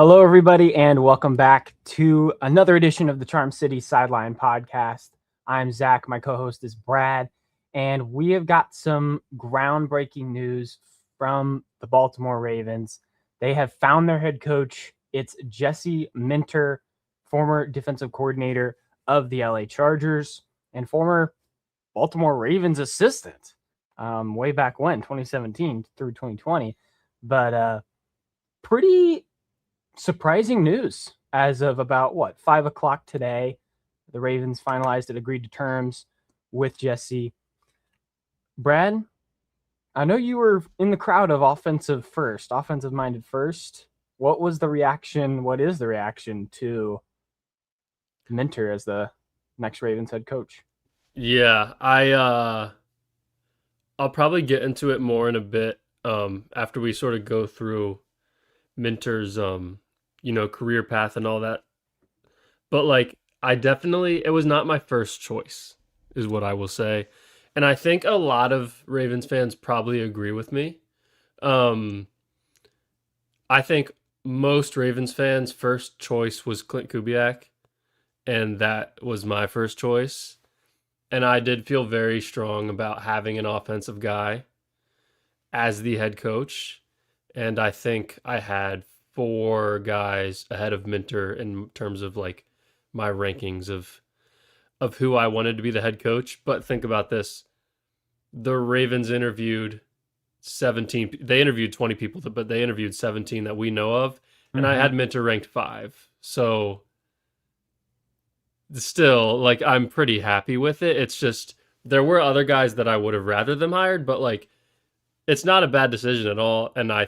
Hello, everybody, and welcome back to another edition of the Charm City Sideline podcast. I'm Zach. My co-host is Brad, and we have got some groundbreaking news from the Baltimore Ravens. They have found their head coach. It's Jesse Minter, former defensive coordinator of the LA Chargers and former Baltimore Ravens assistant way back when, 2017 through 2020. But pretty surprising news as of about 5 o'clock today. The Ravens finalized and agreed to terms with Jesse. Brad, I know you were in the crowd of offensive minded first. What was the reaction? What is the reaction to Minter as the next Ravens head coach? Yeah, I'll probably get into it more in a bit after we sort of go through Minter's career path and all that. But it was not my first choice is what I will say. And I think a lot of Ravens fans probably agree with me. Um I think most Ravens fans' first choice was Clint Kubiak, and that was my first choice. And I did feel very strong about having an offensive guy as the head coach. And I think I had four guys ahead of Minter in terms of my rankings of who I wanted to be the head coach. But think about this. The Ravens interviewed 17, they interviewed 20 people, but they interviewed 17 that we know of. And I had Minter ranked 5. So still, I'm pretty happy with it. It's just there were other guys that I would have rather them hired, but it's not a bad decision at all. And I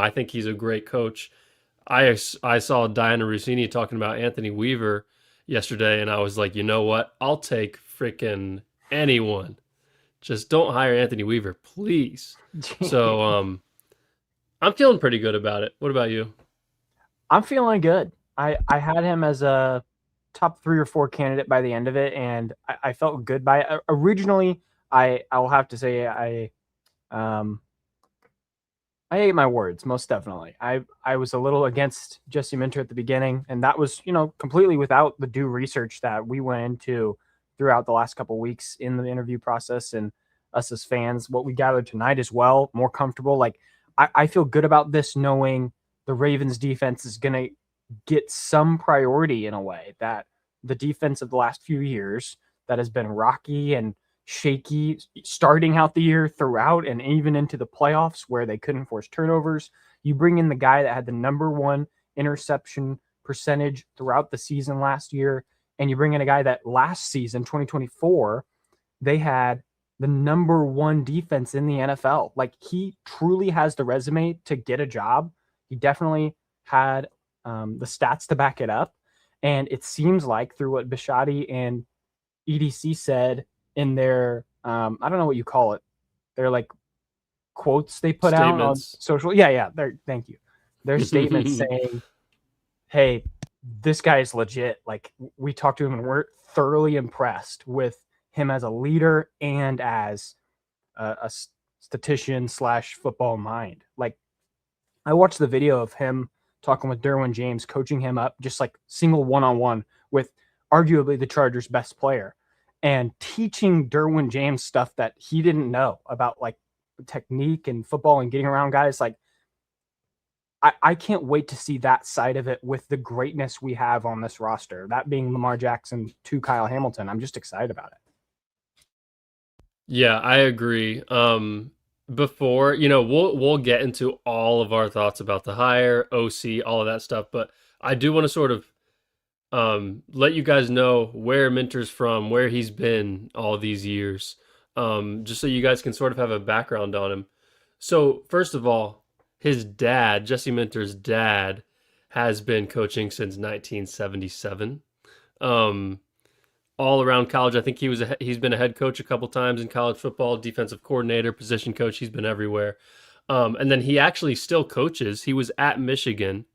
think he's a great coach. I saw Diana Rossini talking about Anthony Weaver yesterday, and I was like, you know what? I'll take freaking anyone. Just don't hire Anthony Weaver, please. So I'm feeling pretty good about it. What about you? I'm feeling good. I had him as a top 3 or 4 candidate by the end of it, and I felt good by it. Originally, I will have to say I ate my words, most definitely. I was a little against Jesse Minter at the beginning, and that was, completely without the due research that we went into throughout the last couple of weeks in the interview process, and us as fans, what we gathered tonight as well, more comfortable. I feel good about this, knowing the Ravens defense is going to get some priority in a way that the defense of the last few years that has been rocky and shaky starting out the year throughout and even into the playoffs where they couldn't force turnovers. You bring in the guy that had the number 1 interception percentage throughout the season last year, and you bring in a guy that last season, 2024, they had the number 1 defense in the NFL. He truly has the resume to get a job. He definitely had the stats to back it up. And it seems like through what Bisciotti and EDC said in their, I don't know what you call it. They're quotes they put out on social. Yeah. Thank you. Their statements saying, hey, this guy is legit. We talked to him and we're thoroughly impressed with him as a leader and as a statistician / football mind. I watched the video of him talking with Derwin James, coaching him up, just single one-on-one with arguably the Chargers' best player, and teaching Derwin James stuff that he didn't know about technique and football and getting around guys. I can't wait to see that side of it with the greatness we have on this roster, that being Lamar Jackson to Kyle Hamilton. I'm just excited about it. Yeah, I agree. Before, we'll get into all of our thoughts about the hire, OC, all of that stuff, but I do want to sort of let you guys know where Minter's from, where he's been all these years, just so you guys can sort of have a background on him. So first of all, his dad, Jesse Minter's dad, has been coaching since 1977. All around college, I think he's been a head coach a couple times in college football, defensive coordinator, position coach. He's been everywhere. And then he actually still coaches. He was at Michigan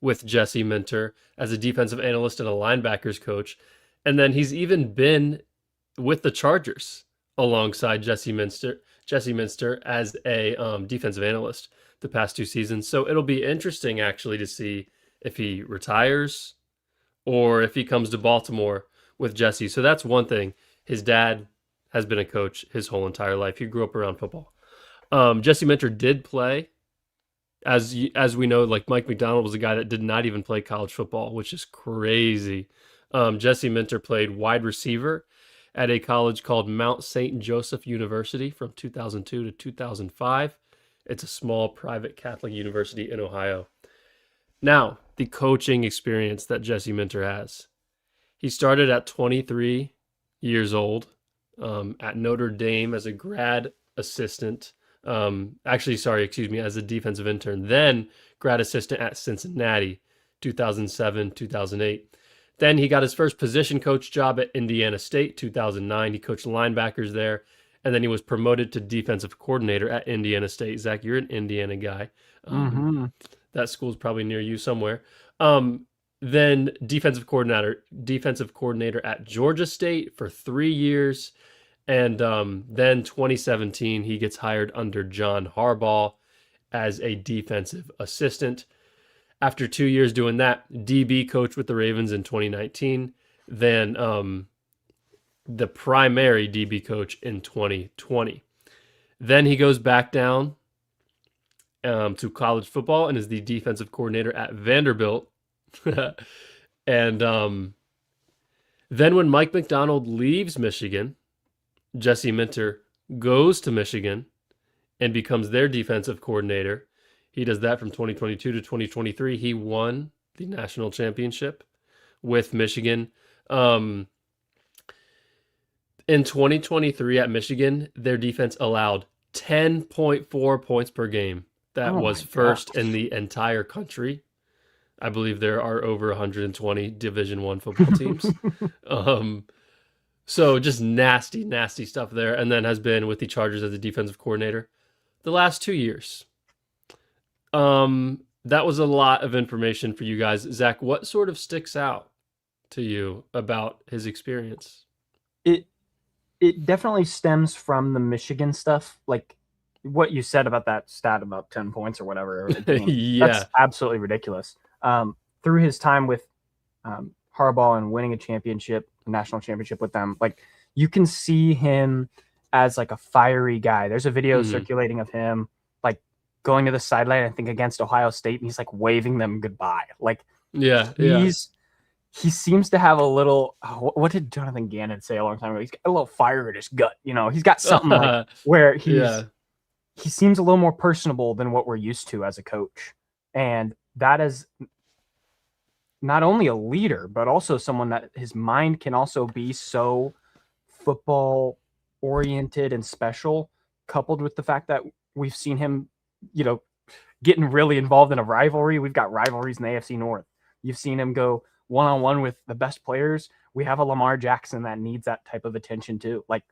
with Jesse Minter as a defensive analyst and a linebackers coach. And then he's even been with the Chargers alongside Jesse Minter as a defensive analyst the past 2 seasons. So it'll be interesting actually to see if he retires or if he comes to Baltimore with Jesse. So that's one thing. His dad has been a coach his whole entire life. He grew up around football. Jesse Minter did play, as we know. Like Mike McDonald was a guy that did not even play college football, which is crazy. Jesse Minter played wide receiver at a college called Mount St. Joseph University from 2002 to 2005. It's a small private Catholic university in Ohio. Now, the coaching experience that Jesse Minter has. He started at 23 years old at Notre Dame as a grad assistant. As a defensive intern. Then grad assistant at Cincinnati, 2007, 2008. Then he got his first position coach job at Indiana State, 2009. He coached linebackers there. And then he was promoted to defensive coordinator at Indiana State. Zach, you're an Indiana guy. Mm-hmm. That school's probably near you somewhere. Then defensive coordinator at Georgia State for 3 years. And then 2017, he gets hired under John Harbaugh as a defensive assistant. After 2 years doing that, DB coach with the Ravens in 2019. Then the primary DB coach in 2020. Then he goes back down to college football and is the defensive coordinator at Vanderbilt. And then when Mike McDonald leaves Michigan, Jesse Minter goes to Michigan and becomes their defensive coordinator. He does that from 2022 to 2023. He won the national championship with Michigan. In 2023 at Michigan, their defense allowed 10.4 points per game. That was first in the entire country. I believe there are over 120 Division I football teams. So just nasty, nasty stuff there. And then has been with the Chargers as a defensive coordinator the last 2 years. That was a lot of information for you guys. Zach, what sort of sticks out to you about his experience? It definitely stems from the Michigan stuff. Like what you said about that stat about 10 points or whatever. Yeah. That's absolutely ridiculous. Through his time with Harbaugh and winning a national championship with them, like you can see him as like a fiery guy. There's a video circulating of him like going to the sideline, I think against Ohio State, and he's like waving them goodbye. Like he seems to have a little, what did Jonathan Gannon say a long time ago? He's got a little fire in his gut. You know, he's got something like where he seems a little more personable than what we're used to as a coach. And that is not only a leader, but also someone that his mind can also be so football oriented and special, coupled with the fact that we've seen him, getting really involved in a rivalry. We've got rivalries in the AFC North. You've seen him go one-on-one with the best players. We have a Lamar Jackson that needs that type of attention too. Like,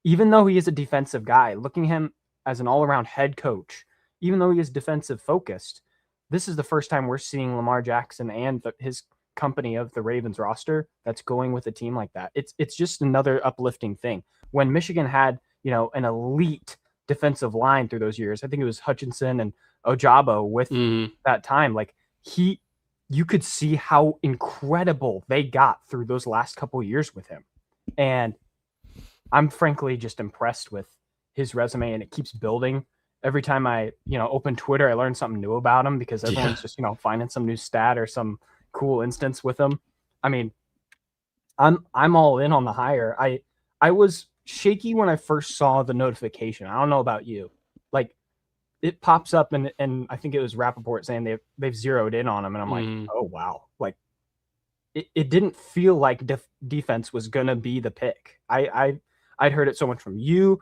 even though he is a defensive guy, looking at him as an all-around head coach, even though he is defensive focused, this is the first time we're seeing Lamar Jackson and his company of the Ravens roster that's going with a team like that. It's just another uplifting thing. When Michigan had, an elite defensive line through those years, I think it was Hutchinson and Ojabo with that time, like you could see how incredible they got through those last couple of years with him. And I'm frankly just impressed with his resume, and it keeps building. Every time I, open Twitter, I learn something new about him because everyone's just, finding some new stat or some cool instance with him. I mean, I'm all in on the hire. I was shaky when I first saw the notification. I don't know about you. Like, it pops up and I think it was Rappaport saying they've zeroed in on him, and I'm like, oh wow. Like it didn't feel like defense was gonna be the pick. I'd heard it so much from you,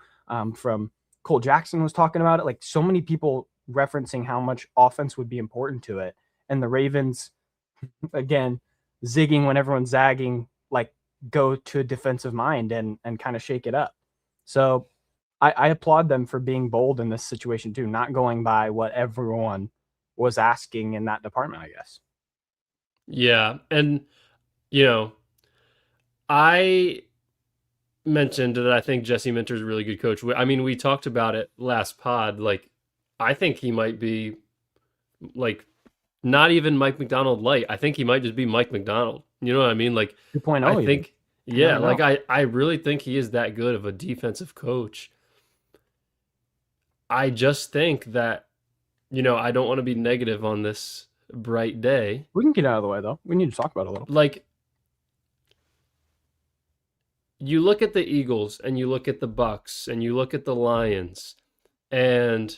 from Cole Jackson was talking about it, like so many people referencing how much offense would be important to it. And the Ravens, again, zigging when everyone's zagging, like go to a defensive mind and kind of shake it up. So I applaud them for being bold in this situation too, not going by what everyone was asking in that department, I guess. Yeah. And, I mentioned that I think Jesse Minter is a really good coach. I mean, we talked about it last pod. Like, I think he might be like not even Mike McDonald light. I think he might just be Mike McDonald. You know what I mean? Like, 2.0 I even. think, You never yeah, like know. I really think he is that good of a defensive coach. I just think that, I don't want to be negative on this bright day. We can get out of the way though. We need to talk about it a little. Like, you look at the Eagles and you look at the Bucks and you look at the Lions, and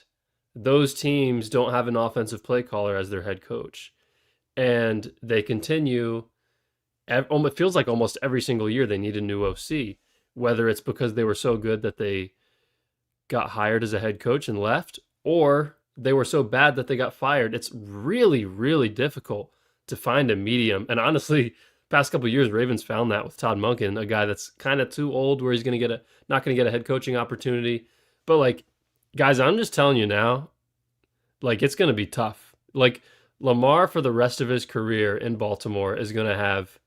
those teams don't have an offensive play caller as their head coach. And they continue, it feels like almost every single year they need a new OC, whether it's because they were so good that they got hired as a head coach and left, or they were so bad that they got fired. It's really, really difficult to find a medium. And honestly, past couple of years, Ravens found that with Todd Monken, a guy that's kind of too old, where he's going to get a not going to get a head coaching opportunity. But like, guys, I'm just telling you now, like it's going to be tough. Like Lamar for the rest of his career in Baltimore is going to have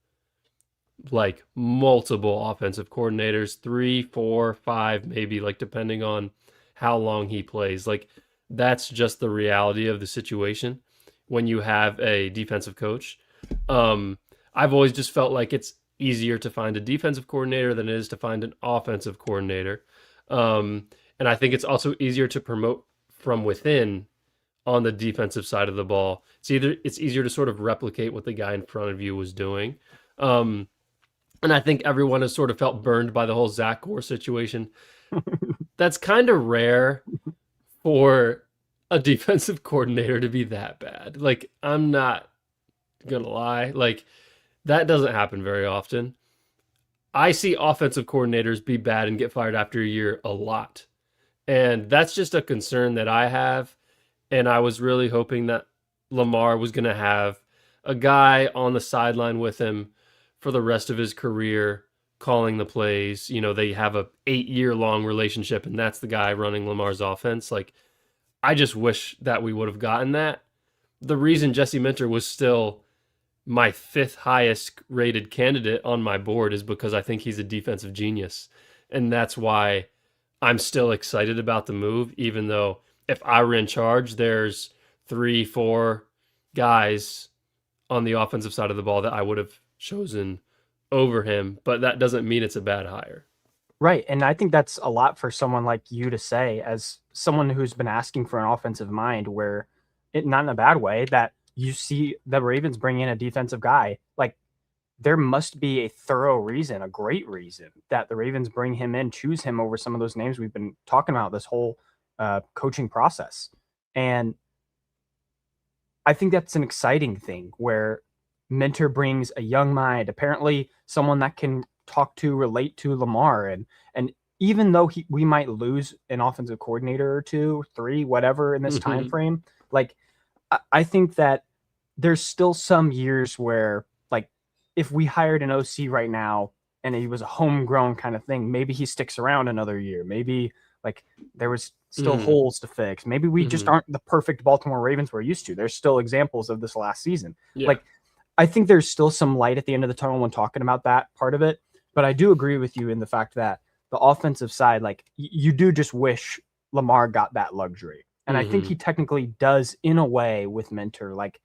like multiple offensive coordinators, three, four, five, maybe, like depending on how long he plays. Like that's just the reality of the situation when you have a defensive coach. I've always just felt like it's easier to find a defensive coordinator than it is to find an offensive coordinator. And I think it's also easier to promote from within on the defensive side of the ball. It's easier to sort of replicate what the guy in front of you was doing. Um, and I think everyone has sort of felt burned by the whole Zach Gore situation. That's kind of rare for a defensive coordinator to be that bad. Like, I'm not gonna lie. Like, that doesn't happen very often. I see offensive coordinators be bad and get fired after a year a lot. And that's just a concern that I have. And I was really hoping that Lamar was going to have a guy on the sideline with him for the rest of his career calling the plays. They have a 8-year long relationship, and that's the guy running Lamar's offense. Like, I just wish that we would have gotten that. The reason Jesse Minter was still my 5th highest rated candidate on my board is because I think he's a defensive genius. And that's why I'm still excited about the move, even though if I were in charge, there's 3, 4 guys on the offensive side of the ball that I would have chosen over him. But that doesn't mean it's a bad hire. Right. And I think that's a lot for someone like you to say, as someone who's been asking for an offensive mind, where it, not in a bad way, that you see the Ravens bring in a defensive guy. Like, there must be a thorough reason, a great reason, that the Ravens bring him in, choose him over some of those names we've been talking about this whole coaching process. And I think that's an exciting thing where Minter brings a young mind, apparently someone that can talk to, relate to Lamar. And even though we might lose an offensive coordinator or two, three, whatever in this time frame, like I think that there's still some years where, like, if we hired an OC right now and he was a homegrown kind of thing, maybe he sticks around another year. Maybe like there was still holes to fix. Maybe we just aren't the perfect Baltimore Ravens we're used to. There's still examples of this last season. Yeah. Like, I think there's still some light at the end of the tunnel when talking about that part of it. But I do agree with you in the fact that the offensive side, like, you do just wish Lamar got that luxury. And I think he technically does in a way with Minter. Like,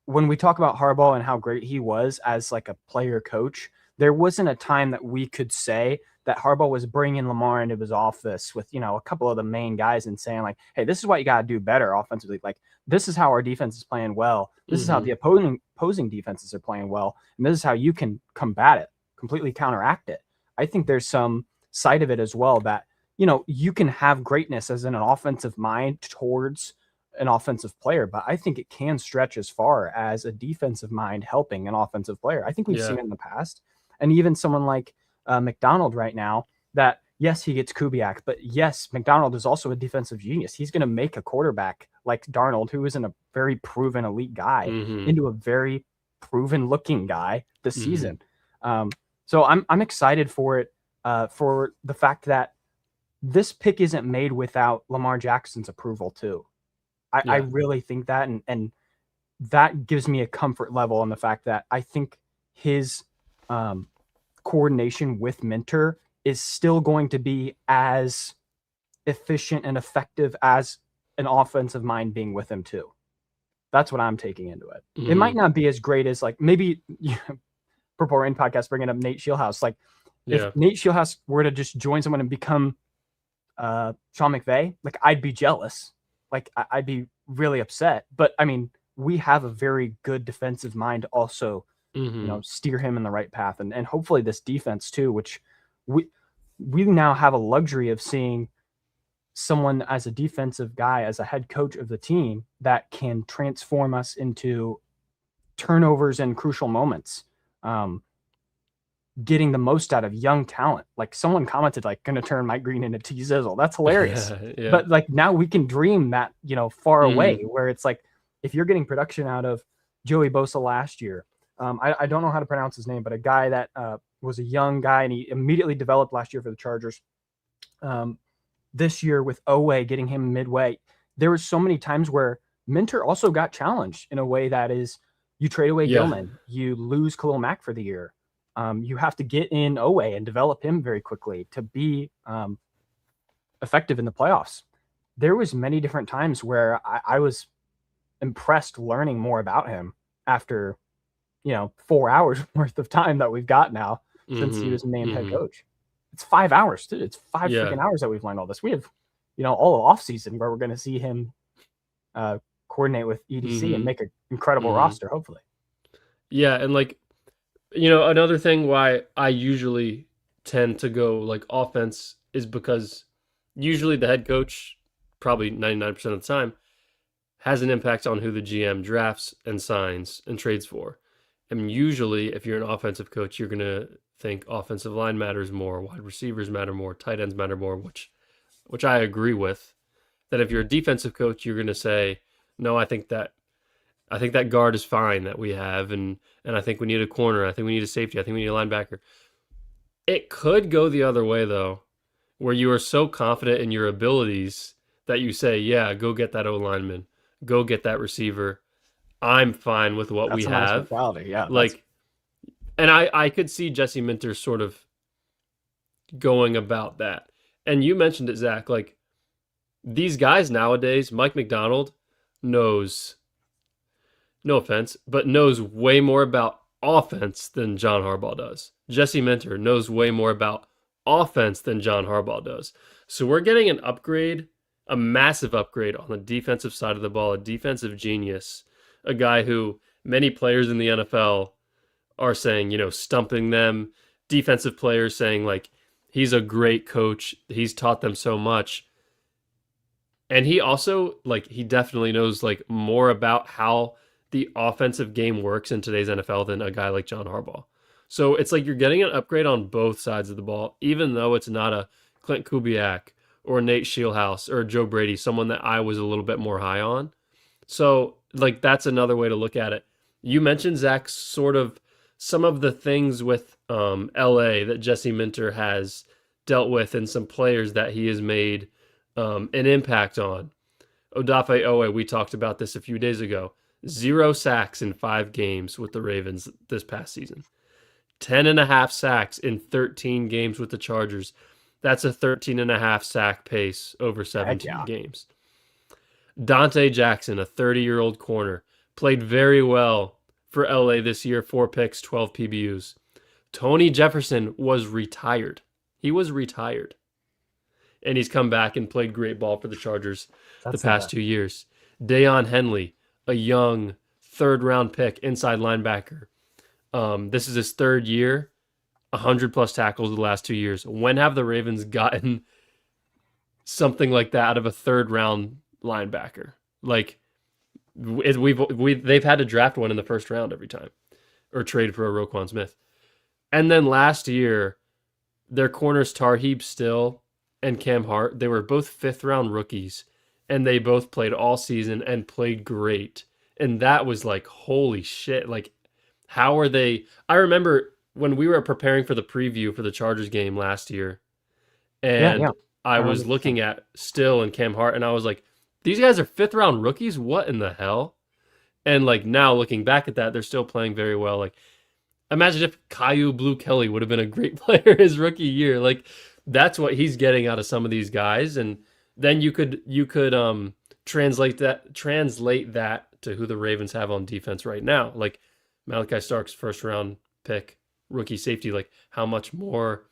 when we talk about Harbaugh and how great he was as like a player coach, there wasn't a time that we could say that Harbaugh was bringing Lamar into his office with, a couple of the main guys and saying like, hey, this is what you got to do better offensively. Like, this is how our defense is playing well. This is how the opposing defenses are playing well. And this is how you can combat it, completely counteract it. I think there's some side of it as well that, you can have greatness as in an offensive mind towards an offensive player, but I think it can stretch as far as a defensive mind helping an offensive player. I think we've seen it in the past. And even someone like McDonald right now, that yes, he gets Kubiak, but yes, McDonald is also a defensive genius. He's going to make a quarterback like Darnold, who isn't a very proven elite guy, into a very proven looking guy this season. So I'm excited for it, for the fact that this pick isn't made without Lamar Jackson's approval too. I really think that, and that gives me a comfort level in the fact that I think his coordination with Minter is still going to be as efficient and effective as an offensive mind being with him too. That's what I'm taking into it. It Mm-hmm. might not be as great as like maybe Purple Rain podcast bringing up Nate Shieldhouse. Like if Yeah. Nate Shieldhouse were to just join someone and become Sean McVay, like I'd be jealous. Like I'd be really upset. But I mean, we have a very good defensive mind to also, Mm-hmm. steer him in the right path, and hopefully this defense too, which we now have a luxury of seeing someone as a defensive guy, as a head coach of the team that can transform us into turnovers and crucial moments. Getting the most out of young talent. Like someone commented, like, gonna turn Mike Green into T Zizzle. That's hilarious. Yeah. But like now we can dream that, far away, Mm-hmm. where it's like if you're getting production out of Joey Bosa last year, I don't know how to pronounce his name, but a guy that was a young guy and he immediately developed last year for the Chargers. This year with Owe getting him midway, there was so many times where Minter also got challenged in a way that is you trade away Yeah. Gilman, you lose Khalil Mack for the year. You have to get in Owe and develop him very quickly to be effective in the playoffs. There was many different times where I was impressed learning more about him after, 4 hours worth of time that we've got now since he Mm-hmm. was named head Mm-hmm. coach. It's 5 hours, dude. It's five Yeah. freaking hours that we've learned all this. We have, all off season where we're going to see him coordinate with EDC and Mm-hmm. make an incredible Mm-hmm. roster, hopefully. Yeah, and like, another thing why I usually tend to go like offense is because usually the head coach, probably 99% of the time, has an impact on who the GM drafts and signs and trades for. And usually, if you're an offensive coach, you're going to think offensive line matters more, wide receivers matter more, tight ends matter more, which I agree with. That if you're a defensive coach, you're going to say, no, I think that guard is fine that we have, and I think we need a corner. I think we need a safety. I think we need a linebacker. It could go the other way though, where you are so confident in your abilities that you say, "Yeah, go get that O lineman, go get that receiver. I'm fine with what we That's a nice have." mentality. Yeah, that's Like, and I could see Jesse Minter sort of going about that. And you mentioned it, Zach. Like these guys nowadays, Mike McDonald knows, no offense, but knows way more about offense than John Harbaugh does. Jesse Minter knows way more about offense than John Harbaugh does. So we're getting an upgrade, a massive upgrade on the defensive side of the ball, a defensive genius, a guy who many players in the NFL are saying, stumping them, defensive players saying, like, he's a great coach. He's taught them so much. And he also, like, he definitely knows, like, more about how the offensive game works in today's NFL than a guy like John Harbaugh. So it's like you're getting an upgrade on both sides of the ball, even though it's not a Clint Kubiak or Nate Shieldhouse or Joe Brady, someone that I was a little bit more high on. So, like, that's another way to look at it. You mentioned, Zach, sort of some of the things with LA that Jesse Minter has dealt with and some players that he has made an impact on. Odafe Owe, we talked about this a few days ago. 0 sacks in 5 games with the Ravens this past season. 10.5 sacks in 13 games with the Chargers. That's a 13.5 sack pace over 17 games. Dante Jackson, a 30-year-old corner, played very well for LA this year. 4 picks, 12 PBUs. Tony Jefferson was retired. He was retired. And he's come back and played great ball for the Chargers the past 2 years. Deion Henley, a young 3rd-round pick, inside linebacker. This is his 3rd year, 100-plus tackles the last 2 years. When have the Ravens gotten something like that out of a 3rd-round linebacker? Like, they've had to draft one in the 1st round every time, or trade for a Roquan Smith. And then last year, their corners Tarheeb Still and Cam Hart, they were both 5th-round rookies, and they both played all season and played great. And that was like, holy shit. Like, how are they? I remember when we were preparing for the preview for the Chargers game last year, and I was looking at Still and Cam Hart, and I was like, these guys are 5th-round rookies? What in the hell? And like now looking back at that, they're still playing very well. Like, imagine if Caillou Blue Kelly would have been a great player his rookie year. Like, that's what he's getting out of some of these guys. And then you could translate that to who the Ravens have on defense right now. Like Malachi Stark's first round pick, rookie safety, like how much more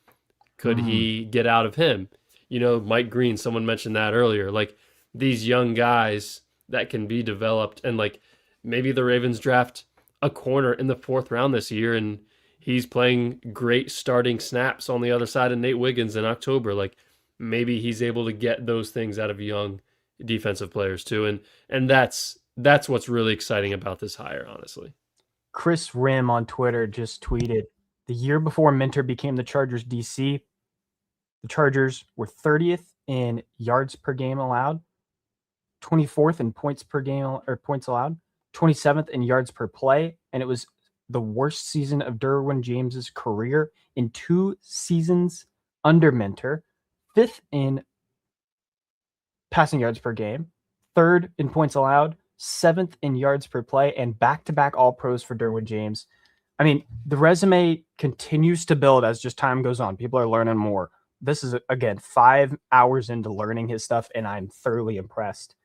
could Mm. he get out of him? Mike Green, someone mentioned that earlier. Like these young guys that can be developed, and like maybe the Ravens draft a corner in the fourth round this year, and he's playing great starting snaps on the other side of Nate Wiggins in October. Like maybe he's able to get those things out of young defensive players too, and that's what's really exciting about this hire, honestly. Chris Rim on Twitter just tweeted the year before Minter became the Chargers DC, the Chargers were 30th in yards per game allowed, 24th in points per game or points allowed, 27th in yards per play, and it was the worst season of Derwin James's career in 2 seasons under Minter, 5th in passing yards per game, 3rd in points allowed, 7th in yards per play, and back-to-back All-Pros for Derwin James. I mean, the resume continues to build as just time goes on. People are learning more. This is, again, 5 hours into learning his stuff, and I'm thoroughly impressed.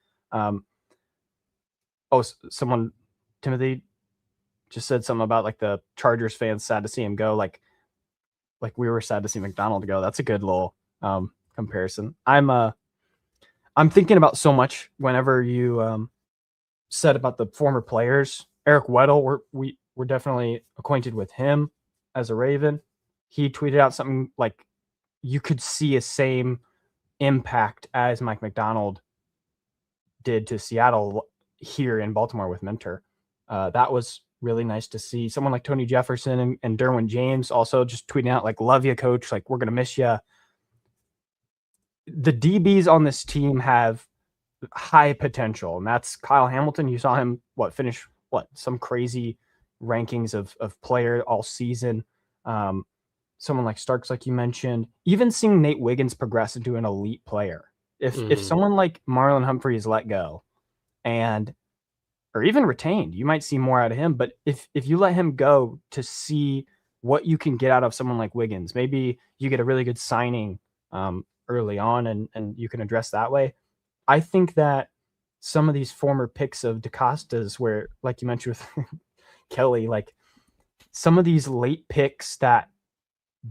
Someone, Timothy, just said something about like the Chargers fans sad to see him go. Like we were sad to see McDonald go. That's a good little comparison. I'm thinking about so much whenever you said about the former players. Eric Weddle, we're definitely acquainted with him as a Raven. He tweeted out something like you could see a same impact as Mike McDonald did to Seattle here in Baltimore with Minter. That was really nice to see. Someone like Tony Jefferson and Derwin James also just tweeting out like, love you, coach. Like, we're going to miss you. The DBs on this team have high potential, and that's Kyle Hamilton. You saw him finish some crazy rankings of player all season. Someone like Starks, like you mentioned, even seeing Nate Wiggins progress into an elite player. If someone like Marlon Humphrey is let go or even retained, you might see more out of him. But if you let him go to see what you can get out of someone like Wiggins, maybe you get a really good signing early on and you can address that way. I think that some of these former picks of DaCosta's, where, like you mentioned with Kelly, like some of these late picks that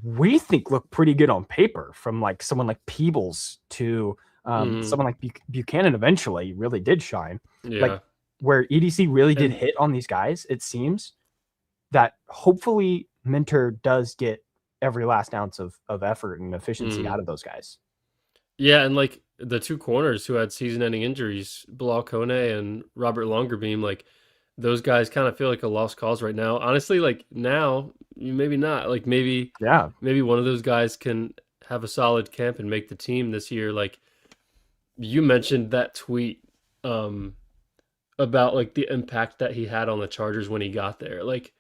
we think look pretty good on paper, from like someone like Peebles to someone like Buchanan eventually really did shine. Yeah. Like where EDC really did And- hit on these guys, it seems that hopefully Minter does get every last ounce of effort and efficiency out of those guys. Yeah, and like the two corners who had season-ending injuries, Bilal Kone and Robert Longerbeam, like those guys kind of feel like a lost cause right now. Honestly, like now, maybe not. Like maybe one of those guys can have a solid camp and make the team this year. Like you mentioned that tweet about like the impact that he had on the Chargers when he got there. Like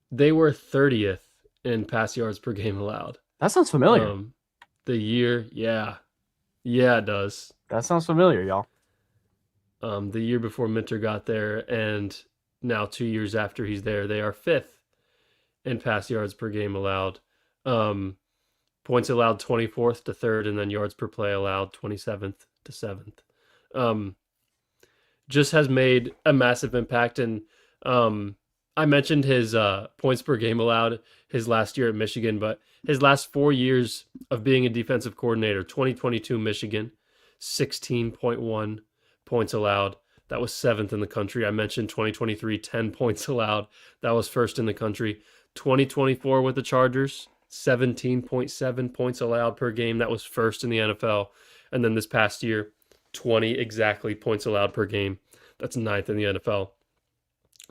they were 30th in pass yards per game allowed. That sounds familiar. The year, yeah, it does. That sounds familiar, y'all. The year before Minter got there, and now 2 years after he's there, they are 5th in pass yards per game allowed. Points allowed 24th to 3rd, and then yards per play allowed 27th to 7th. Just has made a massive impact, and I mentioned his points per game allowed his last year at Michigan, but his last 4 years of being a defensive coordinator, 2022 Michigan, 16.1 points allowed. That was 7th in the country. I mentioned 2023, 10 points allowed. That was 1st in the country. 2024 with the Chargers, 17.7 points allowed per game. That was 1st in the NFL. And then this past year, 20 exactly points allowed per game. That's 9th in the NFL.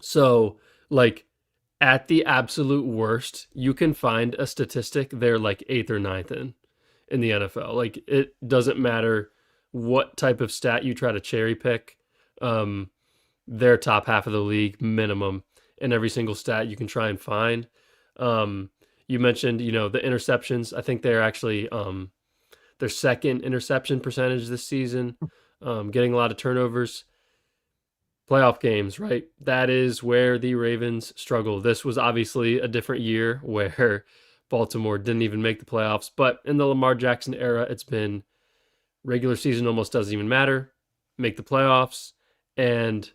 So, like, at the absolute worst, you can find a statistic they're like 8th or 9th in the NFL. Like, it doesn't matter what type of stat you try to cherry pick. They're top half of the league minimum in every single stat you can try and find. You mentioned, the interceptions. I think they're actually their second interception percentage this season, getting a lot of turnovers. Playoff games, right? That is where the Ravens struggle. This was obviously a different year where Baltimore didn't even make the playoffs, but in the Lamar Jackson era, it's been regular season almost doesn't even matter. Make the playoffs, and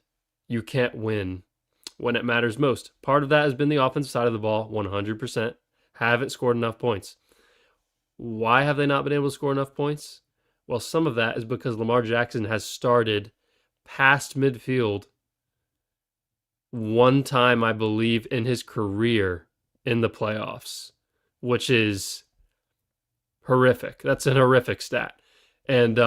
you can't win when it matters most. Part of that has been the offensive side of the ball, 100%. Haven't scored enough points. Why have they not been able to score enough points? Well, some of that is because Lamar Jackson has started past midfield one time, I believe, in his career in the playoffs, which is horrific. That's an horrific stat. And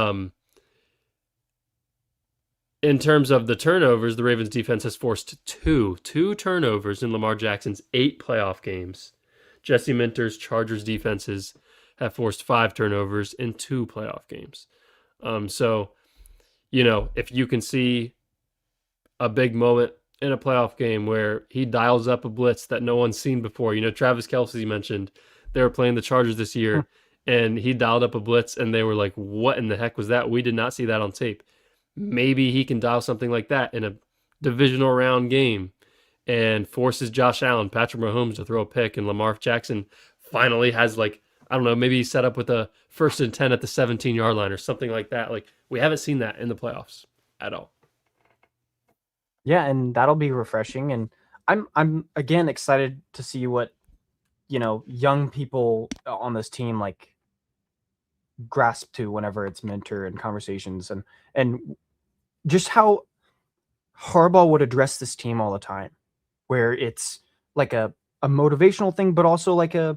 in terms of the turnovers, the Ravens defense has forced two turnovers in Lamar Jackson's 8 playoff games. Jesse Minter's Chargers defenses have forced 5 turnovers in 2 playoff games. So, if you can see a big moment in a playoff game where he dials up a blitz that no one's seen before. Travis Kelce mentioned they were playing the Chargers this year, and he dialed up a blitz, and they were like, what in the heck was that? We did not see that on tape. Maybe he can dial something like that in a divisional round game and forces Josh Allen, Patrick Mahomes to throw a pick, and Lamar Jackson finally has, like, I don't know, maybe he's set up with a 1st and 10 at the 17-yard line or something like that. Like, we haven't seen that in the playoffs at all. Yeah, and that'll be refreshing. And I'm again excited to see what young people on this team like grasp to whenever it's Minter and conversations, and just how Harbaugh would address this team all the time, where it's like a motivational thing, but also like a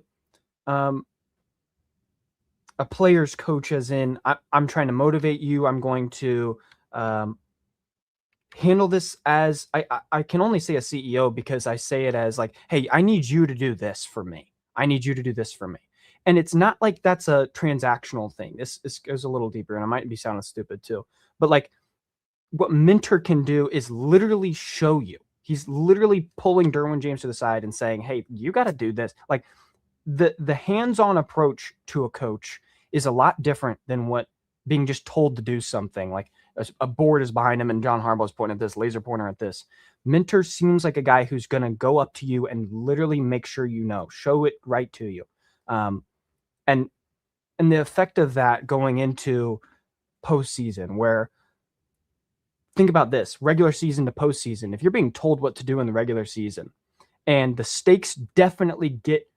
player's coach, as in I'm trying to motivate you. I'm going to handle this as I can only say a CEO because I say it as like, hey, I need you to do this for me. I need you to do this for me. And it's not like that's a transactional thing. This goes a little deeper, and I might be sounding stupid too. But like what Minter can do is literally show you. He's literally pulling Derwin James to the side and saying, hey, you got to do this. Like the hands-on approach to a coach is a lot different than what being just told to do something. Like a board is behind him and John Harbaugh's pointing at this, laser pointer at this. Minter seems like a guy who's going to go up to you and literally make sure show it right to you. And the effect of that going into postseason, where think about this, regular season to postseason, if you're being told what to do in the regular season, and the stakes definitely get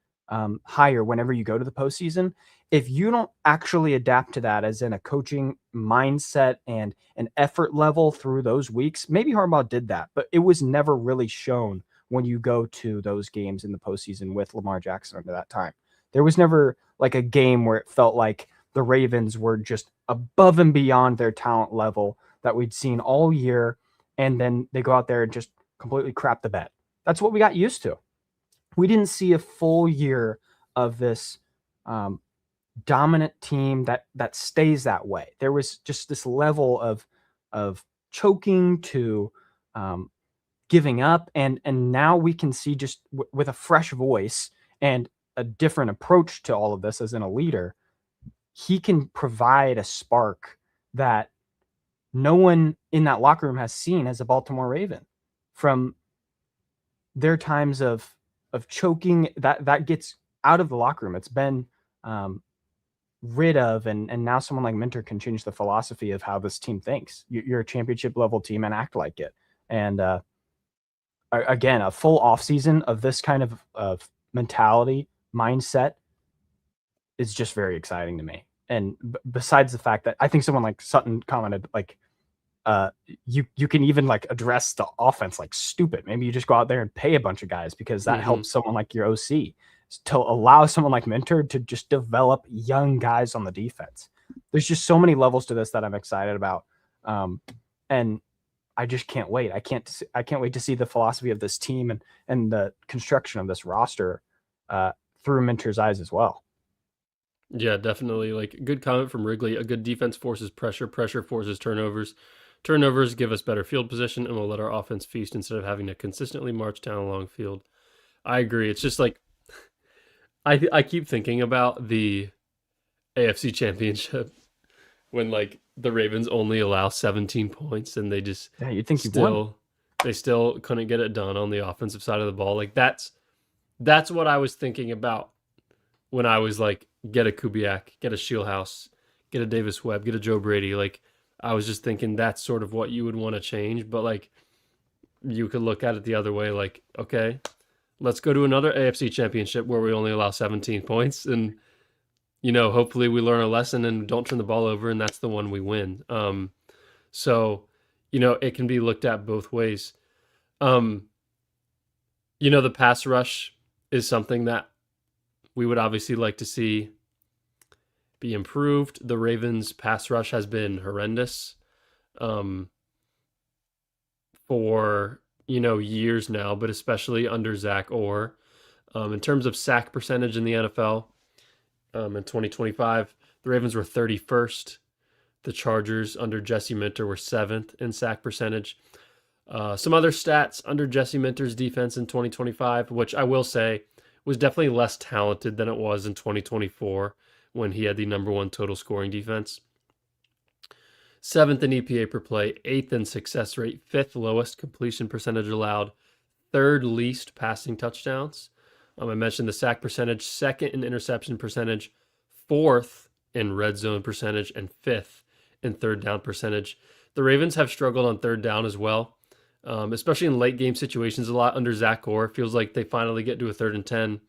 higher whenever you go to the postseason, if you don't actually adapt to that as in a coaching mindset and an effort level through those weeks, maybe Harbaugh did that, but it was never really shown when you go to those games in the postseason with Lamar Jackson under that time. There was never like a game where it felt like the Ravens were just above and beyond their talent level that we'd seen all year, and then they go out there and just completely crap the bed. That's what we got used to. We didn't see a full year of this dominant team that stays that way. There was just this level of choking to giving up, and now we can see just with a fresh voice and a different approach to all of this as in a leader, he can provide a spark that no one in that locker room has seen as a Baltimore Raven. From their times of choking, that gets out of the locker room. It's been rid of, and now someone like Minter can change the philosophy of how this team thinks. You're a championship level team and act like it. And again, a full offseason of this kind of mentality, mindset is just very exciting to me. And besides the fact that I think someone like Sutton commented, like, you can even like address the offense like stupid. Maybe you just go out there and pay a bunch of guys because that helps someone like your OC to allow someone like Minter to just develop young guys on the defense. There's just so many levels to this that I'm excited about. And I just can't wait. I can't wait to see the philosophy of this team and the construction of this roster through Minter's eyes as well. Yeah, definitely. Like, good comment from Wrigley. A good defense forces pressure. Pressure forces turnovers. Turnovers give us better field position and will let our offense feast instead of having to consistently march down a long field. I agree. It's just like I keep thinking about the AFC Championship when like the Ravens only allow 17 points and they just you'd think they still couldn't get it done on the offensive side of the ball. Like that's what I was thinking about when I was like, get a Kubiak, get a Shieldhouse, get a Davis Webb, get a Joe Brady. Like, I was just thinking that's sort of what you would want to change. But like, you could look at it the other way, like, okay, let's go to another AFC championship where we only allow 17 points. And, hopefully we learn a lesson and don't turn the ball over. And that's the one we win. So, it can be looked at both ways. Um, the pass rush is something that we would obviously like to see be improved. The Ravens pass rush has been horrendous um, for, years now, but especially under Zach Orr. In terms of sack percentage in the NFL in 2025, the Ravens were 31st. The Chargers under Jesse Minter were 7th in sack percentage. Some other stats under Jesse Minter's defense in 2025, which I will say was definitely less talented than it was in 2024 when he had the number one total scoring defense. 7th in EPA per play, 8th in success rate, 5th lowest completion percentage allowed, 3rd least passing touchdowns. I mentioned the sack percentage, 2nd in interception percentage, 4th in red zone percentage, and 5th in third down percentage. The Ravens have struggled on third down as well, especially in late game situations a lot under Zach Orr. It feels like they finally get to a 3rd and 10,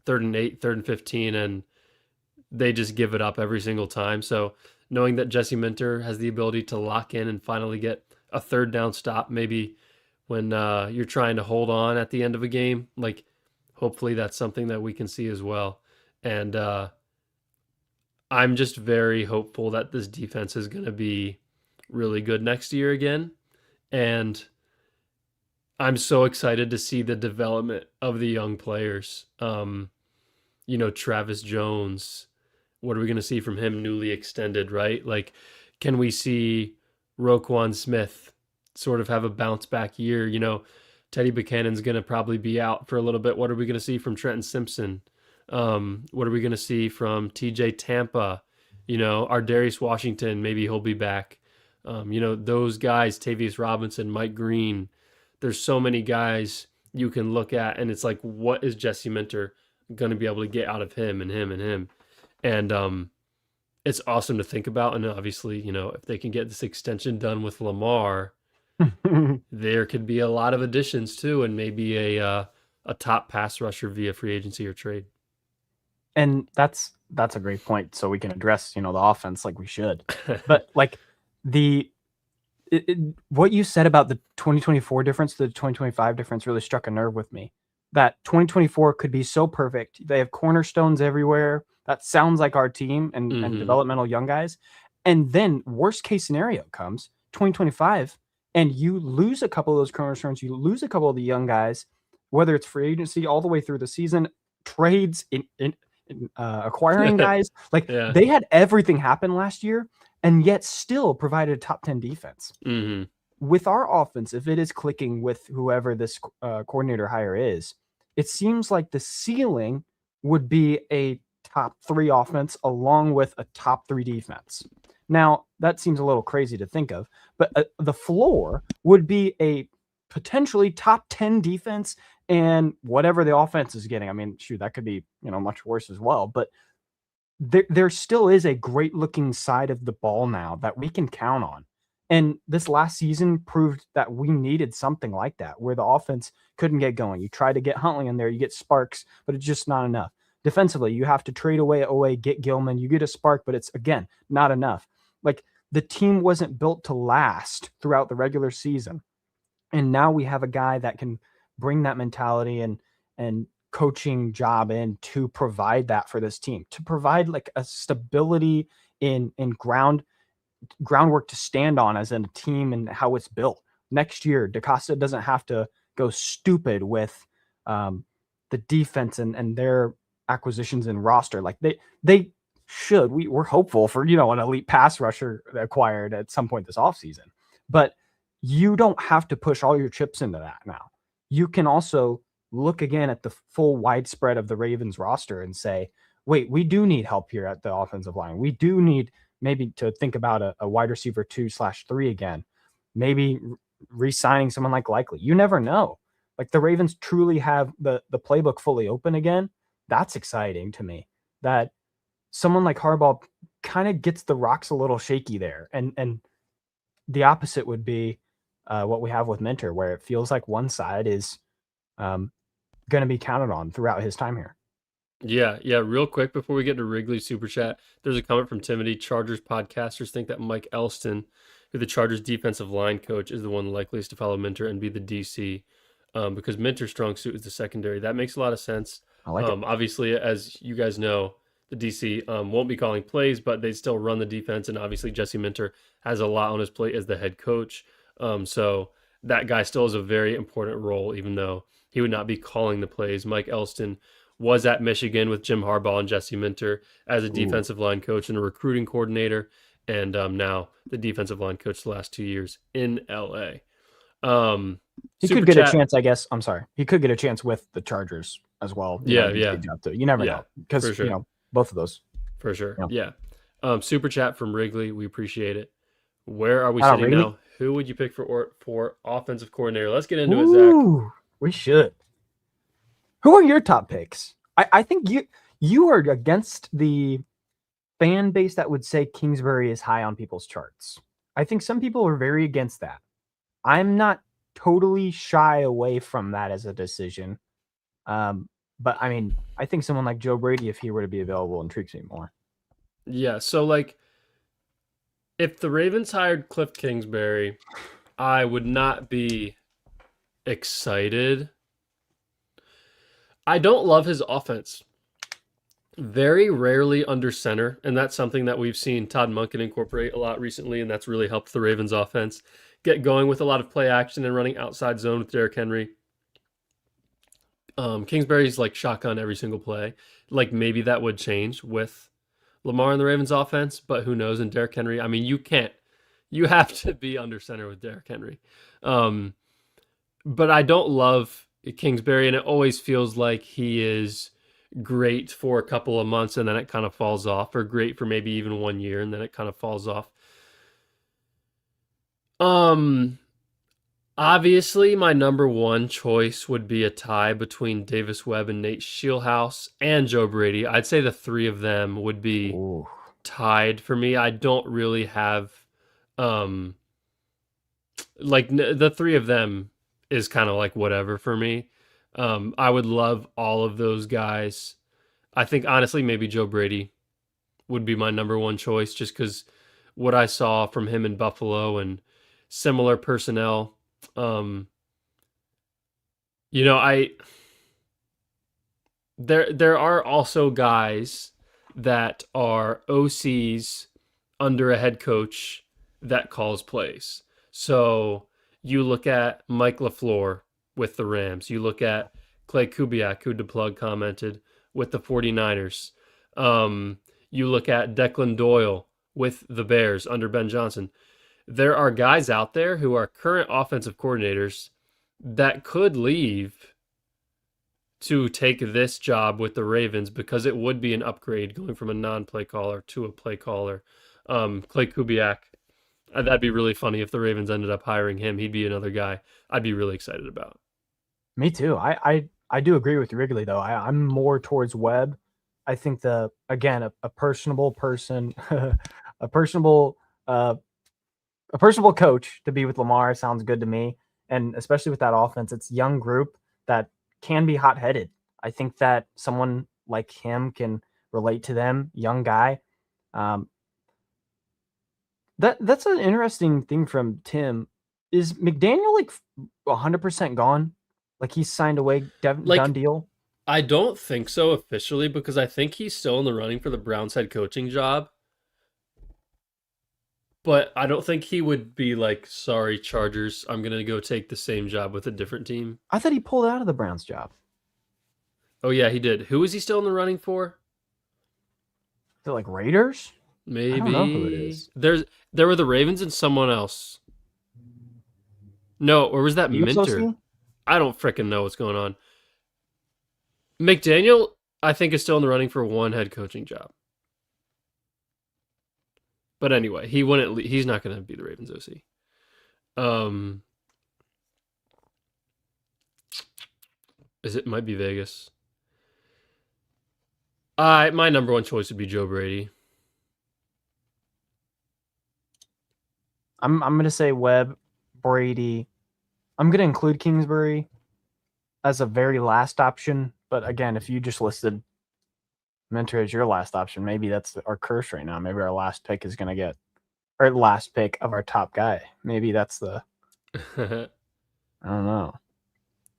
3rd and 8, 3rd and 15, and they just give it up every single time. So knowing that Jesse Minter has the ability to lock in and finally get a third down stop, maybe when you're trying to hold on at the end of a game, like hopefully that's something that we can see as well. And I'm just very hopeful that this defense is going to be really good next year again. And I'm so excited to see the development of the young players. Travis Jones, what are we going to see from him newly extended, right? Like, can we see Roquan Smith sort of have a bounce back year? Teddy Buchanan's going to probably be out for a little bit. What are we going to see from Trenton Simpson? What are we going to see from TJ Tampa? Our Darius Washington, maybe he'll be back. Those guys, Tavius Robinson, Mike Green. There's so many guys you can look at, and it's like, what is Jesse Minter going to be able to get out of him and him and him? And it's awesome to think about. And obviously, if they can get this extension done with Lamar, there could be a lot of additions too, and maybe a top pass rusher via free agency or trade. And that's a great point. So we can address, the offense like we should. But like what you said about the 2024 difference to the 2025 difference really struck a nerve with me. That 2024 could be so perfect. They have cornerstones everywhere. That sounds like our team and developmental young guys. And then worst case scenario comes 2025 and you lose a couple of those cornerstones. You lose a couple of the young guys, whether it's free agency all the way through the season, trades, acquiring guys. Like they had everything happen last year and yet still provided a top 10 defense. Mm-hmm. With our offense, if it is clicking with whoever this coordinator hire is, it seems like the ceiling would be a top 3 offense along with a top 3 defense. Now, that seems a little crazy to think of, but the floor would be a potentially top 10 defense and whatever the offense is getting. I mean, shoot, that could be, much worse as well, but there still is a great looking side of the ball now that we can count on. And this last season proved that we needed something like that, where the offense couldn't get going. You try to get Huntley in there, you get sparks, but it's just not enough. Defensively, you have to trade away, get Gilman, you get a spark, but it's, again, not enough. Like, the team wasn't built to last throughout the regular season. And now we have a guy that can bring that mentality and coaching job in to provide that for this team, to provide like a stability in groundwork to stand on as a team and how it's built. Next year, DaCosta doesn't have to go stupid with the defense and their acquisitions and roster. Like they should. We're hopeful for, an elite pass rusher acquired at some point this offseason. But you don't have to push all your chips into that now. You can also look again at the full widespread of the Ravens roster and say, wait, we do need help here at the offensive line. We do need maybe to think about a wide receiver 2/3 again, maybe re-signing someone like Likely. You never know. Like, the Ravens truly have the playbook fully open again. That's exciting to me, that someone like Harbaugh kind of gets the rocks a little shaky there. And the opposite would be what we have with Minter, where it feels like one side is um, going to be counted on throughout his time here. Yeah, yeah. Real quick before we get to Wrigley Super Chat, there's a comment from Timothy. Chargers podcasters think that Mike Elston, who the Chargers defensive line coach, is the one likeliest to follow Minter and be the DC, because Minter's strong suit is the secondary. That makes a lot of sense. I like it. Obviously, as you guys know, the DC won't be calling plays, but they still run the defense, and obviously Jesse Minter has a lot on his plate as the head coach. So that guy still has a very important role, even though he would not be calling the plays. Mike Elston was at Michigan with Jim Harbaugh and Jesse Minter as a Ooh. defensive line coach and a recruiting coordinator, and now the defensive line coach the last 2 years in LA. He Super could get a chat. chance, I guess. I'm sorry. He could get a chance with the Chargers as well. Yeah, To do a yeah, good job too. You never yeah, know for because sure, both of those. for sure. You know. Yeah. Super chat from Wrigley. We appreciate it. Where are we Shout out sitting Wrigley. now? Who would you pick for offensive coordinator? Let's get into it, Zach. Ooh, we should. Who are your top picks? I think you are against the fan base that would say Kingsbury is high on people's charts. I think some people are very against that. I'm not totally shy away from that as a decision. But I mean, I think someone like Joe Brady, if he were to be available, intrigues me more. Yeah. So like, if the Ravens hired Cliff Kingsbury, I would not be excited. I don't love his offense. Very rarely under center, and that's something that we've seen Todd Monken incorporate a lot recently, and that's really helped the Ravens offense get going with a lot of play action and running outside zone with Derrick Henry. Kingsbury's like shotgun every single play. Like maybe that would change with Lamar and the Ravens offense, but who knows? And Derrick Henry, I mean, you have to be under center with Derrick Henry. Um, but I don't love Kingsbury, and it always feels like he is great for a couple of months and then it kind of falls off, or great for maybe even 1 year and then it kind of falls off. Obviously, my number one choice would be a tie between Davis Webb and Nate Scheelhaus and Joe Brady. I'd say the three of them would be Ooh. tied for me. I don't really have, the three of them is kind of like whatever for me. I would love all of those guys. I think honestly, maybe Joe Brady would be my number one choice just because what I saw from him in Buffalo and similar personnel. Um, I there are also guys that are OCs under a head coach that calls plays. So you look at Mike LaFleur with the Rams. You look at Clay Kubiak, who DePlug commented with the 49ers. You look at Declan Doyle with the Bears under Ben Johnson. There are guys out there who are current offensive coordinators that could leave to take this job with the Ravens because it would be an upgrade going from a non-play caller to a play caller. Clay Kubiak, that'd be really funny if the Ravens ended up hiring him. He'd be another guy I'd be really excited about. Me too. I do agree with Wrigley though. I'm more towards Webb. I think a personable person, a personable a personable coach to be with Lamar sounds good to me. And especially with that offense, it's a young group that can be hot headed. I think that someone like him can relate to them, young guy. Um, that's an interesting thing from Tim. Is McDaniel like 100% gone? Like he's signed away, done Like, deal? I don't think so officially because I think he's still in the running for the Browns head coaching job. But I don't think he would be like, sorry, Chargers, I'm going to go take the same job with a different team. I thought he pulled out of the Browns job. Oh, yeah, he did. Who is he still in the running for? They're like Raiders? I don't know who it Maybe. is. There were the Ravens and someone else. No, or was that You Minter? associate? I don't fricking know what's going on. McDaniel, I think, is still in the running for one head coaching job. But anyway, he wouldn't. He's not going to be the Ravens OC. Might be Vegas. My number one choice would be Joe Brady. I'm gonna say Webb. Brady. I'm going to include Kingsbury as a very last option. But again, if you just listed Minter as your last option, maybe that's our curse right now. Maybe our last pick is going to get our last pick of our top guy. Maybe that's the, I don't know.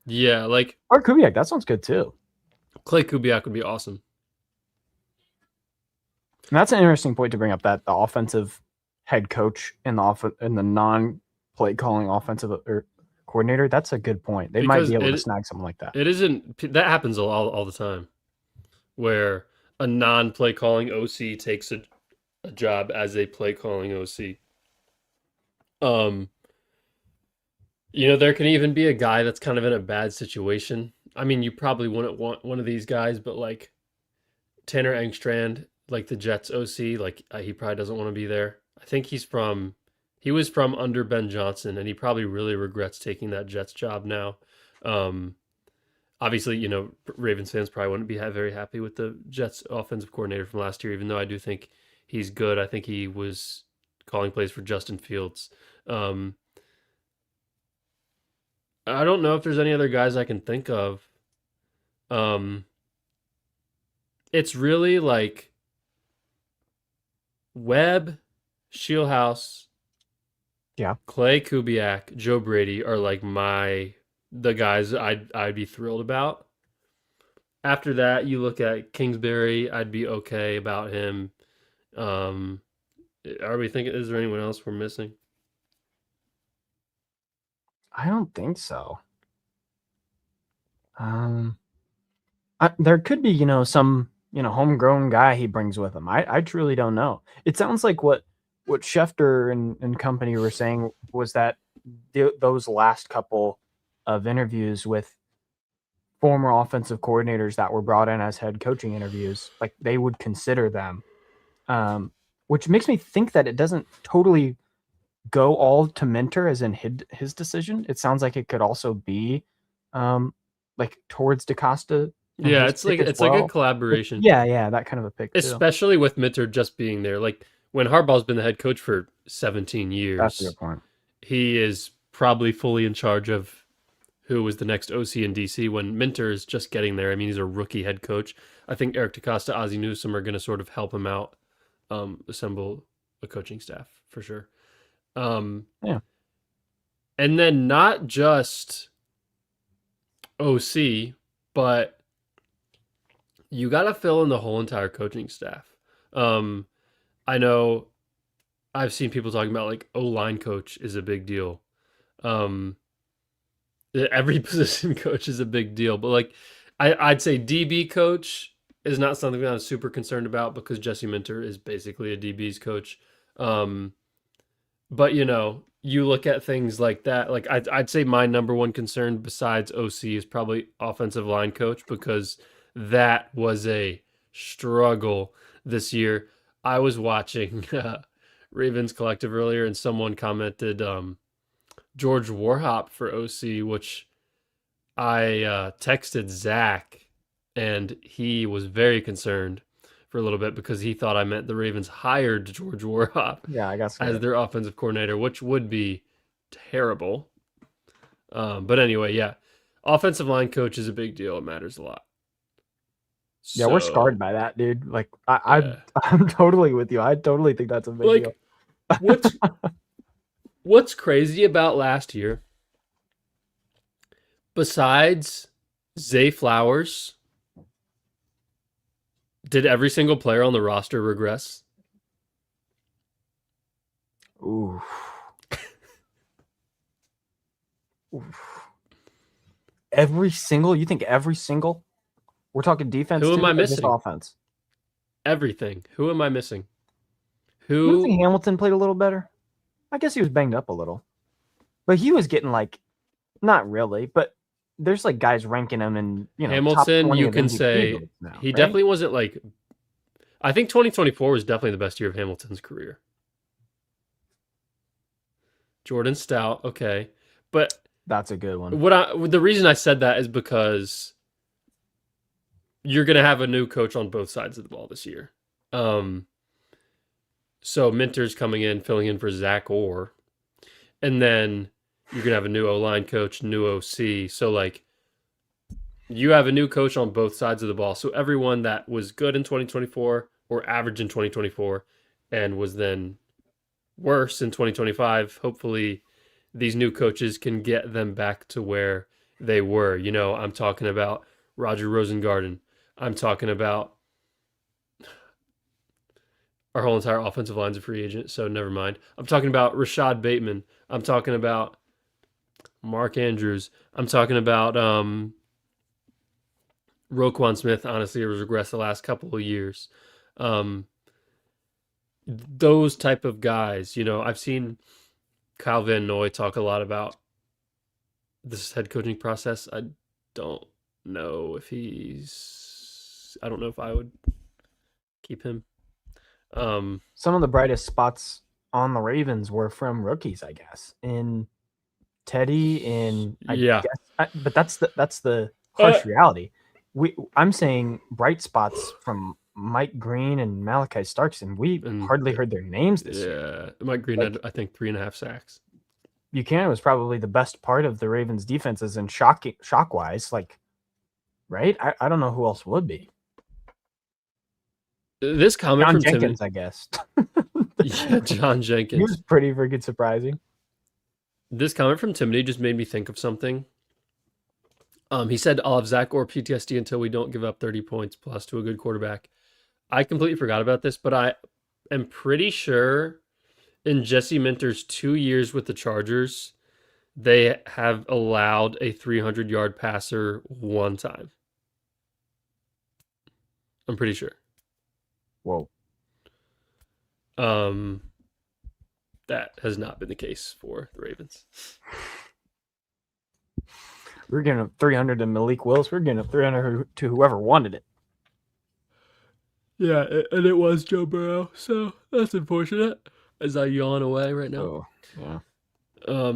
Yeah, like Or Kubiak, that sounds good too. Clay Kubiak would be awesome. And that's an interesting point to bring up, that the offensive head coach and the non-play calling offensive or coordinator. That's a good point. They might Because be able to snag something like that. it isn't that happens all the time where a non-play calling OC takes a job as a play calling OC. There can even be a guy that's kind of in a bad situation. I mean, you probably wouldn't want one of these guys, but like Tanner Engstrand, like the Jets OC, like he probably doesn't want to be there. I think he was from under Ben Johnson, and he probably really regrets taking that Jets job now. Um, Obviously, Ravens fans probably wouldn't be very happy with the Jets offensive coordinator from last year, even though I do think he's good. I think he was calling plays for Justin Fields. Um, I don't know if there's any other guys I can think of. Um, it's really like Webb, Shieldhouse, Yeah. Clay Kubiak, Joe Brady are like the guys I'd be thrilled about. After that, you look at Kingsbury, I'd be okay about him. Are we thinking, is there anyone else we're missing? I don't think so. There could be, some, homegrown guy he brings with him. I truly don't know. It sounds like what Schefter and company were saying was that those last couple of interviews with former offensive coordinators that were brought in as head coaching interviews, like they would consider them, which makes me think that it doesn't totally go all to Minter as in his decision. It sounds like it could also be like towards DaCosta. Yeah, it's like a collaboration. Yeah, that kind of a pick too. Especially with Minter just being there. Like when Harbaugh's been the head coach for 17 years. That's a good point. He is probably fully in charge of who was the next OC in DC when Minter is just getting there. I mean, he's a rookie head coach. I think Eric DaCosta, Ozzie Newsome are going to sort of help him out, assemble a coaching staff for sure. Yeah. And then not just OC, but you got to fill in the whole entire coaching staff. I know I've seen people talking about like O-line coach is a big deal. Every position coach is a big deal, but like I'd say DB coach is not something that I'm super concerned about because Jesse Minter is basically a DB's coach. But you look at things like that. Like I'd say my number one concern besides OC is probably offensive line coach because that was a struggle this year. I was watching Ravens Collective earlier, and someone commented George Warhop for OC, which I texted Zach, and he was very concerned for a little bit because he thought I meant the Ravens hired George Warhop as their offensive coordinator, which would be terrible. But anyway, yeah, offensive line coach is a big deal. It matters a lot. Yeah, we're scarred by that, dude. Like I'm totally with you. I totally think that's a big deal. What's crazy about last year, besides Zay Flowers, did every single player on the roster regress? Ooh. You think every single? We're talking defense. Who am I missing? Offense. Everything. Who am I missing? You don't think Hamilton played a little better? I guess he was banged up a little, but he was getting like, not really, but there's like guys ranking him in, Hamilton, you can say now, he definitely wasn't like, I think 2024 was definitely the best year of Hamilton's career. Jordan Stout, okay. But that's a good one. The reason I said that is because you're going to have a new coach on both sides of the ball this year. So Minter's coming in, filling in for Zach Orr. And then you're gonna have a new O-line coach, new OC. So like you have a new coach on both sides of the ball. So everyone that was good in 2024 or average in 2024 and was then worse in 2025, hopefully these new coaches can get them back to where they were. I'm talking about Roger Rosengarten. I'm talking about our whole entire offensive line's a free agent, so never mind. I'm talking about Rashad Bateman. I'm talking about Mark Andrews. I'm talking about Roquan Smith. Honestly, has regressed the last couple of years. Um, those type of guys, I've seen Kyle Van Noy talk a lot about this head coaching process. Don't know if I don't know if I would keep him. Some of the brightest spots on the Ravens were from rookies, I guess. In Teddy, Yeah. but that's the harsh reality. I'm saying bright spots from Mike Green and Malachi Starks, and we hardly heard their names this year. Yeah, Mike Green had, I think, 3.5 sacks. Buchanan was probably the best part of the Ravens' defenses, and shock wise, like, right? I don't know who else would be. This comment John from Jenkins, Tim, I guess. Yeah, John Jenkins. He was pretty freaking surprising. This comment from Timothy just made me think of something. He said, "I'll have Zach or PTSD until we don't give up 30 points plus to a good quarterback." I completely forgot about this, but I am pretty sure in Jesse Minter's 2 years with the Chargers, they have allowed a 300-yard passer one time. I'm pretty sure. Whoa. That has not been the case for the Ravens. We're getting up 300 to Malik Willis. We're getting up 300 to whoever wanted it. Yeah, and it was Joe Burrow, so that's unfortunate. As I yawn away right now. Oh, yeah.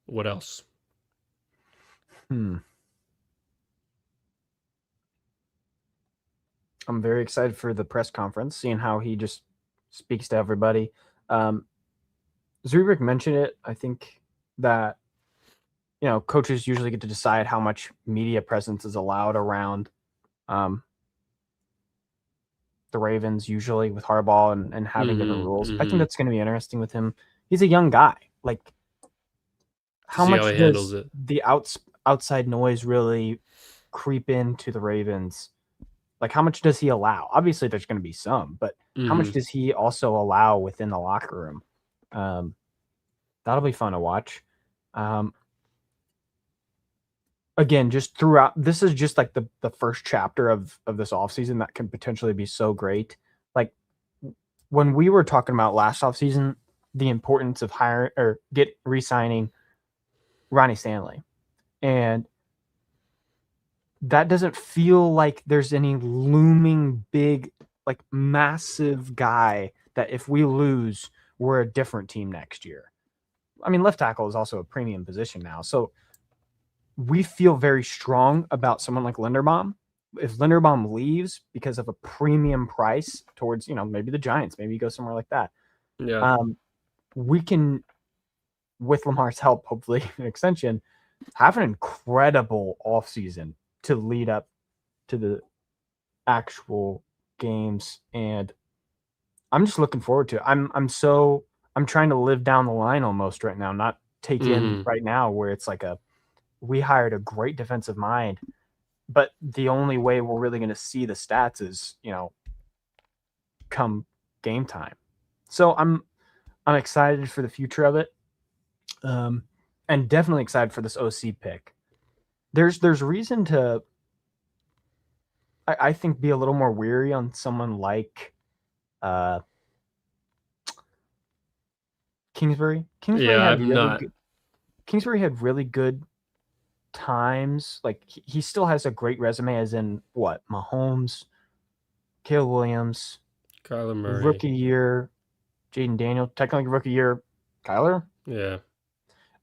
What else? I'm very excited for the press conference, seeing how he just speaks to everybody. Zurich mentioned it. I think that, coaches usually get to decide how much media presence is allowed around the Ravens, usually with Harbaugh and having different rules. I think that's going to be interesting with him. He's a young guy. Like, how much does the outside noise really creep into the Ravens? Like, how much does he allow? Obviously, there's going to be some, but how much does he also allow within the locker room? That'll be fun to watch. Again, just throughout, this is just like the first chapter of this offseason that can potentially be so great. Like, when we were talking about last offseason, the importance of re-signing Ronnie Stanley. And that doesn't feel like there's any looming big, like, massive guy that if we lose, we're a different team next year. I mean, left tackle is also a premium position now. So we feel very strong about someone like Linderbaum. If Linderbaum leaves because of a premium price towards, maybe the Giants, maybe you go somewhere like that. Yeah. We can, with Lamar's help, hopefully an extension, have an incredible offseason to lead up to the actual games. And I'm just looking forward to it. I'm trying to live down the line almost right now, not take in right now where it's like we hired a great defensive mind, but the only way we're really going to see the stats is, come game time. So I'm excited for the future of it. And definitely excited for this OC pick. There's reason to, I think, be a little more weary on someone like Kingsbury. Kingsbury had really good times. Like, he still has a great resume, as in what? Mahomes, Caleb Williams, Kyler Murray, rookie year, Jaden Daniel, technically rookie year, Kyler. Yeah.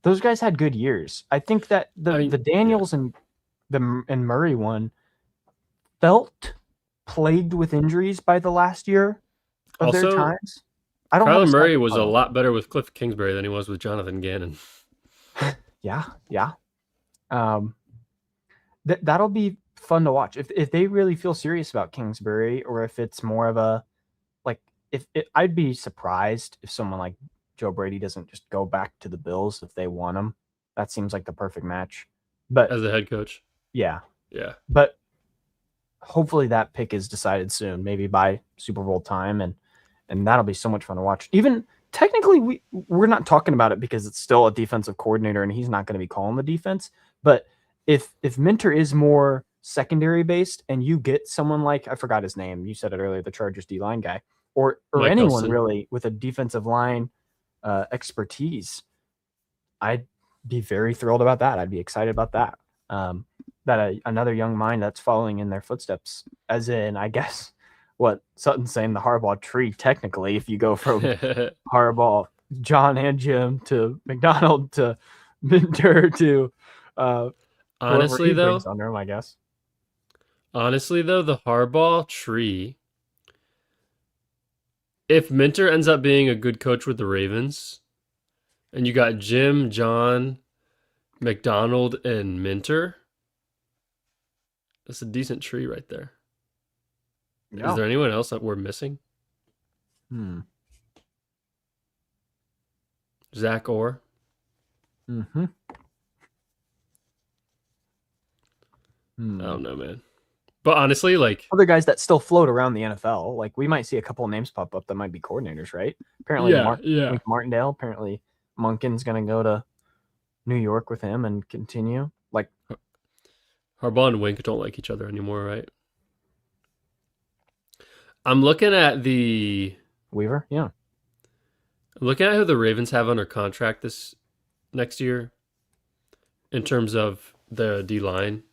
Those guys had good years. I think that the Daniels and Murray one felt plagued with injuries by the last year of their times. I don't have a Kyler stack Murray of was a Carl. lot better with Cliff Kingsbury than he was with Jonathan Gannon. Yeah, yeah. Um, that'll be fun to watch if they really feel serious about Kingsbury, or if it's more of a like I'd be surprised if someone like Joe Brady doesn't just go back to the Bills if they want him. That seems like the perfect match. But As a head coach. yeah, Yeah. but hopefully that pick is decided soon, maybe by Super Bowl time, and that'll be so much fun to watch. Even technically, we're not talking about it because it's still a defensive coordinator and he's not going to be calling the defense. But if Minter is more secondary based, and you get someone like, I forgot his name, you said it earlier, the Chargers D line guy, or Mike anyone Elston. really with a defensive line expertise, I'd be very thrilled about that. I'd be excited about that. That another young mind that's following in their footsteps, as in, I guess, what Sutton's saying, the Harbaugh tree, technically, if you go from Harbaugh, John and Jim to McDonald to Minter to whoever honestly he brings though, under him, I guess. the Harbaugh tree, if Minter ends up being a good coach with the Ravens, and you got Jim, John, McDonald, and Minter, that's a decent tree right there. Yeah. Is there anyone else that we're missing? Hmm. Zach Orr? Mm-hmm. I don't know, man. But honestly, like, other guys that still float around the NFL, like we might see a couple of names pop up that might be coordinators, right? Apparently, yeah. Martindale. Apparently, Monken's going to go to New York with him and continue. Like Harbaugh and Wink don't like each other anymore, right? I'm looking at Weaver, yeah. who the Ravens have under contract this next year in terms of the D line.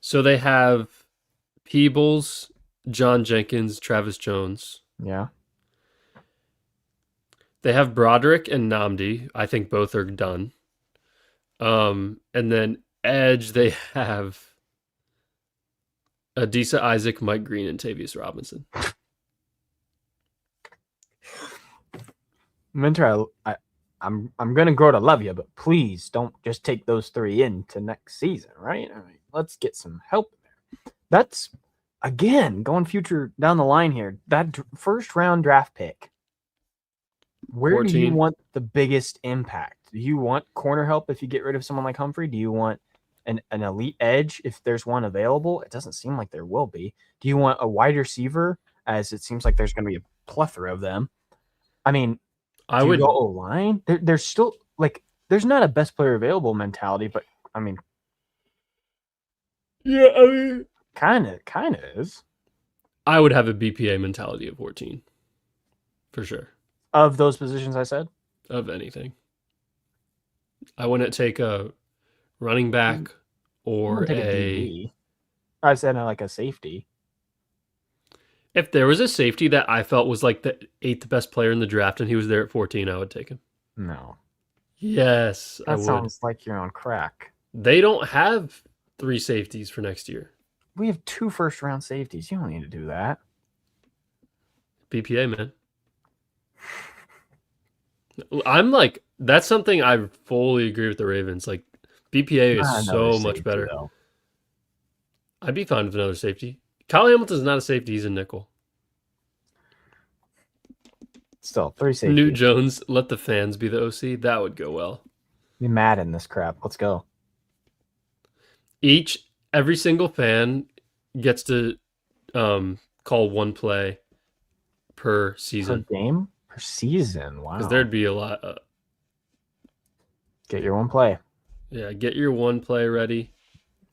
So they have Peebles, John Jenkins, Travis Jones. Yeah. They have Broderick and Namdi. I think both are done. And then edge, they have Adisa Isaac, Mike Green, and Tavius Robinson. Minter, I'm gonna grow to love you, but please don't just take those three into next season, right? I mean, let's get some help there. That's again going future down the line here. That first round draft pick. Where 14. do you want the biggest impact? Do you want corner help if you get rid of someone like Humphrey? Do you want an elite edge if there's one available? It doesn't seem like there will be. Do you want a wide receiver, as it seems like there's going to be a plethora of them? I mean, I would go O-line? There's still like there's not a best player available mentality, but I mean, yeah, I mean, kind of is. I would have a BPA mentality of 14 for sure. Of those positions I said? Of anything. I wouldn't take a running back or take a DB. I said like a safety. If there was a safety that I felt was like the 8th best player in the draft and he was there at 14, I would take him. No. Yes, I That would. sounds like you're on crack. They don't have 3 safeties for next year. We have 2 first-round safeties. You don't need to do that. BPA, man. I'm like, that's something I fully agree with the Ravens. Like, BPA is so much better. Though. I'd be fine with another safety. Kyle Hamilton's not a safety, he's a nickel. Still, 3 safeties. Newt Jones, let the fans be the OC. That would go well. Be mad in this crap. Let's go. Every single fan gets to call one play per season. Per game? Per season. Wow. Because there'd be a lot. Get your one play. Yeah, get your one play ready.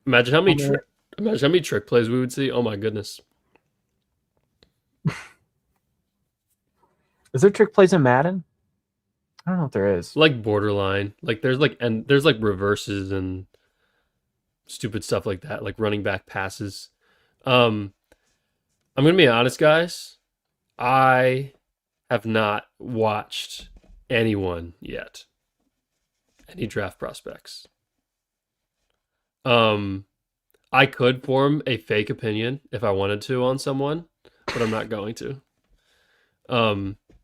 Imagine how many trick plays we would see. Oh my goodness. Is there trick plays in Madden? I don't know if there is. Like borderline. Like there's reverses and stupid stuff like that, like running back passes. I'm gonna be honest, guys. I have not watched anyone yet. Any draft prospects. I could form a fake opinion if I wanted to on someone, but I'm not going to.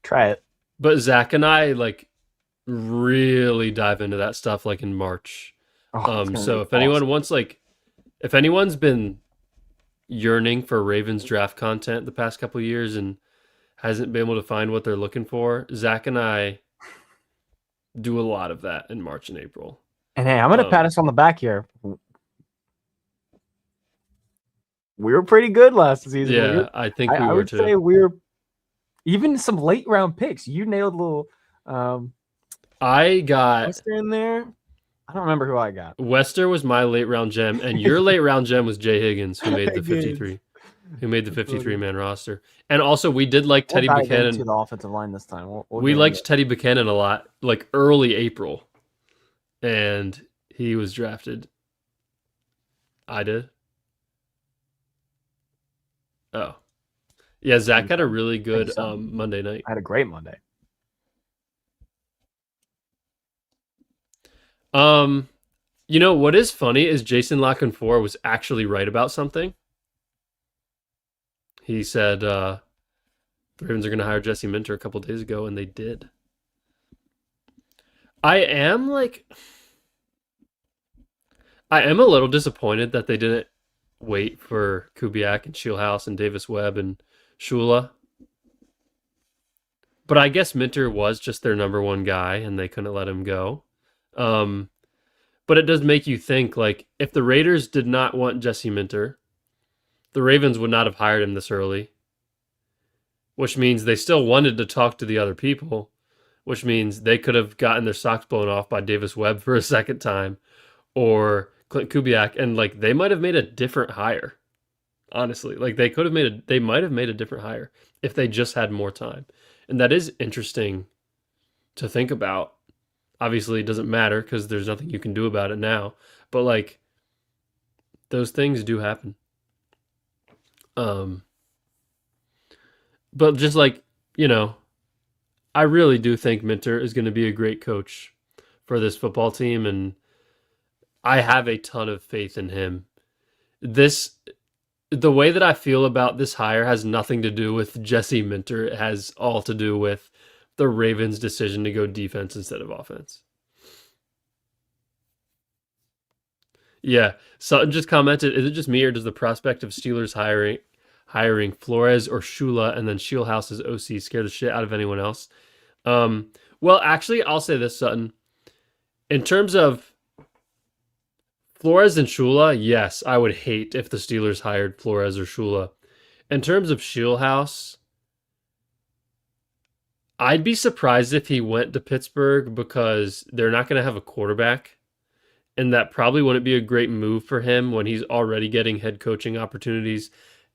Try it. But Zach and I like really dive into that stuff like in March. Oh, it's gonna So be if anyone awesome. wants like, if anyone's been yearning for Ravens draft content the past couple of years and hasn't been able to find what they're looking for, Zach and I do a lot of that in March and April. And hey, I'm gonna pat Um, us on the back here. We were pretty good last season. yeah, I think we I were would too. say we were even some late round picks. You nailed a little I got Wester in there. I don't remember who I got. Wester was my late round gem, and your late round gem was Jay Higgins, who made the Higgins. 53, who made the 53 man roster. And also, we did like We'll Teddy dive into Buchanan. the offensive line this time. We'll We get into liked it. Teddy Buchanan a lot, like early April, and he was drafted. I did. Oh, yeah. Zach had a really Thank you, good son. Monday night. I had a great Monday. Um, you know what is funny is Jason LaConfort was actually right about something. He said the Ravens are going to hire Jesse Minter a couple days ago, and they did. I am like, I am a little disappointed that they didn't wait for Kubiak and Shieldhouse and Davis Webb and Shula. But I guess Minter was just their number one guy, and they couldn't let him go. Um, but it does make you think, like, if the Raiders did not want Jesse Minter, the Ravens would not have hired him this early, which means they still wanted to talk to the other people, which means they could have gotten their socks blown off by Davis Webb for a second time or Clint Kubiak, and like they might have made a different hire. Honestly, like they might have made a different hire if they just had more time, and that is interesting to think about. Obviously, it doesn't matter because there's nothing you can do about it now, but like those things do happen. Um, but just like you know, I really do think Minter is going to be a great coach for this football team, and I have a ton of faith in him. This the way that I feel about this hire has nothing to do with Jesse Minter. It has all to do with the Ravens' decision to go defense instead of offense. Yeah, Sutton just commented, is it just me or does the prospect of Steelers hiring Flores or Shula and then Shieldhouse as OC scare the shit out of anyone else? Well, actually, I'll say this, Sutton. In terms of Flores and Shula, yes, I would hate if the Steelers hired Flores or Shula. In terms of Shieldhouse, I'd be surprised if he went to Pittsburgh because they're not going to have a quarterback. And that probably wouldn't be a great move for him when he's already getting head coaching opportunities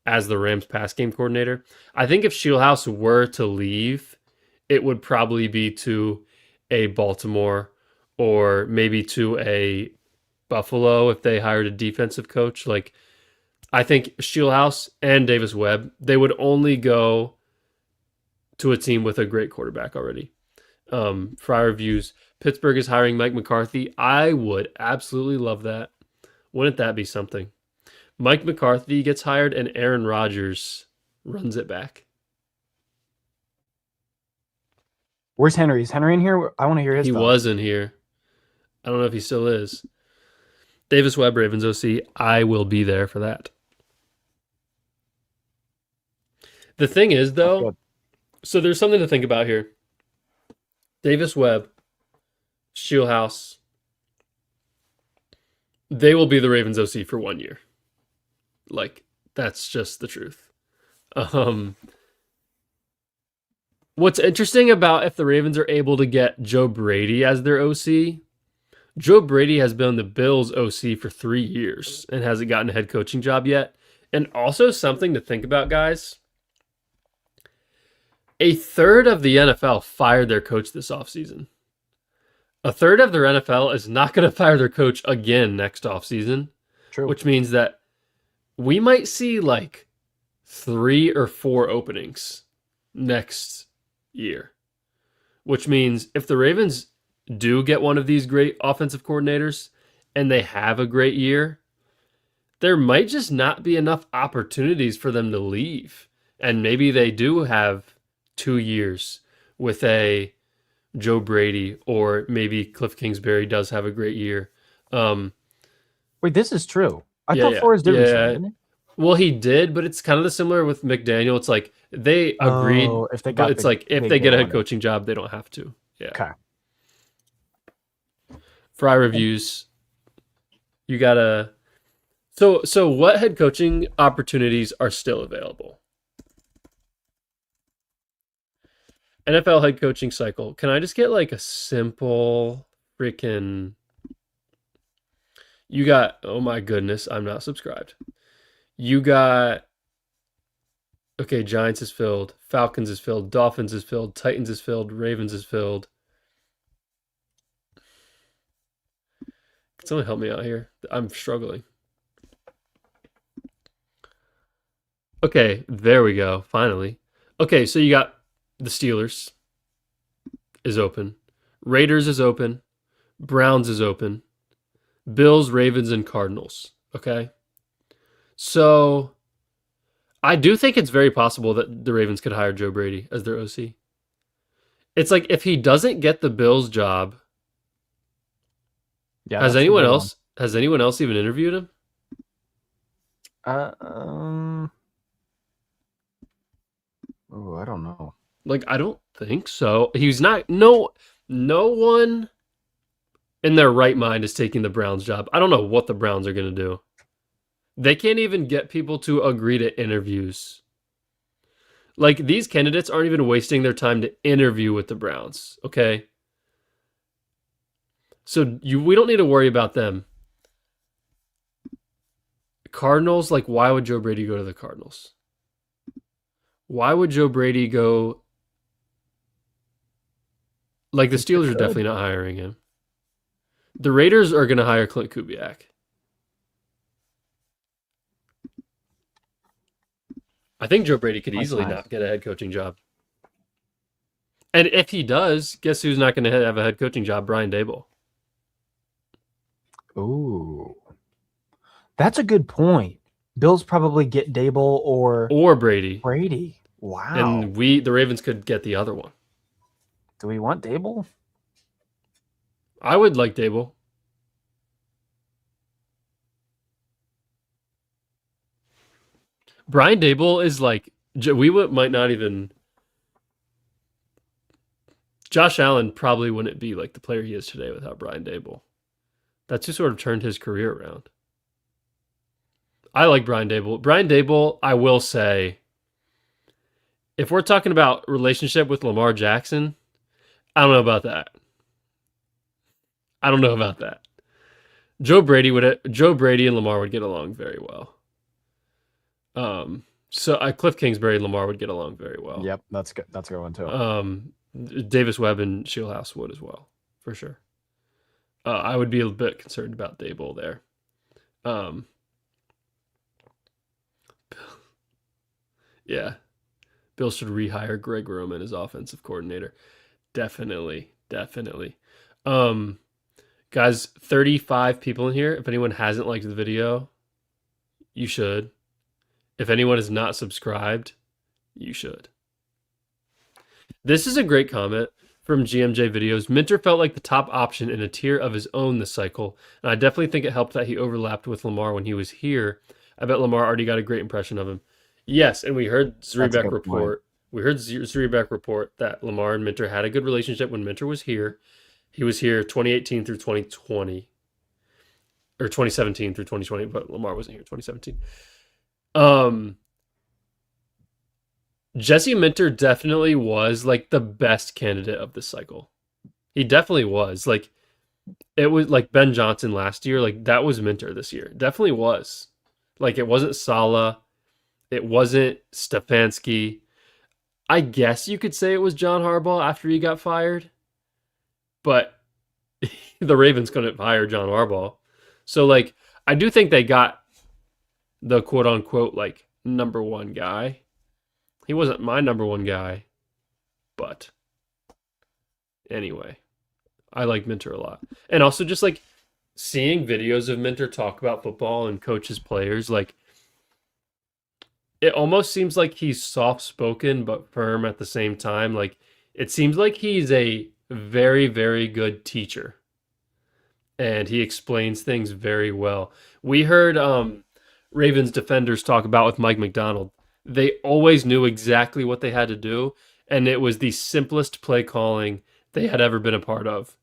as the Rams pass game coordinator. I think if Shieldhouse were to leave, it would probably be to a Baltimore or maybe to a Buffalo if they hired a defensive coach. Like, I think Shieldhouse and Davis Webb, they would only go to a team with a great quarterback already. Fryer views Pittsburgh is hiring Mike McCarthy. I would absolutely love that. Wouldn't that be something? Mike McCarthy gets hired and Aaron Rodgers runs it back. Where's Henry? Is Henry in here? I want to hear his He thoughts. was in here. I don't know if he still is. Davis Webb, Ravens OC. I will be there for that. The thing is, That's though, good. so there's something to think about here. Davis Webb, Shieldhouse, they will be the Ravens OC for 1 year. Like, that's just the truth. Um, what's interesting about if the Ravens are able to get Joe Brady as their OC, Joe Brady has been the Bills OC for 3 years and hasn't gotten a head coaching job yet. And also something to think about, guys. A third of the NFL fired their coach this offseason. A third of their NFL is not going to fire their coach again next offseason, True. which means that we might see like 3 or 4 openings next year. Which means if the Ravens do get one of these great offensive coordinators and they have a great year, there might just not be enough opportunities for them to leave. And maybe they do have 2 years with a Joe Brady, or maybe Cliff Kingsbury does have a great year. Um, Wait, this is true. I yeah, thought yeah, Flores did resign, yeah. didn't he? Well, he did, but it's kind of the similar with McDaniel. It's like they agreed, Oh, if they but got it's the like if gig they they get a head wanted. coaching job, they don't have to. Yeah. Okay. Fry reviews. You gotta. So what head coaching opportunities are still available? NFL head coaching cycle. Can I just get like a simple freaking? You got. Oh my goodness, I'm not subscribed. You got. Okay, Giants is filled. Falcons is filled. Dolphins is filled. Titans is filled. Ravens is filled. Can someone help me out here? I'm struggling. Okay, there we go. Finally. Okay, so you got the Steelers is open. Raiders is open. Browns is open. Bills, Ravens, and Cardinals. Okay. So I do think it's very possible that the Ravens could hire Joe Brady as their OC. It's like if he doesn't get the Bills job, Yeah, that's the big one. has anyone else even interviewed him? Uh, um, oh, I don't know. Like I don't think so. He's not no one in their right mind is taking the Browns job. I don't know what the Browns are going to do. They can't even get people to agree to interviews. Like these candidates aren't even wasting their time to interview with the Browns, okay? So we don't need to worry about them. Cardinals, like why would Joe Brady go to the Cardinals? Why would Joe Brady go? Like the Steelers are definitely not hiring him. The Raiders are going to hire Clint Kubiak. I think Joe Brady could easily not get a head coaching job. And if he does, guess who's not going to have a head coaching job? Brian Daboll. Ooh, that's a good point. Bills probably get Dable or Brady. Brady. Wow. And the Ravens could get the other one. Do we want Dable? I would like Dable. Brian Daboll is like might not even. Josh Allen probably wouldn't be like the player he is today without Brian Daboll. That's who sort of turned his career around. I like Brian Daboll. Brian Daboll, I will say, if we're talking about relationship with Lamar Jackson, I don't know about that. I don't know about that. Joe Brady and Lamar would get along very well. So Cliff Kingsbury and Lamar would get along very well. Yep, that's good. That's a good one too. Davis Webb and Shieldhouse would as well, for sure. I would be a bit concerned about Daboll there. Yeah. Bill should rehire Greg Roman as offensive coordinator. Definitely. Guys, 35 people in here. If anyone hasn't liked the video, you should. If anyone is not subscribed, you should. This is a great comment from GMJ Videos. Minter felt like the top option in a tier of his own this cycle, and I definitely think it helped that he overlapped with Lamar when he was here. I bet Lamar already got a great impression of him. Yes, and we heard Zrebeck report. We heard Zrebeck report that Lamar and Minter had a good relationship when Minter was here. He was here 2018 through 2020. Or 2017 through 2020, but Lamar wasn't here 2017. Jesse Minter definitely was like the best candidate of this cycle. He definitely was. Like it was like Ben Johnson last year. Like that was Minter this year. Definitely was. Like it wasn't Saleh. It wasn't Stefanski. I guess you could say it was John Harbaugh after he got fired. But the Ravens couldn't fire John Harbaugh. So like I do think they got the quote unquote like number one guy. He wasn't my number one guy, but anyway, I like Minter a lot. And also just like seeing videos of Minter talk about football and coach his players, like it almost seems like he's soft-spoken but firm at the same time. Like It seems like he's a very, very good teacher, and he explains things very well. We heard Ravens defenders talk about with Mike McDonald. They always knew exactly what they had to do, and it was the simplest play calling they had ever been a part of,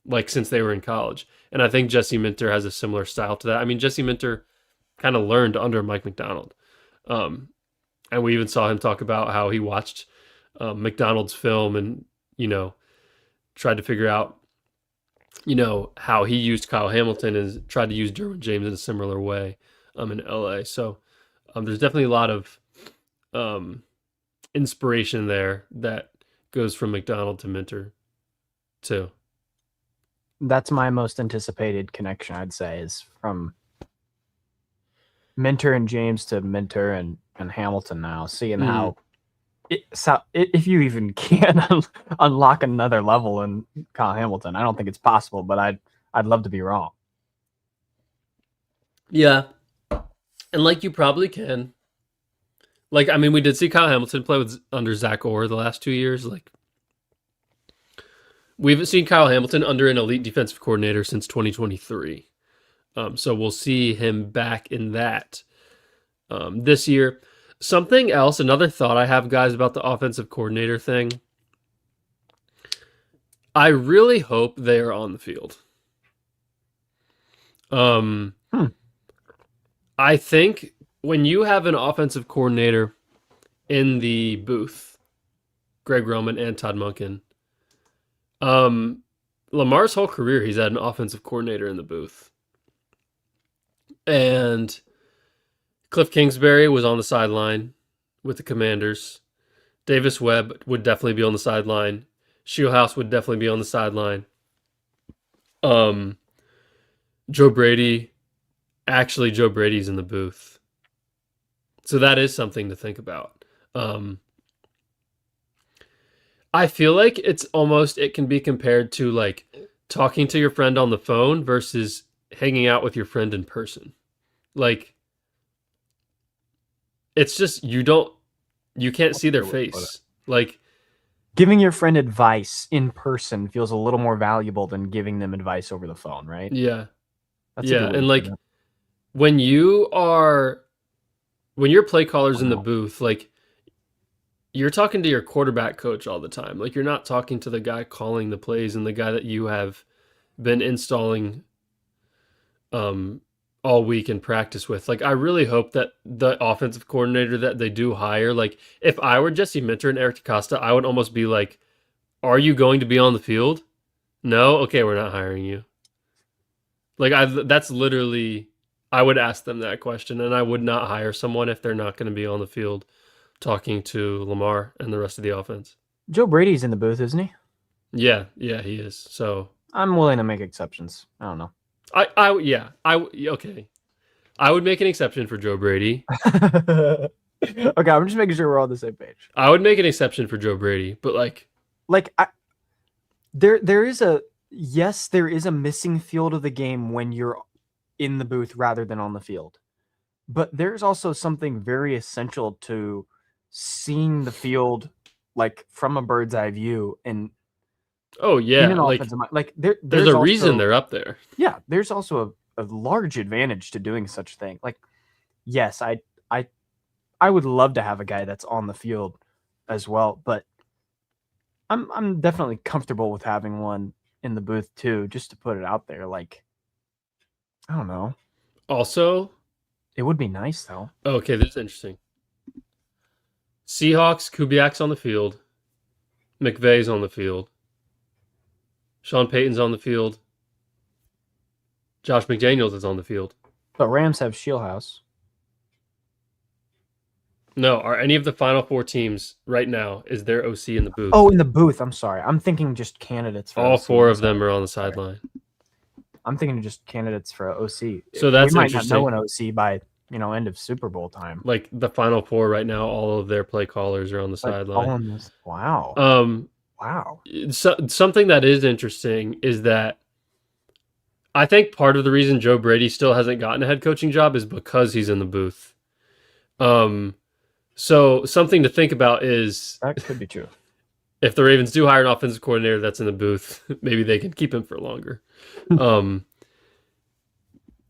like since they were in college. And I think Jesse Minter has a similar style to that. I mean, Jesse Minter kind of learned under Mike McDonald. Um, and we even saw him talk about how he watched McDonald's film and, you know, tried to figure out, you know, how he used Kyle Hamilton and tried to use Derwin James in a similar way in LA. So there's definitely a lot of inspiration there that goes from McDonald to Minter too. That's my most anticipated connection, I'd say, is from Minter and James to Minter and Hamilton now, seeing how if you even can unlock another level in Kyle Hamilton. I don't think it's possible, but I'd love to be wrong. Yeah. And like you probably can. Like, I mean, we did see Kyle Hamilton play with under Zach Orr the last 2 years. Like, we haven't seen Kyle Hamilton under an elite defensive coordinator since 2023. So we'll see him back in that this year. Something else, another thought I have, guys, about the offensive coordinator thing. I really hope they are on the field. I think when you have an offensive coordinator in the booth, Greg Roman and Todd Monken, Lamar's whole career, he's had an offensive coordinator in the booth. And Cliff Kingsbury was on the sideline with the Commanders. Davis Webb would definitely be on the sideline. Shieldhouse would definitely be on the sideline. Joe Brady's in the booth. So that is something to think about. I feel like it can be compared to like talking to your friend on the phone versus hanging out with your friend in person. Like, it's just, you can't see their face. Like, giving your friend advice in person feels a little more valuable than giving them advice over the phone, right? Yeah. That's yeah. And like, when your play caller's in the booth, like, you're talking to your quarterback coach all the time. Like, you're not talking to the guy calling the plays and the guy that you have been installing all week in practice with. Like, I really hope that the offensive coordinator that they do hire, like, if I were Jesse Minter and Eric DeCosta, I would almost be like, are you going to be on the field? No? Okay, we're not hiring you. Like, that's literally, I would ask them that question, and I would not hire someone if they're not going to be on the field talking to Lamar and the rest of the offense. Joe Brady's in the booth, isn't he? Yeah, he is. So I'm willing to make exceptions. I don't know. Okay. I would make an exception for Joe Brady. Okay, I'm just making sure we're all on the same page. I would make an exception for Joe Brady, but there is a missing field of the game when you're in the booth rather than on the field. But there's also something very essential to seeing the field like from a bird's eye view and in an offensive mind. Like there's a reason they're up there. Yeah, there's also a large advantage to doing such a thing. Like, yes, I would love to have a guy that's on the field as well, but I'm definitely comfortable with having one in the booth too, just to put it out there. Like, I don't know. Also, it would be nice though. Okay, this is interesting. Seahawks, Kubiak's on the field. McVay's on the field. Sean Payton's on the field. Josh McDaniels is on the field. But Rams have Shieldhouse. No, are any of the final four teams right now, is their OC in the booth? Oh, in the booth. I'm sorry. I'm thinking just candidates for all OC. Four of them are on the sideline. I'm thinking just candidates for OC. So that's we might interesting. not know an OC by end of Super Bowl time. Like the final four right now, all of their play callers are on the sideline. Wow. Wow. Something that is interesting is that I think part of the reason Joe Brady still hasn't gotten a head coaching job is because he's in the booth. So something to think about is that could be true. if the Ravens do hire an offensive coordinator that's in the booth, maybe they can keep him for longer. Um,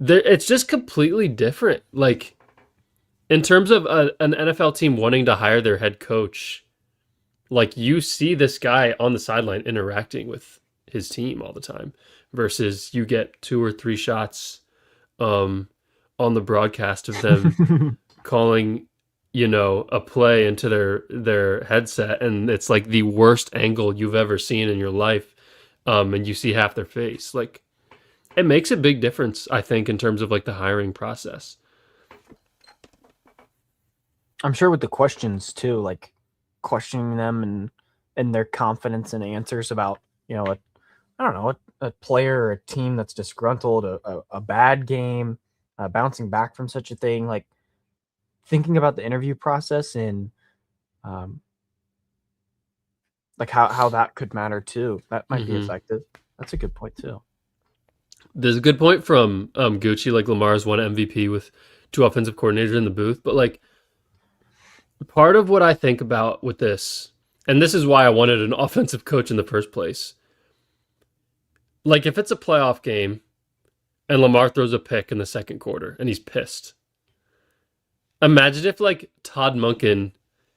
it's just completely different. Like in terms of an NFL team wanting to hire their head coach, like you see this guy on the sideline interacting with his team all the time, versus you get 2 or 3 shots um, on the broadcast of them calling, a play into their headset, and it's like the worst angle you've ever seen in your life, and you see half their face. Like it makes a big difference, I think, in terms of like the hiring process. I'm sure with the questions too, like questioning them and their confidence in answers about, I don't know, a player or a team that's disgruntled, a bad game, bouncing back from such a thing, like thinking about the interview process and like how that could matter too. That might be effective. That's a good point too. There's a good point from Gucci, like Lamar's won MVP with 2 offensive coordinators in the booth, but like part of what I think about with this, and this is why I wanted an offensive coach in the first place. Like if it's a playoff game and Lamar throws a pick in the second quarter and he's pissed. Imagine if like Todd Monken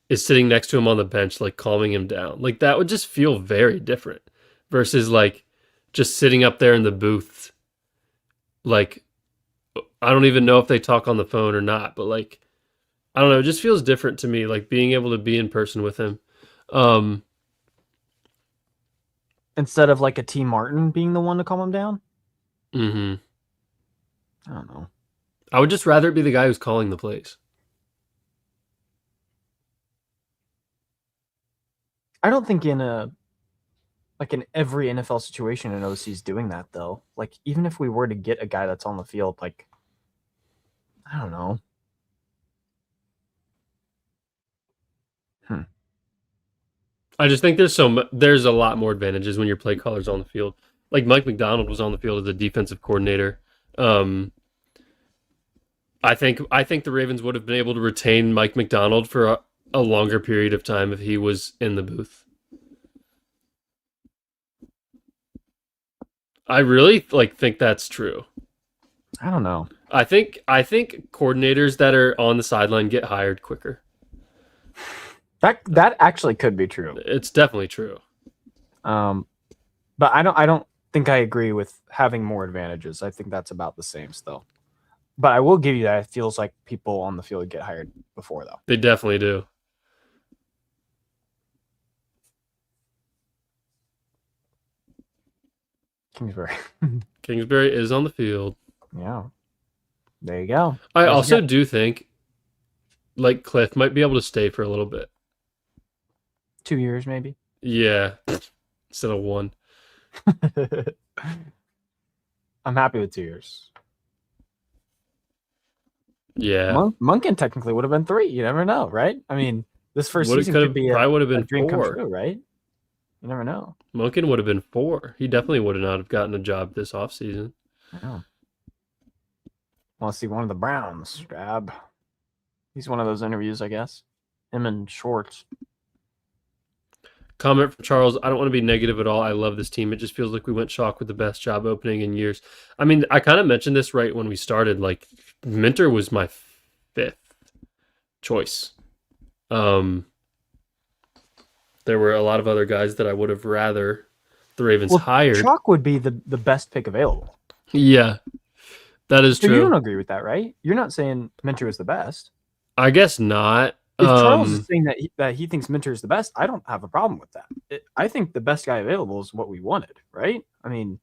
is sitting next to him on the bench, like calming him down. Like that would just feel very different versus like just sitting up there in the booth. Like, I don't even know if they talk on the phone or not, but like, I don't know. It just feels different to me, like being able to be in person with him. Instead of like a T. Martin being the one to calm him down. Mm-hmm. I don't know. I would just rather it be the guy who's calling the plays. I don't think in every NFL situation an OC is doing that though. Like even if we were to get a guy that's on the field, like I don't know. I just think there's a lot more advantages when your play caller's on the field. Like Mike McDonald was on the field as a defensive coordinator. I think the Ravens would have been able to retain Mike McDonald for a longer period of time if he was in the booth. I really think that's true. I don't know. I think coordinators that are on the sideline get hired quicker. That actually could be true. It's definitely true. But I don't think I agree with having more advantages. I think that's about the same still. But I will give you that it feels like people on the field get hired before though. They definitely do. Kingsbury. Kingsbury is on the field. Yeah. There you go. I also do think like Cliff might be able to stay for a little bit. 2 years maybe. Yeah. Instead of 1. I'm happy with 2 years. Yeah. Monken technically would have been 3. You never know, right? I mean, this first season could be probably would have been a dream 4. come true, right? You never know. Monken would have been 4. He definitely would not have gotten a job this offseason. I know. Want to see one of the Browns grab. He's one of those interviews, I guess. Him and Schwartz. Comment from Charles, I don't want to be negative at all. I love this team. It just feels like we went shock with the best job opening in years. I mean, I kind of mentioned this right when we started. Like, Minter was my 5th choice. There were a lot of other guys that I would have rather the Ravens hired. Chalk would be the best pick available. Yeah, that is true. You don't agree with that, right? You're not saying Minter is the best. I guess not. If Charles is saying that he thinks Minter is the best, I don't have a problem with that. I think the best guy available is what we wanted, right? I mean,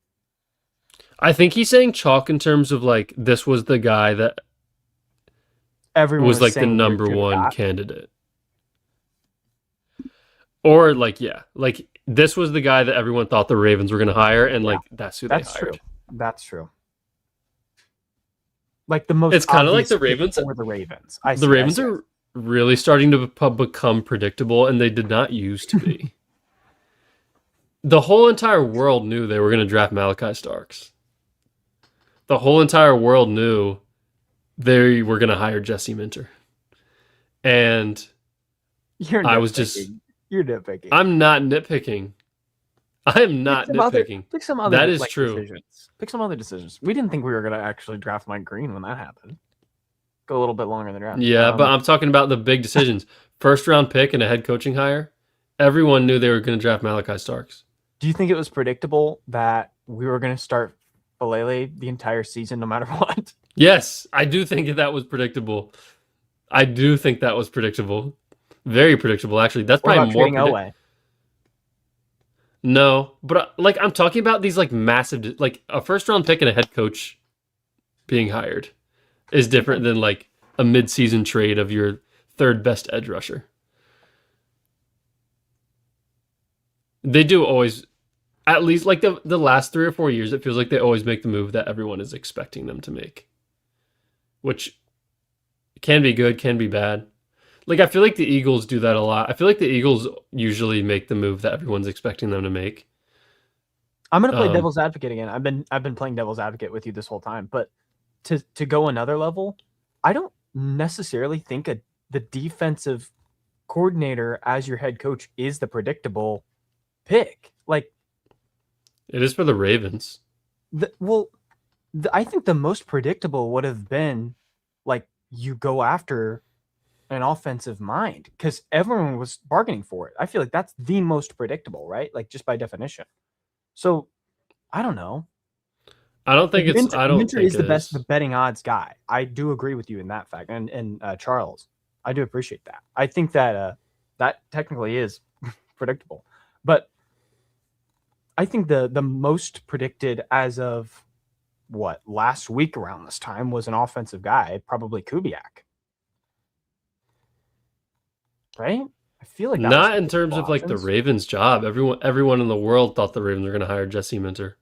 I think he's saying Chalk in terms of like this was the guy that everyone was like the number one candidate. Or like, yeah, like this was the guy that everyone thought the Ravens were going to hire, and like that's who they hired. True. That's true. Like the most. It's kind of like the Ravens. For the Ravens, the Ravens are really starting to become predictable, and they did not used to be. The whole entire world knew they were going to draft Malachi Starks. The whole entire world knew they were going to hire Jesse Minter. And I was just You're nitpicking. I'm not nitpicking. I am Pick not some other, nitpicking. pick some other That is like true. decisions. Pick some other decisions. We didn't think we were gonna actually draft Mike Green when that happened. Go a little bit longer in the draft. Yeah, but I'm talking about the big decisions. First round pick and a head coaching hire. Everyone knew they were going to draft Malachi Starks. Do you think it was predictable that we were gonna start Falele the entire season, no matter what? Yes, I do think that was predictable. I do think that was predictable. Very predictable, actually. That's What probably about more trading predictable. Elway? No, but like I'm talking about these like massive, like a first round pick and a head coach being hired is different than like a mid season trade of your third best edge rusher. They do always, at least like the last 3 or 4 years, it feels like they always make the move that everyone is expecting them to make, which can be good, can be bad. Like I feel like the Eagles do that a lot. I feel like the Eagles usually make the move that everyone's expecting them to make. I'm gonna play devil's advocate again. I've been playing devil's advocate with you this whole time, but to go another level, I don't necessarily think the defensive coordinator as your head coach is the predictable pick. Like It is for the Ravens. I think the most predictable would have been like you go after an offensive mind because everyone was bargaining for it. I feel like that's the most predictable, right? Like just by definition. So I don't know. I don't think it's. I don't Minter think is the it best, is. the betting odds guy. I do agree with you in that fact, and Charles, I do appreciate that. I think that that technically is predictable, but I think the most predicted as of what last week around this time was an offensive guy, probably Kubiak, right? I feel like that was Not in terms of like the options. Ravens' job. Everyone in the world thought the Ravens were going to hire Jesse Minter.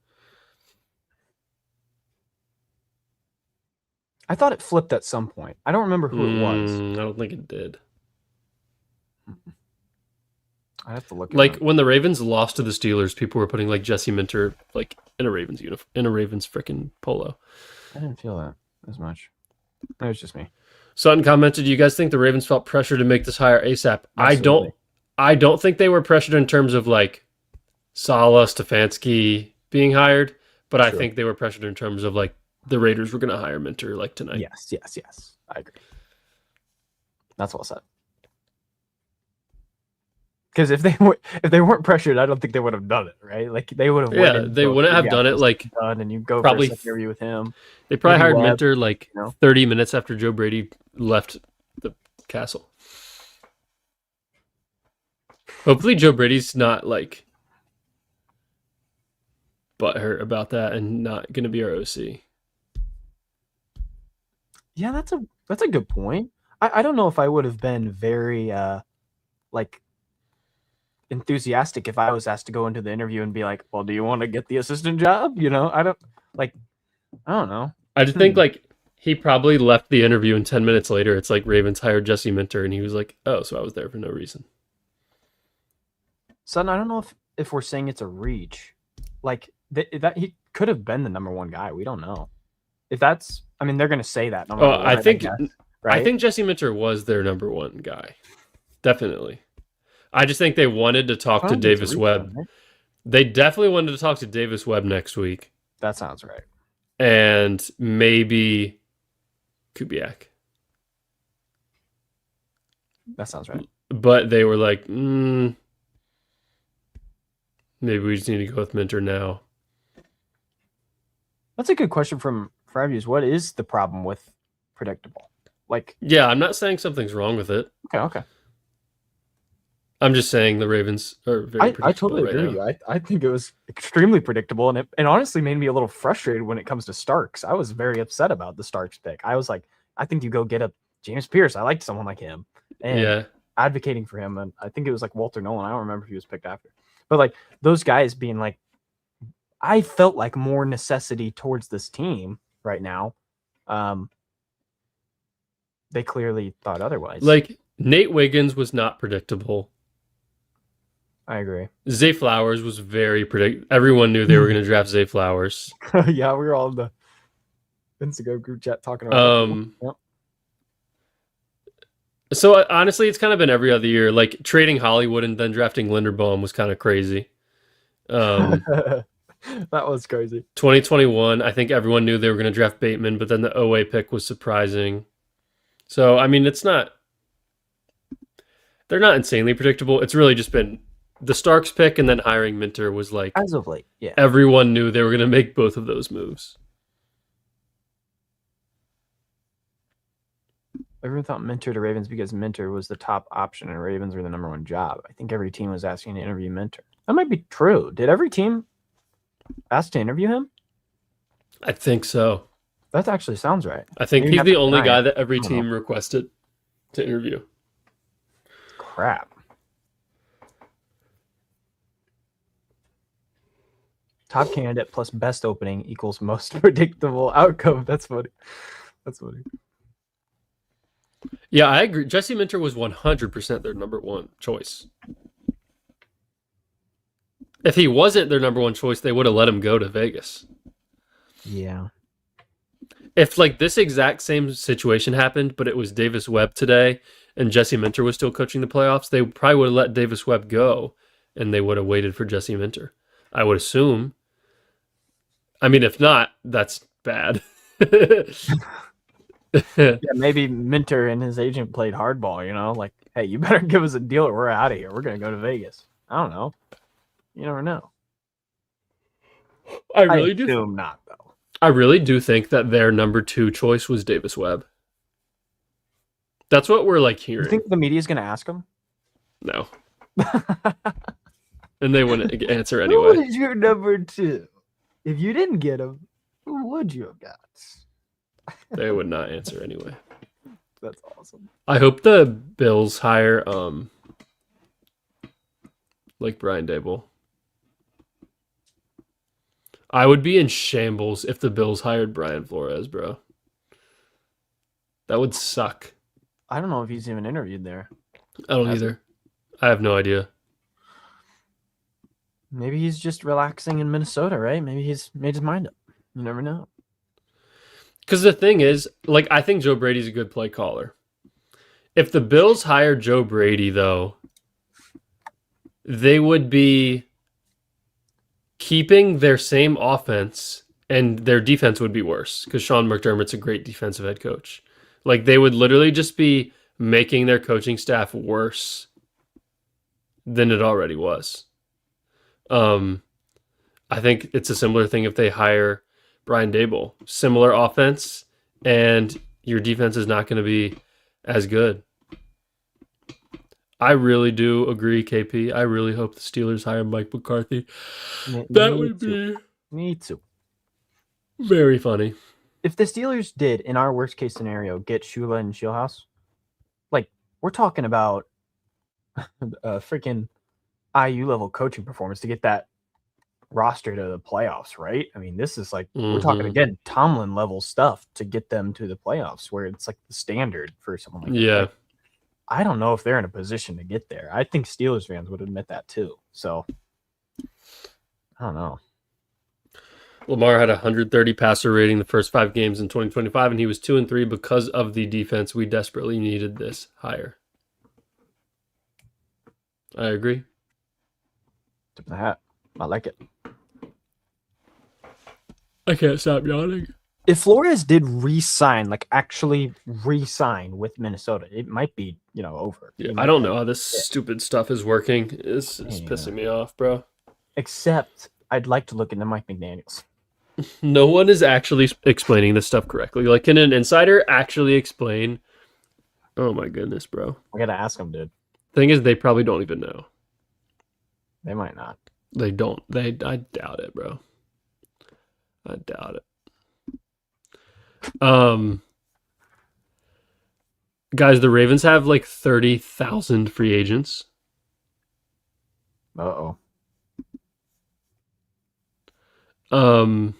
I thought it flipped at some point. I don't remember who it was. I don't think it did. I have to look. Like when the Ravens lost to the Steelers, people were putting like Jesse Minter like in a Ravens uniform, in a Ravens freaking polo. I didn't feel that as much. It was just me. Sutton commented, "You guys think the Ravens felt pressure to make this hire ASAP?" Absolutely. I don't think they were pressured in terms of like Saleh, Stefanski being hired, but I think they were pressured in terms of like the Raiders were going to hire Minter like tonight. Yes. I agree. That's well said. Because if they weren't pressured, I don't think they would have done it, right? Like they would have. Yeah, they wouldn't have done it like done, and you go probably for a interview with him. They probably hired Webb, Minter like 30 minutes after Joe Brady left the castle. Hopefully Joe Brady's not like butthurt about that and not going to be our OC. Yeah, that's a good point. I don't know if I would have been very like enthusiastic if I was asked to go into the interview and be like, "Well, do you want to get the assistant job?" You know, I don't know. I just think like he probably left the interview and 10 minutes later it's like Ravens hired Jesse Minter and he was like, "Oh, so I was there for no reason." Son, I don't know if we're saying it's a reach. Like that he could have been the number one guy. We don't know. If that's, I mean, they're going to say that. No matter what, I think guess, right? I think Jesse Minter was their number one guy. Definitely. I just think they wanted to talk to Davis Webb. Right? They definitely wanted to talk to Davis Webb next week. That sounds right. And maybe Kubiak. That sounds right. But they were like, maybe we just need to go with Minter now. That's a good question from Reviews. What is the problem with predictable? Like, yeah, I'm not saying something's wrong with it. Okay. I'm just saying the Ravens are very predictable. I totally agree with you. I think it was extremely predictable, and it honestly made me a little frustrated when it comes to Starks. I was very upset about the Starks pick. I was like, I think you go get a James Pierce. I liked someone like him, and advocating for him. And I think it was like Walter Nolan. I don't remember if he was picked after, but like those guys being like, I felt like more necessity towards this team right now. They clearly thought otherwise. Like Nate Wiggins was not predictable. I agree. Zay Flowers was very predictable. Everyone knew they were going to draft Zay Flowers. Yeah, we were all in the Instagram group chat talking about that. So honestly, it's kind of been every other year. Like trading Hollywood and then drafting Linderbaum was kind of crazy. Um, That was crazy. 2021, I think everyone knew they were going to draft Bateman, but then the OA pick was surprising. So I mean, they're not insanely predictable. It's really just been the Starks pick and then hiring Minter was like As of late, yeah. everyone knew they were going to make both of those moves. Everyone thought Minter to Ravens because Minter was the top option and Ravens were the number one job. I think every team was asking to interview Minter. That might be true. Did every team ask to interview him? I think so. That actually sounds right. I think Maybe he's not the only tonight. guy that every I don't know. team requested to interview. Crap. Top candidate plus best opening equals most predictable outcome. That's funny. That's funny. Yeah, I agree. Jesse Minter was 100% their number one choice. If he wasn't their number one choice, they would have let him go to Vegas. Yeah. If like this exact same situation happened, but it was Davis Webb today and Jesse Minter was still coaching the playoffs, they probably would have let Davis Webb go and they would have waited for Jesse Minter. I would assume. I mean, if not, that's bad. Yeah, maybe Minter and his agent played hardball, like, hey, you better give us a deal or we're out of here. We're going to go to Vegas. I don't know. You never know. I I really do. assume not, though. I really do think that their number two choice was Davis Webb. That's what we're like You hearing. think the media is going to ask him? No. And they wouldn't answer Who anyway. was your number two? If you didn't get him, who would you have got? They would not answer anyway. That's awesome. I hope the Bills hire like Brian Dable. I would be in shambles if the Bills hired Brian Flores, bro. That would suck. I don't know if he's even interviewed there. I don't either. I have no idea. Maybe he's just relaxing in Minnesota, right? Maybe he's made his mind up. You never know. Because the thing is, like, I think Joe Brady's a good play caller. If the Bills hired Joe Brady, though, they would be keeping their same offense and their defense would be worse because Sean McDermott's a great defensive head coach. Like, they would literally just be making their coaching staff worse than it already was. I think it's a similar thing if they hire Brian Dable. Similar offense, and your defense is not going to be as good. I really do agree, KP. I really hope the Steelers hire Mike McCarthy. That would be Me too. very funny. If the Steelers did, in our worst case scenario, get Shula and Shieldhouse, like, we're talking about a freaking IU level coaching performance to get that roster to the playoffs, right? I mean, this is like, we're talking again, Tomlin level stuff to get them to the playoffs, where it's like the standard for someone like that. Yeah. I don't know if they're in a position to get there. I think Steelers fans would admit that too. So, I don't know. Lamar had a 130 passer rating the first 5 games in 2025, and he was 2-3 because of the defense. We desperately needed this hire. I agree. Tip of the hat. I like it. I can't stop yawning. If Flores did re-sign, like actually re-sign with Minnesota, it might be, over. Yeah, I don't know how this stupid stuff is working. It's pissing me off, bro. Except I'd like to look into Mike McDaniels. No one is actually explaining this stuff correctly. Like, can an insider actually explain? Oh my goodness, bro. I gotta ask them, dude. Thing is, they probably don't even know. They might not. They don't. I doubt it, bro. I doubt it. Guys, the Ravens have like 30,000 free agents. Uh-oh. Are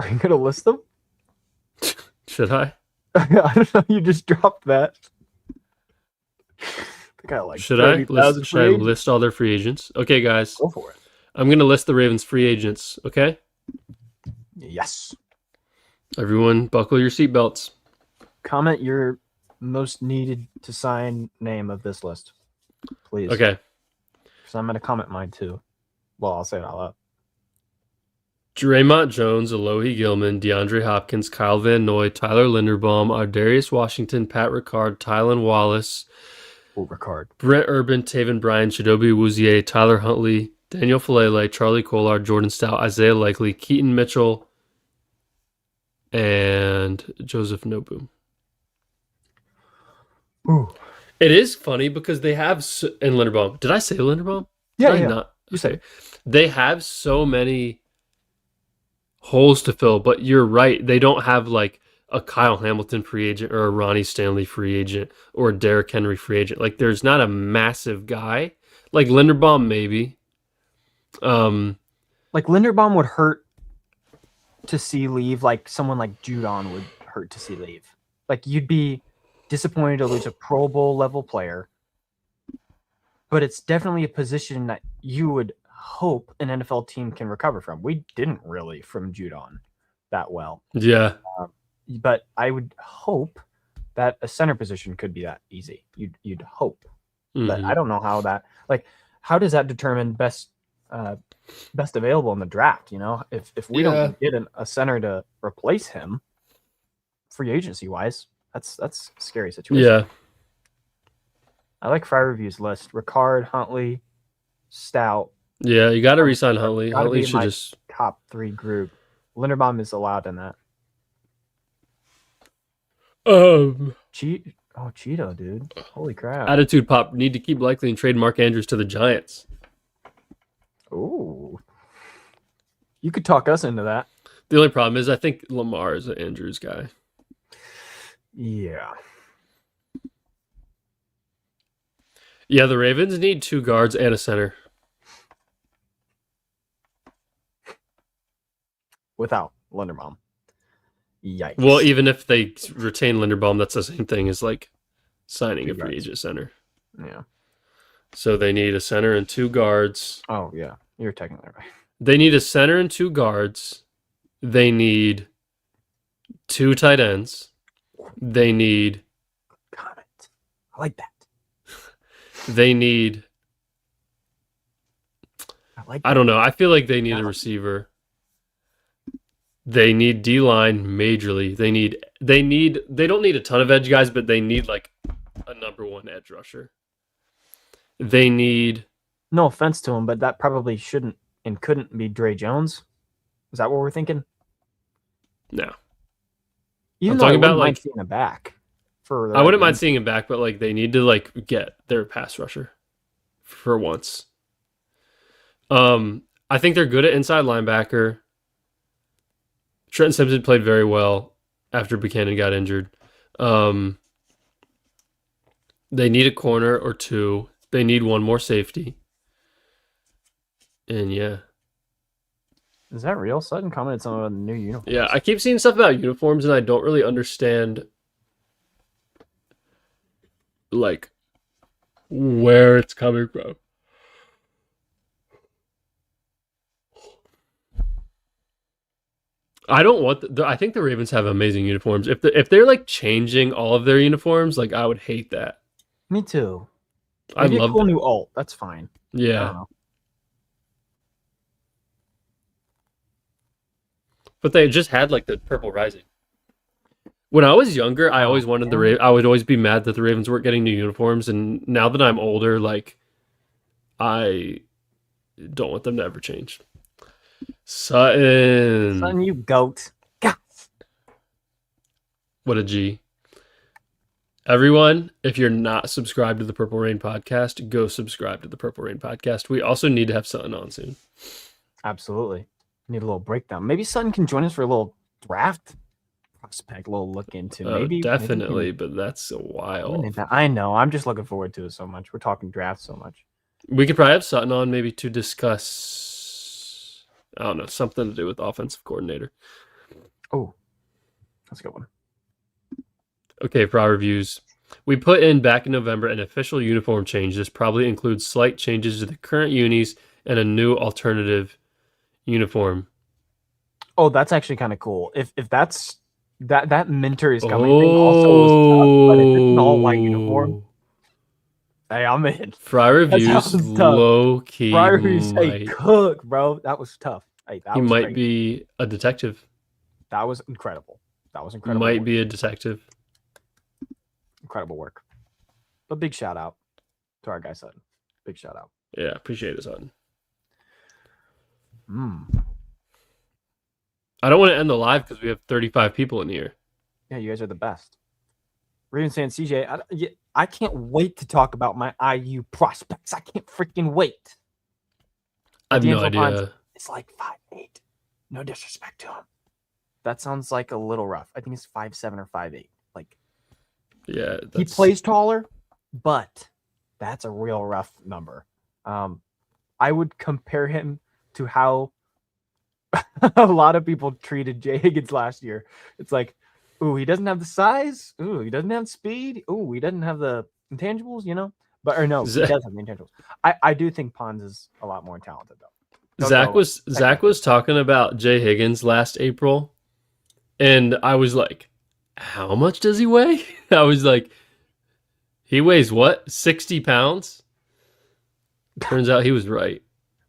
you gonna list them? Should I? I don't know. You just dropped that. I got like should I list all their free agents? Okay, guys. Go for it. I'm gonna list the Ravens free agents. Okay. Yes. Everyone, buckle your seatbelts. Comment your most needed to sign name of this list, please. Okay. So I'm going to comment mine too. Well, I'll say it out loud. Draymond Jones, Alohi Gilman, DeAndre Hopkins, Kyle Van Noy, Tyler Linderbaum, Ardarius Washington, Pat Ricard, Tylan Wallace, Ricard, Brent Urban, Taven Bryan, Chidobe Awuzie, Tyler Huntley, Daniel Falele, Charlie Kolar, Jordan Stout, Isaiah Likely, Keaton Mitchell, and Joseph Nobu. Ooh. It is funny because they have and Linderbaum. Did I say Linderbaum? Yeah, Did I not? You say they have so many holes to fill, but you're right. They don't have like a Kyle Hamilton free agent or a Ronnie Stanley free agent or a Derrick Henry free agent. Like there's not a massive guy. Like Linderbaum maybe. Like Linderbaum would hurt to see leave, like someone like Judon would hurt to see leave. Like you'd be disappointed to lose a Pro Bowl level player, but it's definitely a position that you would hope an NFL team can recover from. We didn't really from Judon that well. Yeah. But I would hope that a center position could be that easy. You'd hope. But I don't know how that, like, how does that determine best available in the draft? You know, if we don't get a center to replace him, free agency wise, that's a scary situation. Yeah. I like Fry Review's list: Ricard, Huntley, Stout. Yeah, you got to re-sign Huntley. Huntley should just top 3 group. Linderbaum is allowed in that. Cheeto, dude. Holy crap. Attitude Pop need to keep Likely and trade Mark Andrews to the Giants. Ooh. You could talk us into that. The only problem is I think Lamar is an Andrews guy. Yeah. Yeah, the Ravens need 2 guards and a center. Without Linderbaum. Yikes. Well, even if they retain Linderbaum, that's the same thing as like signing a free agent center. Yeah. So they need a center and 2 guards. Oh, yeah. You're technically right. They need a center and 2 guards. They need 2 tight ends. They need... Comment. I like that. They need... I don't know. I feel like they need a receiver. They need D-line majorly. They don't need a ton of edge guys, but they need like a number 1 edge rusher. They need... No offense to him, but that probably shouldn't and couldn't be Dre Jones. Is that what we're thinking? No. Even though I wouldn't mind seeing him back. I wouldn't mind seeing him back, but like they need to like get their pass rusher for once. I think they're good at inside linebacker. Trenton Simpson played very well after Buchanan got injured. They need a corner or 2. They need 1 more safety. And yeah. Is that real? Sutton commented something about the new uniforms. Yeah, I keep seeing stuff about uniforms and I don't really understand like where it's coming from. I don't want I think the Ravens have amazing uniforms. If they're like changing all of their uniforms, like I would hate that. Me too. Maybe I love a cool new alt. That's fine. Yeah. But they just had like the Purple Rising. When I was younger, I always wanted I would always be mad that the Ravens weren't getting new uniforms, and now that I'm older, like I don't want them to ever change. Sutton, you goat. God. What a G. Everyone, if you're not subscribed to the Purple Rain podcast, go subscribe to the Purple Rain podcast. We also need to have Sutton on soon. Absolutely. Need a little breakdown. Maybe Sutton can join us for a little draft prospect, a little look into. Maybe definitely, but that's a while. I know. I'm just looking forward to it so much. We're talking draft so much. We could probably have Sutton on maybe to discuss, I don't know, something to do with offensive coordinator. Oh, that's a good one. Okay, for our reviews. We put in back in November an official uniform change. This probably includes slight changes to the current unis and a new alternative uniform. Oh, that's actually kind of cool. If that's That Minter is coming thing also was tough, but if it's an all white uniform, Oh. hey, I'm in. Fry That Reviews sounds tough. low key Friars, hey, might cook, bro. That was tough. Hey, he that was might great. be a detective. That was incredible. That was incredible Might work. be a detective. Incredible work. But big shout out to our guy Sutton. Big shout out. Yeah, appreciate it, son. Mm. I don't want to end the live because we have 35 people in here. Yeah, you guys are the best. Raven saying CJ, I can't wait to talk about my IU prospects. I can't freaking wait. I have no D'Angelo Bonds idea. is like 5'8". No disrespect to him. That sounds like a little rough. I think he's 5'7" or 5'8". Like, Yeah, he plays taller, but that's a real rough number. I would compare him to how a lot of people treated Jay Higgins last year. It's like, ooh, he doesn't have the size. Ooh, he doesn't have speed. Ooh, he doesn't have the intangibles, you know? But or no, he does have the intangibles. I do think Pons is a lot more talented though. Zach was talking about Jay Higgins last April, and I was like, "How much does he weigh?" I was like, "He weighs what? 60 pounds?" Turns out he was right.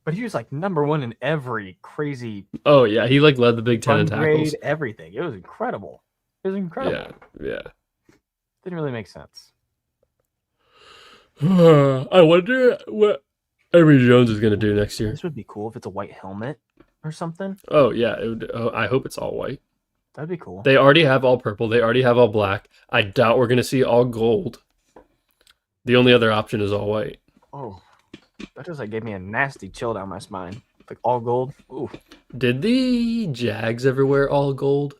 But he was like number one in every crazy Oh yeah, he like led the Big Ten in tackles. grade, everything. It was incredible. It was incredible. Yeah. Didn't really make sense. I wonder what Emory Jones is gonna do next year. This would be cool if it's a white helmet or something. Oh yeah, I hope it's all white. That'd be cool. They already have all purple. They already have all black. I doubt we're gonna see all gold. The only other option is all white. Oh, that just like gave me a nasty chill down my spine. Like all gold. Ooh. Did the Jags ever wear all gold?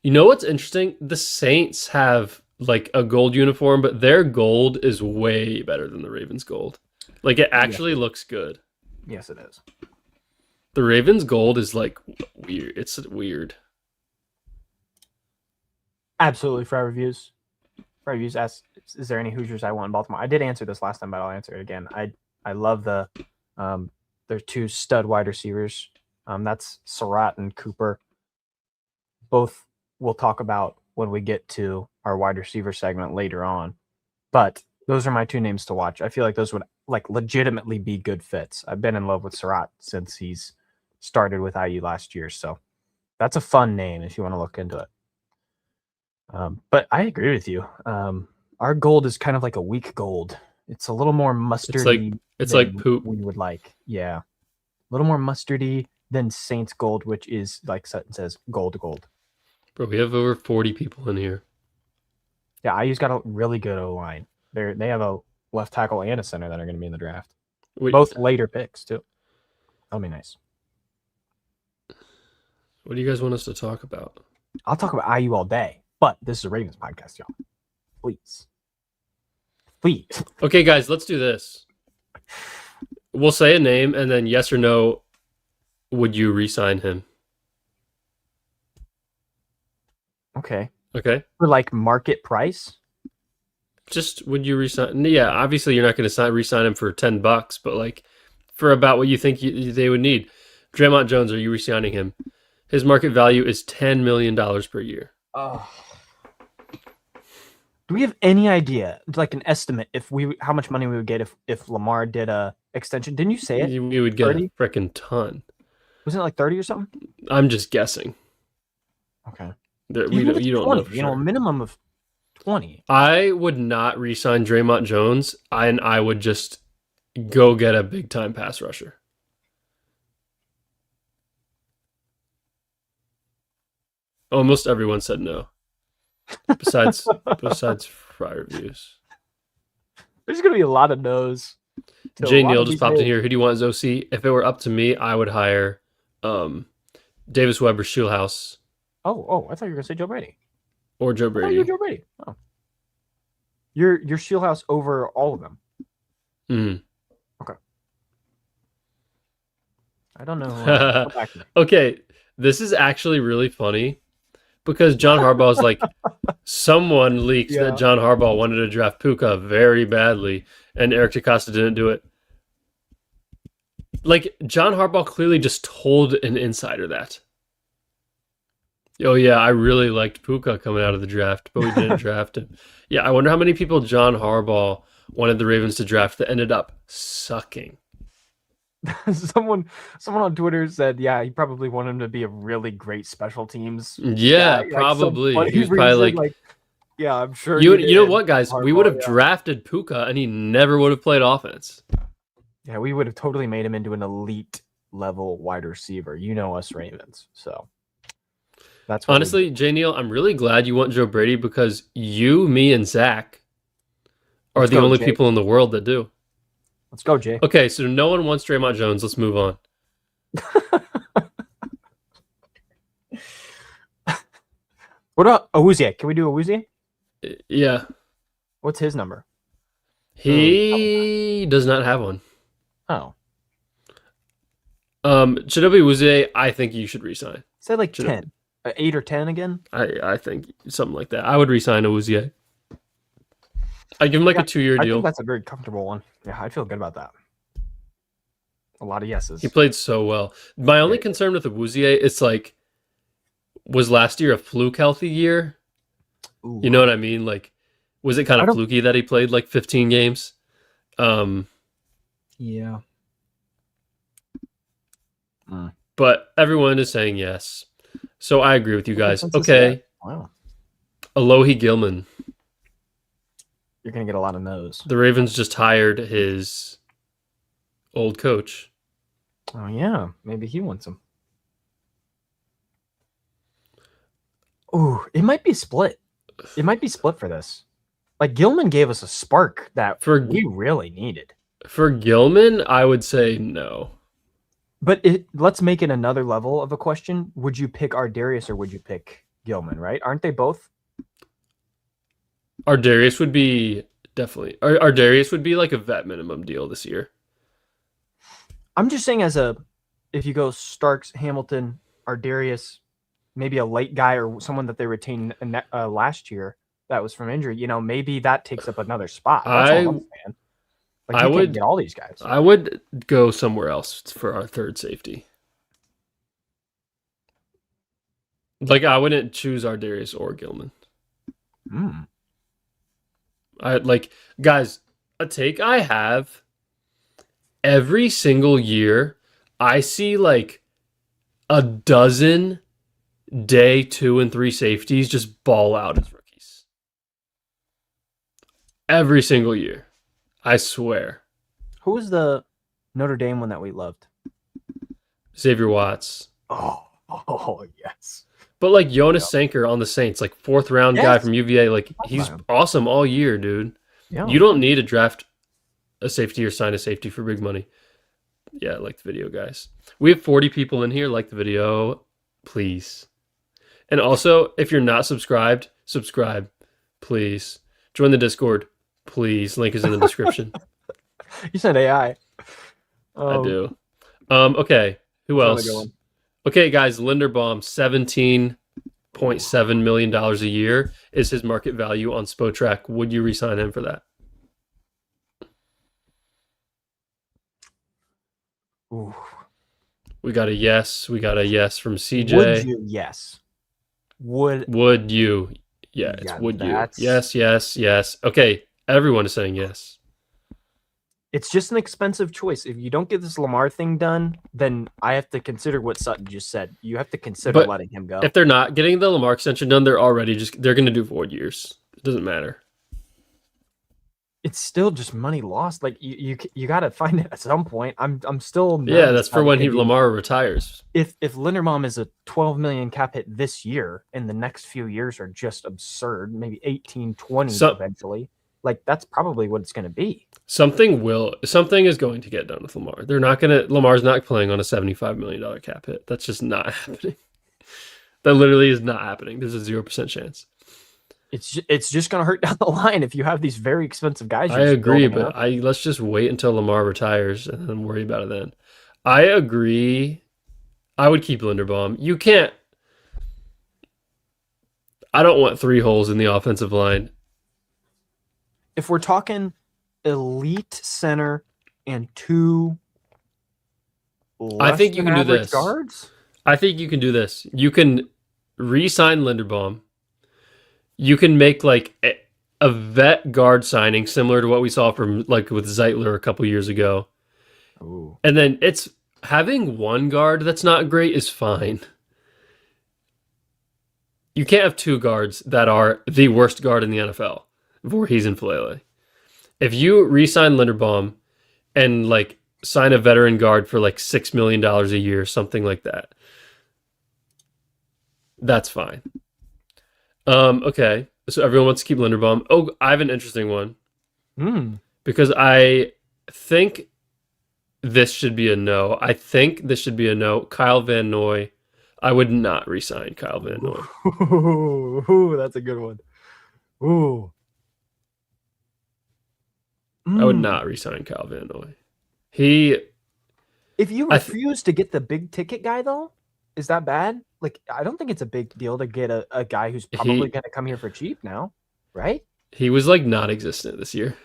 You know what's interesting? The Saints have like a gold uniform, but their gold is way better than the Ravens gold. Like it actually looks good. Yes, it is. The Ravens gold is like weird. It's weird. Absolutely. Fry Reviews. Fry Reviews asks, is there any Hoosiers I want in Baltimore? I did answer this last time, but I'll answer it again. I love there's two stud wide receivers. That's Surratt and Cooper. Both we'll talk about when we get to our wide receiver segment later on. But those are my two names to watch. I feel like those would like legitimately be good fits. I've been in love with Surratt since he's started with IU last year. So that's a fun name if you want to look into it. But I agree with you. Our gold is kind of like a weak gold. It's a little more mustardy. It's like poop. We would like. Yeah. A little more mustardy than Saints gold, which is like Sutton says, gold. Bro, we have over 40 people in here. Yeah, IU's got a really good O-line. They have a left tackle and a center that are going to be in the draft. Both later picks, too. That'll be nice. What do you guys want us to talk about? I'll talk about IU all day, but this is a Ravens podcast, y'all. Please. Okay, guys, let's do this. We'll say a name, and then yes or no, would you re-sign him? Okay. For like market price? Just would you resign? Yeah, obviously you're not going to re-sign him for $10, but like for about what you think they would need. Draymond Jones, are you re-signing him? His market value is $10 million per year. Oh. Do we have any idea, like an estimate, how much money we would get if Lamar did a extension? Didn't you say it? You would get 30? A freaking ton. Wasn't it like 30 or something? I'm just guessing. Okay. You don't 20, know for sure. A minimum of 20. I would not re-sign Draymond Jones, and I would just go get a big-time pass rusher. Almost everyone said no. Besides Fry Reviews. There's going to be a lot of no's. Jay Neal just popped in here. Who do you want as OC? If it were up to me, I would hire Davis Webb or Schulhouse. Oh, I thought you were going to say Joe Brady. Or Joe Brady. You're Joe Brady. Oh. You're Schulhouse over all of them. Okay. I don't know. Okay, this is actually really funny because John Harbaugh is like, someone leaked that John Harbaugh wanted to draft Puka very badly, and Eric DeCosta didn't do it. Like, John Harbaugh clearly just told an insider that. Oh yeah, I really liked Puka coming out of the draft, but we didn't draft him. Yeah, I wonder how many people John Harbaugh wanted the Ravens to draft that ended up sucking. someone someone on Twitter said, yeah, he probably wanted him to be a really great special teams Yeah, guy. Like some probably. He funny was probably reason, like, like, yeah, I'm sure you he you know did. what, guys? We would Harbaugh, have yeah. drafted Puka and he never would have played offense. Yeah, we would have totally made him into an elite level wide receiver. You know us Ravens. So that's what we do. Honestly, J Neal, I'm really glad you want Joe Brady because you, me, and Zach are Let's the go, only Jay. people in the world that do. Let's go, Jay. Okay, so no one wants Draymond Jones. Let's move on. What about Awuzie? Can we do Awuzie? Yeah, What's his number? he does not have one. Oh, Chidobe Awuzie, I think you should resign. say like Should 10. 8 or 10 again? I think something like that. I would resign Awuzie. I give him like Yeah, a 2-year I deal. think that's a very comfortable one. Yeah, I feel good about that. A lot of yeses. He played so well. My only concern with Awuzie is like, was last year a fluke healthy year? Ooh. You know what I mean? Like, was it kind I of don't- fluky that he played like 15 games? Yeah. But everyone is saying yes. So I agree with you guys. Consensus, Okay. Wow. Alohi Gilman. You're going to get a lot of no's. The Ravens just hired his old coach. Oh, yeah. Maybe he wants him. Ooh, it might be split. It might be split for this. Like, Gilman gave us a spark that we really needed. For Gilman, I would say no. But let's make it another level of a question. Would you pick Ardarius or would you pick Gilman, right? Aren't they both? Ardarius would be definitely. Ardarius would be like a vet minimum deal this year. I'm just saying if you go Starks, Hamilton, Ardarius, maybe a late guy or someone that they retained last year that was from injury, maybe that takes up another spot. That's all I'm saying. Like, you can't get all these guys. I would go somewhere else for our third safety. Like, I wouldn't choose Ardarius or Gilman. Guys, a take I have every single year, I see like a dozen day 2 and 3 safeties just ball out as rookies. Every single year. I swear. Who was the Notre Dame one that we loved? Xavier Watts. Oh yes. But like Jonas Sanker on the Saints, like 4th round guy from UVA, like he's awesome all year, dude. Yeah. You don't need to draft a safety or sign a safety for big money. Yeah, like the video, guys. We have 40 people in here. Like the video, please. And also, if you're not subscribed, subscribe, please. Join the Discord, please. Link is in the description. You said AI. I do. Okay, who else? Okay, guys, Linderbaum, $17.7 million a year is his market value on Spotrac. Would you re-sign him for that? Ooh. We got a yes. We got a yes from CJ. Would you? Yes. Would you? Yeah, it's would you? Yes, yes, yes. Okay, everyone is saying yes. It's just an expensive choice. If you don't get this Lamar thing done, then I have to consider what Sutton just said. You have to consider letting him go. If they're not getting the Lamar extension done, they're going to do void years. It doesn't matter. It's still just money lost. Like you got to find it at some point. I'm still that's for when Lamar retires. If Linderbaum is a 12 million cap hit this year, and the next few years are just absurd, maybe 18, 20 eventually. Like that's probably what it's going to be. Something is going to get done with Lamar. Lamar's not playing on a $75 million cap hit. That's just not happening. That literally is not happening. There's a 0% chance. It's just going to hurt down the line if you have these very expensive guys. I agree, but let's just wait until Lamar retires and then worry about it then. I agree. I would keep Linderbaum. You can't. I don't want 3 holes in the offensive line. If we're talking elite center and 2 I think you can do this. Guards? I think you can do this. You can re-sign Linderbaum. You can make like a vet guard signing similar to what we saw from like with Zeitler a couple years ago. Ooh. And then it's having one guard that's not great is fine. You can't have two guards that are the worst guard in the NFL. Voorhees and Falele. If you re-sign Linderbaum and like sign a veteran guard for like $6 million a year, something like that, that's fine. Okay. So everyone wants to keep Linderbaum. Oh, I have an interesting one because I think this should be a no. I think this should be a no. Kyle Van Noy. I would not re-sign Kyle Van Noy. Ooh, that's a good one. Ooh. I would not re-sign Kyle Van Noy. If you refuse to get the big ticket guy, though, is that bad? Like, I don't think it's a big deal to get a guy who's probably going to come here for cheap now, right? He was like non-existent this year.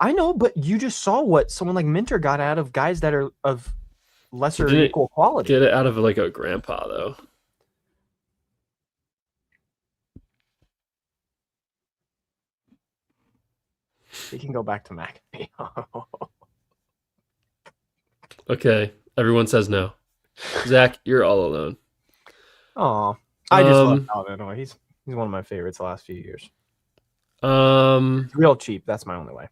I know, but you just saw what someone like Minter got out of guys that are of lesser equal quality. Get it out of like a grandpa, though. We can go back to Mac. Okay, everyone says no. Zach, you're all alone. Oh, I just love Calvin. He's one of my favorites the last few years. It's real cheap. That's my only way.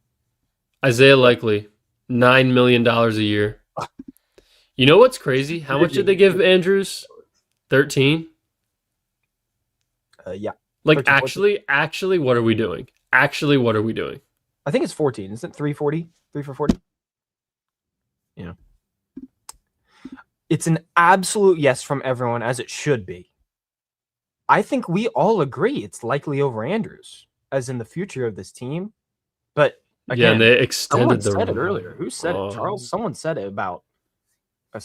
Isaiah Likely, $9 million a year. You know what's crazy? How much did they give Andrews? 13? Yeah. Like 13, actually, what are we doing? Actually, what are we doing? I think it's 14. Isn't it 340? 3 for 40? Yeah. It's an absolute yes from everyone, as it should be. I think we all agree it's Likely over Andrews as in the future of this team. But again, yeah, and they extended someone said it earlier. Who said it? Charles? Someone said it about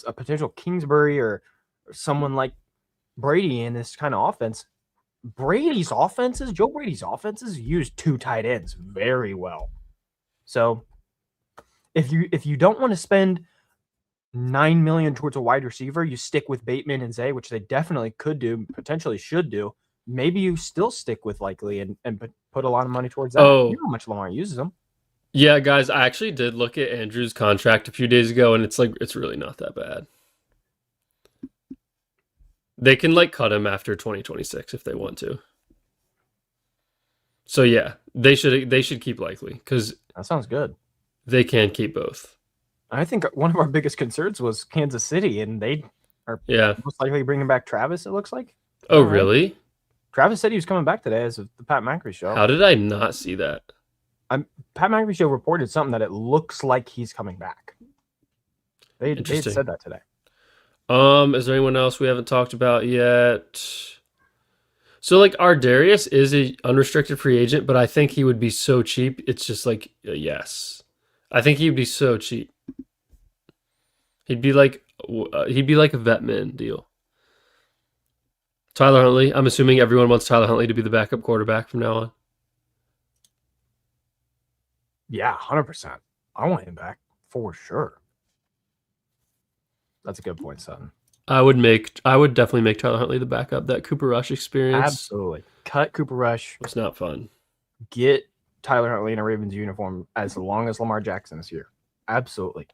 a potential Kingsbury or someone like Brady in this kind of offense. Joe Brady's offenses use two tight ends very well. So if you don't want to spend $9 million towards a wide receiver, you stick with Bateman and Zay, which they definitely could do, potentially should do. Maybe you still stick with Likely and put a lot of money towards that. You know how much Lamar uses them. Yeah, guys, I actually did look at Andrew's contract a few days ago, and it's really not that bad. They can like cut him after 2026 if they want to. So yeah, they should keep Likely because that sounds good. They can keep both. I think one of our biggest concerns was Kansas City, and they are most likely bringing back Travis, it looks like. Oh, really? Travis said he was coming back today as of the Pat McAfee show. How did I not see that? Pat McAfee show reported something that it looks like he's coming back. They said that today. Is there anyone else we haven't talked about yet? So like Ardarius is a unrestricted free agent, but I think he would be so cheap. It's just like yes. I think he'd be so cheap. He'd be like a Vetman deal. Tyler Huntley. I'm assuming everyone wants Tyler Huntley to be the backup quarterback from now on. Yeah, 100%. I want him back for sure. That's a good point, Sutton. I would definitely make Tyler Huntley the backup. That Cooper Rush experience. Absolutely. Cut Cooper Rush. It's not fun. Get Tyler Huntley in a Ravens uniform as long as Lamar Jackson is here. Absolutely.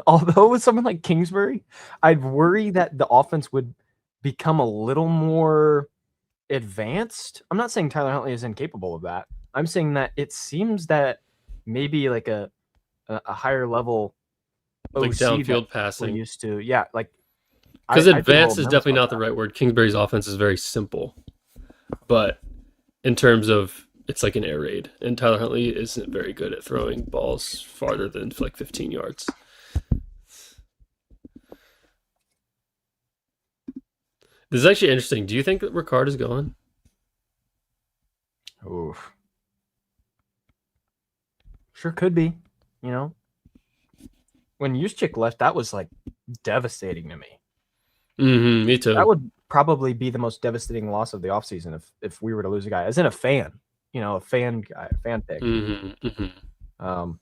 Although with someone like Kingsbury, I'd worry that the offense would become a little more advanced. I'm not saying Tyler Huntley is incapable of that. I'm saying that it seems that maybe like a higher level like downfield passing used to. Yeah, like because advanced is definitely not the right word. Kingsbury's offense is very simple, but in terms of it's like an air raid, and Tyler Huntley isn't very good at throwing balls farther than like 15 yards. This is actually interesting. Do you think that Ricard is gone? Oof. Sure could be. You know, when Juszczyk left, that was like devastating to me. Me too. That would probably be the most devastating loss of the offseason if we were to lose a guy, as in a fan. You know, a fan pick. Man,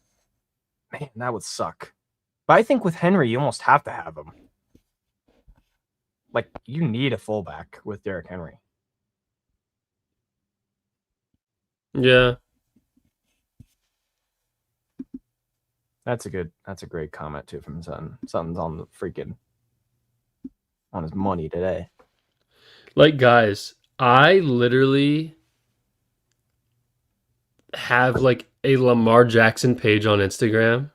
that would suck. But I think with Henry, you almost have to have him. Like, you need a fullback with Derrick Henry. Yeah. That's a great comment too from Sutton. Sutton's on the freaking on his money today. Like, guys, I literally have like a Lamar Jackson page on Instagram,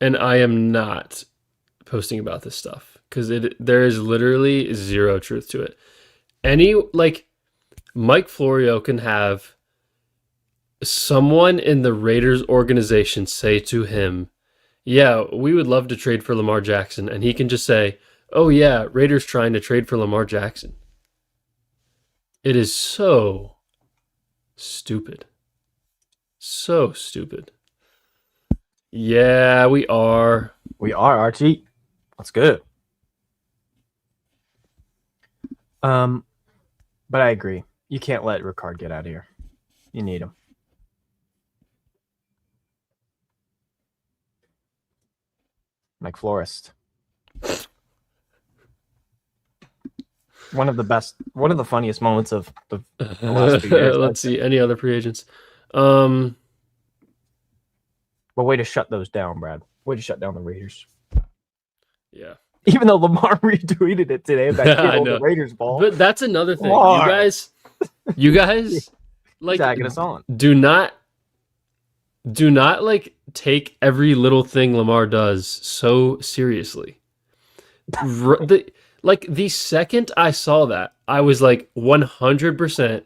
and I am not posting about this stuff because there is literally zero truth to it. Any like Mike Florio can have someone in the Raiders organization say to him, "Yeah, we would love to trade for Lamar Jackson," and he can just say, "Oh yeah, Raiders trying to trade for Lamar Jackson." It is so stupid. So stupid. Yeah, we are. We are, Archie. That's good. But I agree. You can't let Ricard get out of here. You need him. Mike Florist. One of the funniest moments of the last few years. Let's see. Any other free agents? But way to shut those down, Brad. Way to shut down the Raiders. Yeah. Even though Lamar retweeted it today about the Raiders ball. But that's another thing. You guys like tagging us on. Do not like take every little thing Lamar does so seriously. The second I saw that, I was like 100%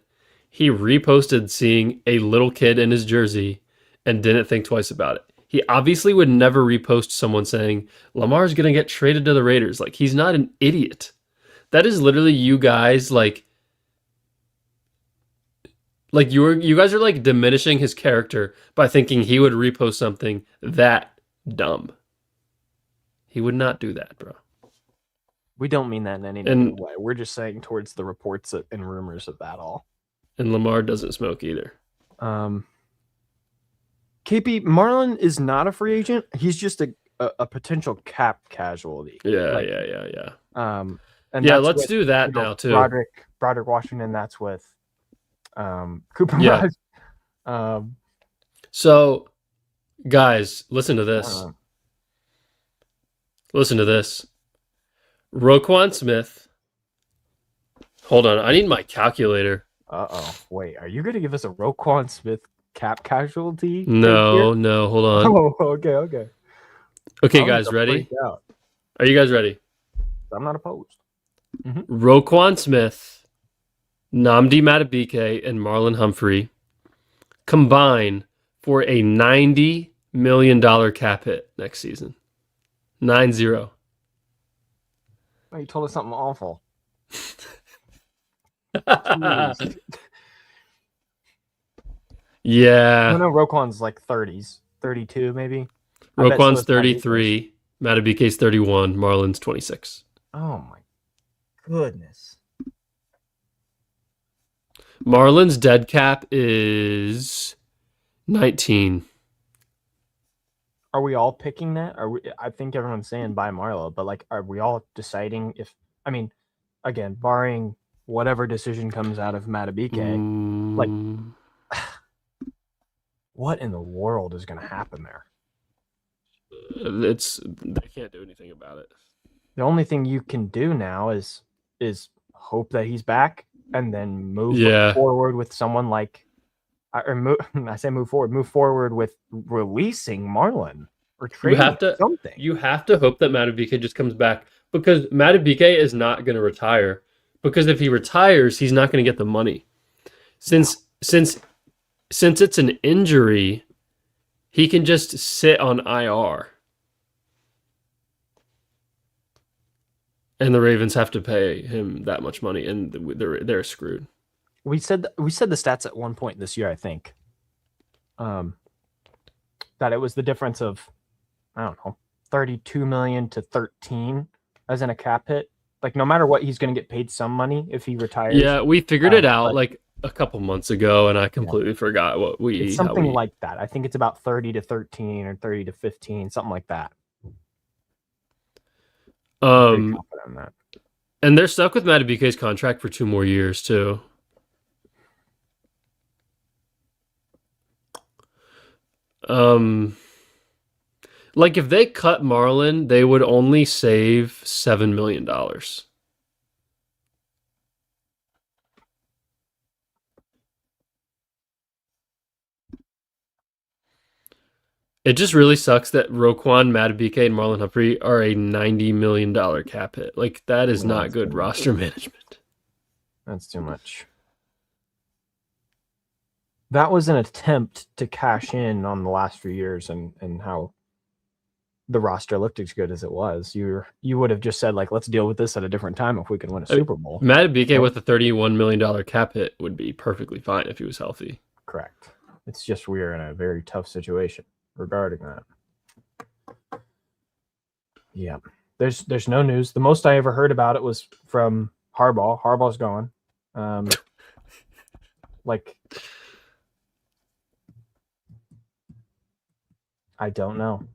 he reposted seeing a little kid in his jersey and didn't think twice about it. He obviously would never repost someone saying Lamar's going to get traded to the Raiders. Like, he's not an idiot. That is literally you guys like you guys are like diminishing his character by thinking he would repost something that dumb. He would not do that, bro. We don't mean that in any negative way. We're just saying towards the reports and rumors of that all. And Lamar doesn't smoke either. KP, Marlon is not a free agent. He's just a potential cap casualty. Yeah. And let's do that now too. Broderick Washington. That's with Cooper Rush. So, guys, listen to this. Listen to this. Roquan Smith. Hold on, I need my calculator. Wait, are you going to give us a Roquan Smith cap casualty? No, hold on. Oh, okay. Okay, guys, ready? Are you guys ready? I'm not opposed. Mm-hmm. Roquan Smith, Nnamdi Madubuike, and Marlon Humphrey combine for a $90 million cap hit next season. 9-0. Oh, you told us something awful. Yeah. No, Roquan's like 30s. 32 maybe. Roquan's 33. Madubuike's 31. Marlon's 26. Oh my goodness. Marlon's dead cap is 19. Are we all picking that? I think everyone's saying buy Marlo, but like, are we all deciding if? I mean, again, barring whatever decision comes out of Madubuike, like, what in the world is going to happen there? They can't do anything about it. The only thing you can do now is hope that he's back and then move forward with someone like. Move forward with releasing Marlon or trading something. You have to hope that Madubuike just comes back, because Madubuike is not going to retire. Because if he retires, he's not going to get the money. Since it's an injury, he can just sit on IR. And the Ravens have to pay him that much money, and they're screwed. We said the stats at one point this year, I think, that it was the difference of, I don't know, 32 million to 13 as in a cap hit. Like, no matter what, he's going to get paid some money if he retires. Yeah, we figured it out like a couple months ago, and I completely forgot what it's something like that. I think it's about 30 to 13 or 30 to 15, something like that. I'm pretty Um, confident in that. and they're stuck with Madubuike's contract for 2 more years too. Um, like if they cut Marlin, they would only save $7 million. It just really sucks that Roquan, Madubuike, and Marlon Humphrey are a $90 million cap hit. Like that is No, not that's good too much. roster management. That's too much. That was an attempt to cash in on the last few years and how the roster looked as good as it was. You would have just said like, let's deal with this at a different time if we can win a Super Bowl. Madubuike with a $31 million cap hit would be perfectly fine if he was healthy. Correct. It's just we're in a very tough situation regarding that. Yeah. There's no news. The most I ever heard about it was from Harbaugh. Harbaugh's gone. Like I don't know.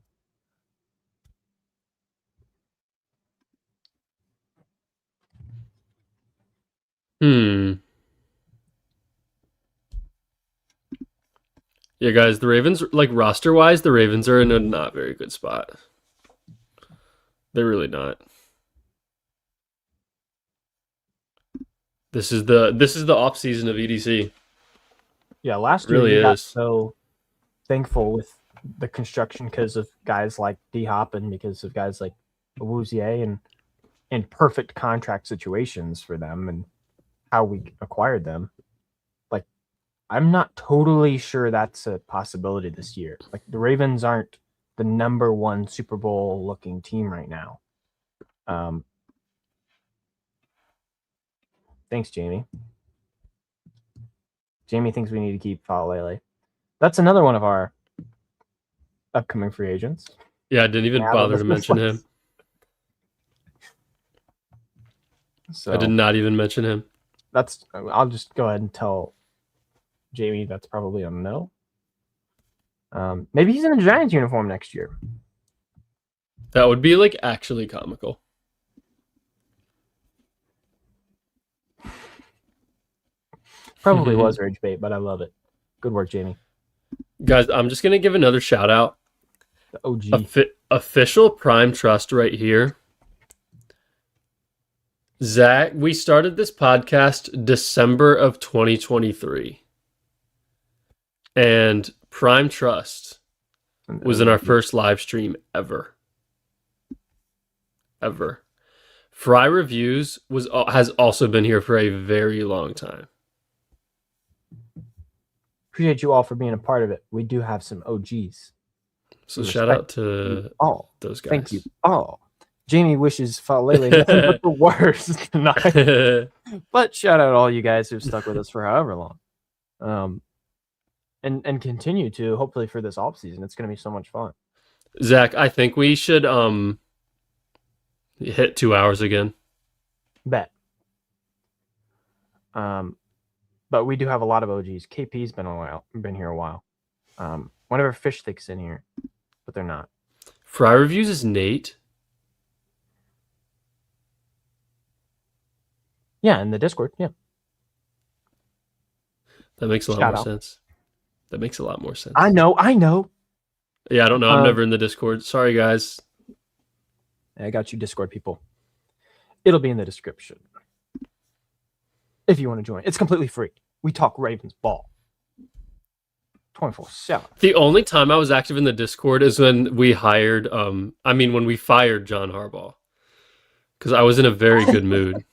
Yeah, guys, the Ravens, like roster wise, the Ravens are in a not very good spot. They're really not. This is the off season of EDC. Yeah, last It year really we got is. so thankful with the construction because of guys like D Hop and because of guys like Awuzie and in perfect contract situations for them and how we acquired them. Like, I'm not totally sure that's a possibility this year. Like, the Ravens aren't the number one Super Bowl looking team right now. Thanks, Jamie. Jamie thinks we need to keep Falele. That's another one of our upcoming free agents. Yeah, I didn't even bother to mention him. So I did not even mention him. I'll just go ahead and tell Jamie that's probably a no. Maybe he's in a Giants uniform next year. That would be like actually comical. Probably was rage bait, but I love it. Good work, Jamie. Guys, I'm just gonna give another shout out. The OG. Official Prime Trust right here. Zach, we started this podcast December of 2023. And Prime Trust was in our first live stream ever. Ever. Fry Reviews has also been here for a very long time. Appreciate you all for being a part of it. We do have some OGs. So shout out to all those guys. Thank you all. Jamie wishes Falele nothing but the worst tonight. But shout out all you guys who've stuck with us for however long. And continue to, hopefully, for this off season. It's going to be so much fun. Zach, I think we should hit 2 hours again. Bet. But we do have a lot of OGs. KP's been here a while. Whenever Fish Thick's in here, but they're not. Fry Reviews is Nate. Yeah, in the Discord. Yeah. That makes a lot more sense. That makes a lot more sense. I know. Yeah, I don't know. I'm never in the Discord. Sorry, guys. I got you, Discord people. It'll be in the description if you want to join. It's completely free. We talk Ravens ball 24/7. The only time I was active in the Discord is when we hired, when we fired John Harbaugh, because I was in a very good mood.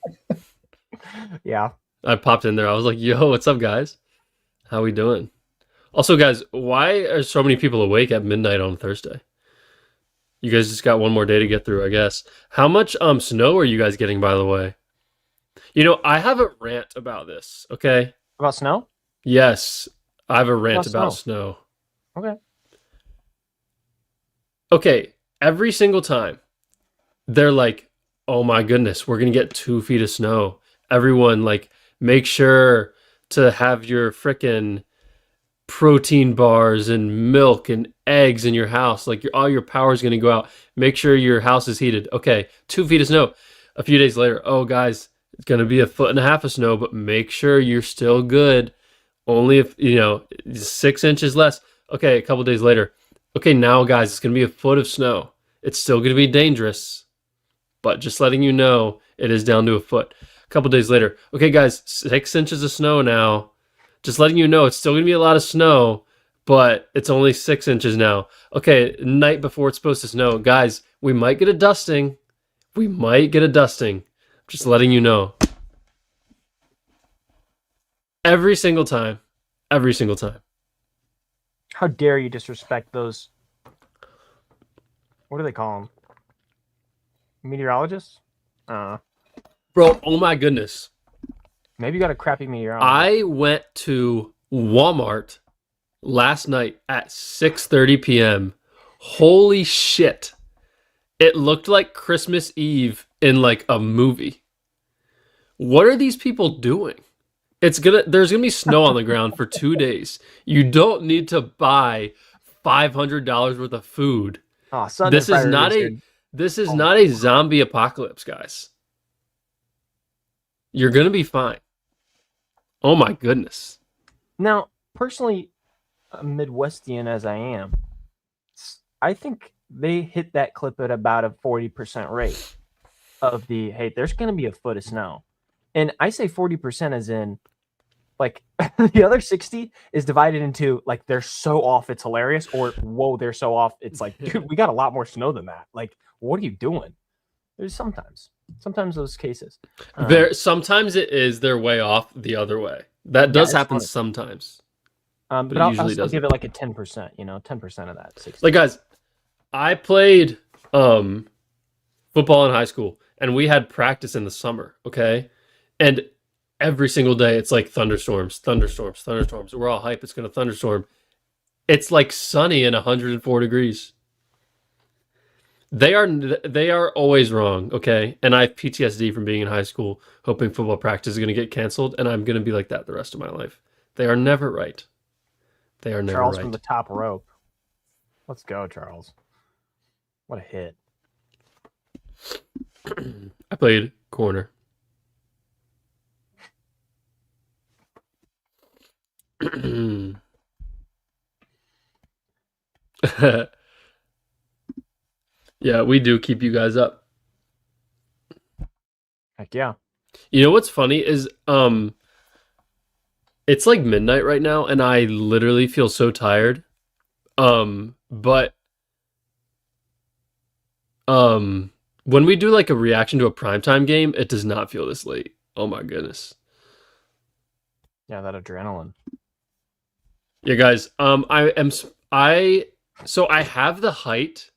Yeah. I popped in there. I was like, "Yo, what's up, guys? How we doing?" Also, guys, why are so many people awake at midnight on Thursday? You guys just got one more day to get through, I guess. How much snow are you guys getting, by the way? You know, I have a rant about this, okay? About snow? Yes, I have a rant about snow. Okay. Okay, every single time, they're like, oh my goodness, we're going to get 2 feet of snow. Everyone, like, make sure to have your frickin' protein bars and milk and eggs in your house. Like all your power is going to go out. Make sure your house is heated. Okay, 2 feet of snow. A few days later, oh guys, it's going to be a foot and a half of snow, but make sure you're still good. Only if 6 inches less. Okay, a couple days later. Okay, now guys, it's going to be a foot of snow. It's still going to be dangerous, but just letting you know, it is down to a foot. A couple days later. Okay, guys, 6 inches of snow now. Just letting you know, it's still going to be a lot of snow, but it's only 6 inches now. Okay, night before it's supposed to snow. Guys, we might get a dusting. We might get a dusting. Just letting you know. Every single time. Every single time. How dare you disrespect those? What do they call them? Meteorologists? Bro, oh my goodness. Maybe you got a crappy meteorologist. I went to Walmart last night at 6:30 p.m. Holy shit. It looked like Christmas Eve in like a movie. What are these people doing? There's gonna be snow on the ground for 2 days. You don't need to buy $500 worth of food. Oh, Sunday This is not a zombie apocalypse, guys. You're gonna be fine. Oh my goodness. Now, personally, Midwestian as I am, I think they hit that clip at about a 40% rate of hey, there's going to be a foot of snow. And I say 40% as in, like, the other 60 is divided into, like, they're so off, it's hilarious, or, whoa, they're so off, it's like, dude, we got a lot more snow than that. Like, what are you doing? There's sometimes those cases. Sometimes it is they're way off the other way. That does happen sometimes. But I'll still give it like a 10%, 10% of that 60. Like, guys, I played football in high school, and we had practice in the summer, okay? And every single day, it's like thunderstorms. We're all hype. It's going to thunderstorm. It's like sunny and 104 degrees. They are always wrong, okay? And I have PTSD from being in high school, hoping football practice is going to get canceled, and I'm going to be like that the rest of my life. They are never right. They are never Charles right. From the top rope. Let's go, Charles. What a hit. I played corner. Yeah, we do keep you guys up. Heck yeah. You know what's funny is it's like midnight right now and I literally feel so tired. But when we do like a reaction to a primetime game, it does not feel this late. Oh my goodness. Yeah, that adrenaline. Yeah, guys. So I have the height.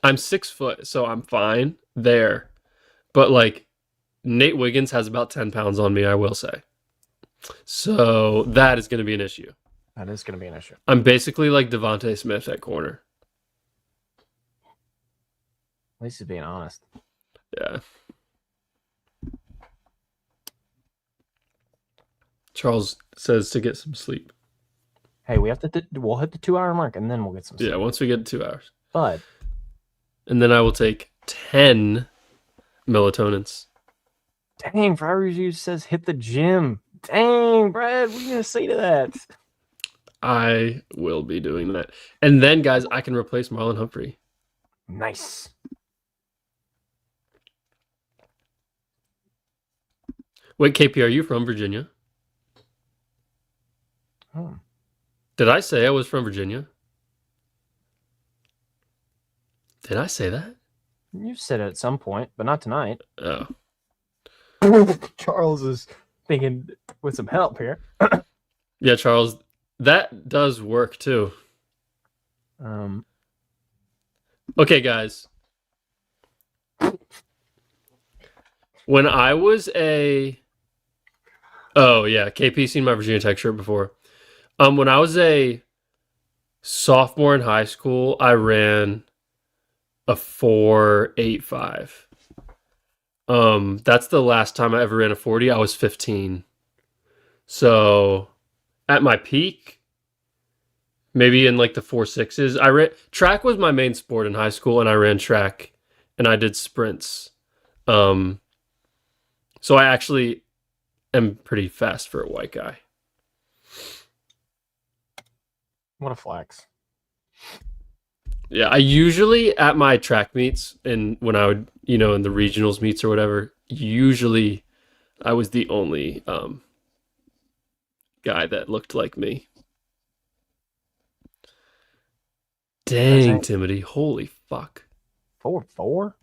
I'm 6 foot, so I'm fine there. But like Nate Wiggins has about 10 pounds on me, I will say. So that is going to be an issue. That is going to be an issue. I'm basically like Devontae Smith at corner. At least he's being honest. Yeah. Charles says to get some sleep. Hey, we'll hit the 2-hour mark and then we'll get some sleep. Yeah, once we get to 2 hours. But and then I will take 10 melatonins. Dang, Friar Review says hit the gym. Dang, Brad, what are you going to say to that? I will be doing that. And then, guys, I can replace Marlon Humphrey. Nice. Wait, KP, are you from Virginia? Oh. Did I say I was from Virginia? Did I say that? You said it at some point, but not tonight. Oh. Charles is thinking with some help here. Yeah, Charles, that does work too. Okay, guys. When I was oh yeah, KP seen my Virginia Tech shirt before. When I was a sophomore in high school, I ran a 4.85. That's the last time I ever ran a 40. I was 15. So at my peak, maybe in like the 4.6s. I ran track was my main sport in high school, and I ran track, and I did sprints. Um, so I actually am pretty fast for a white guy. What a flex. Yeah, I usually at my track meets and when I would, in the regionals meets or whatever, usually I was the only guy that looked like me. Dang, Timothy. Holy fuck. 4-4?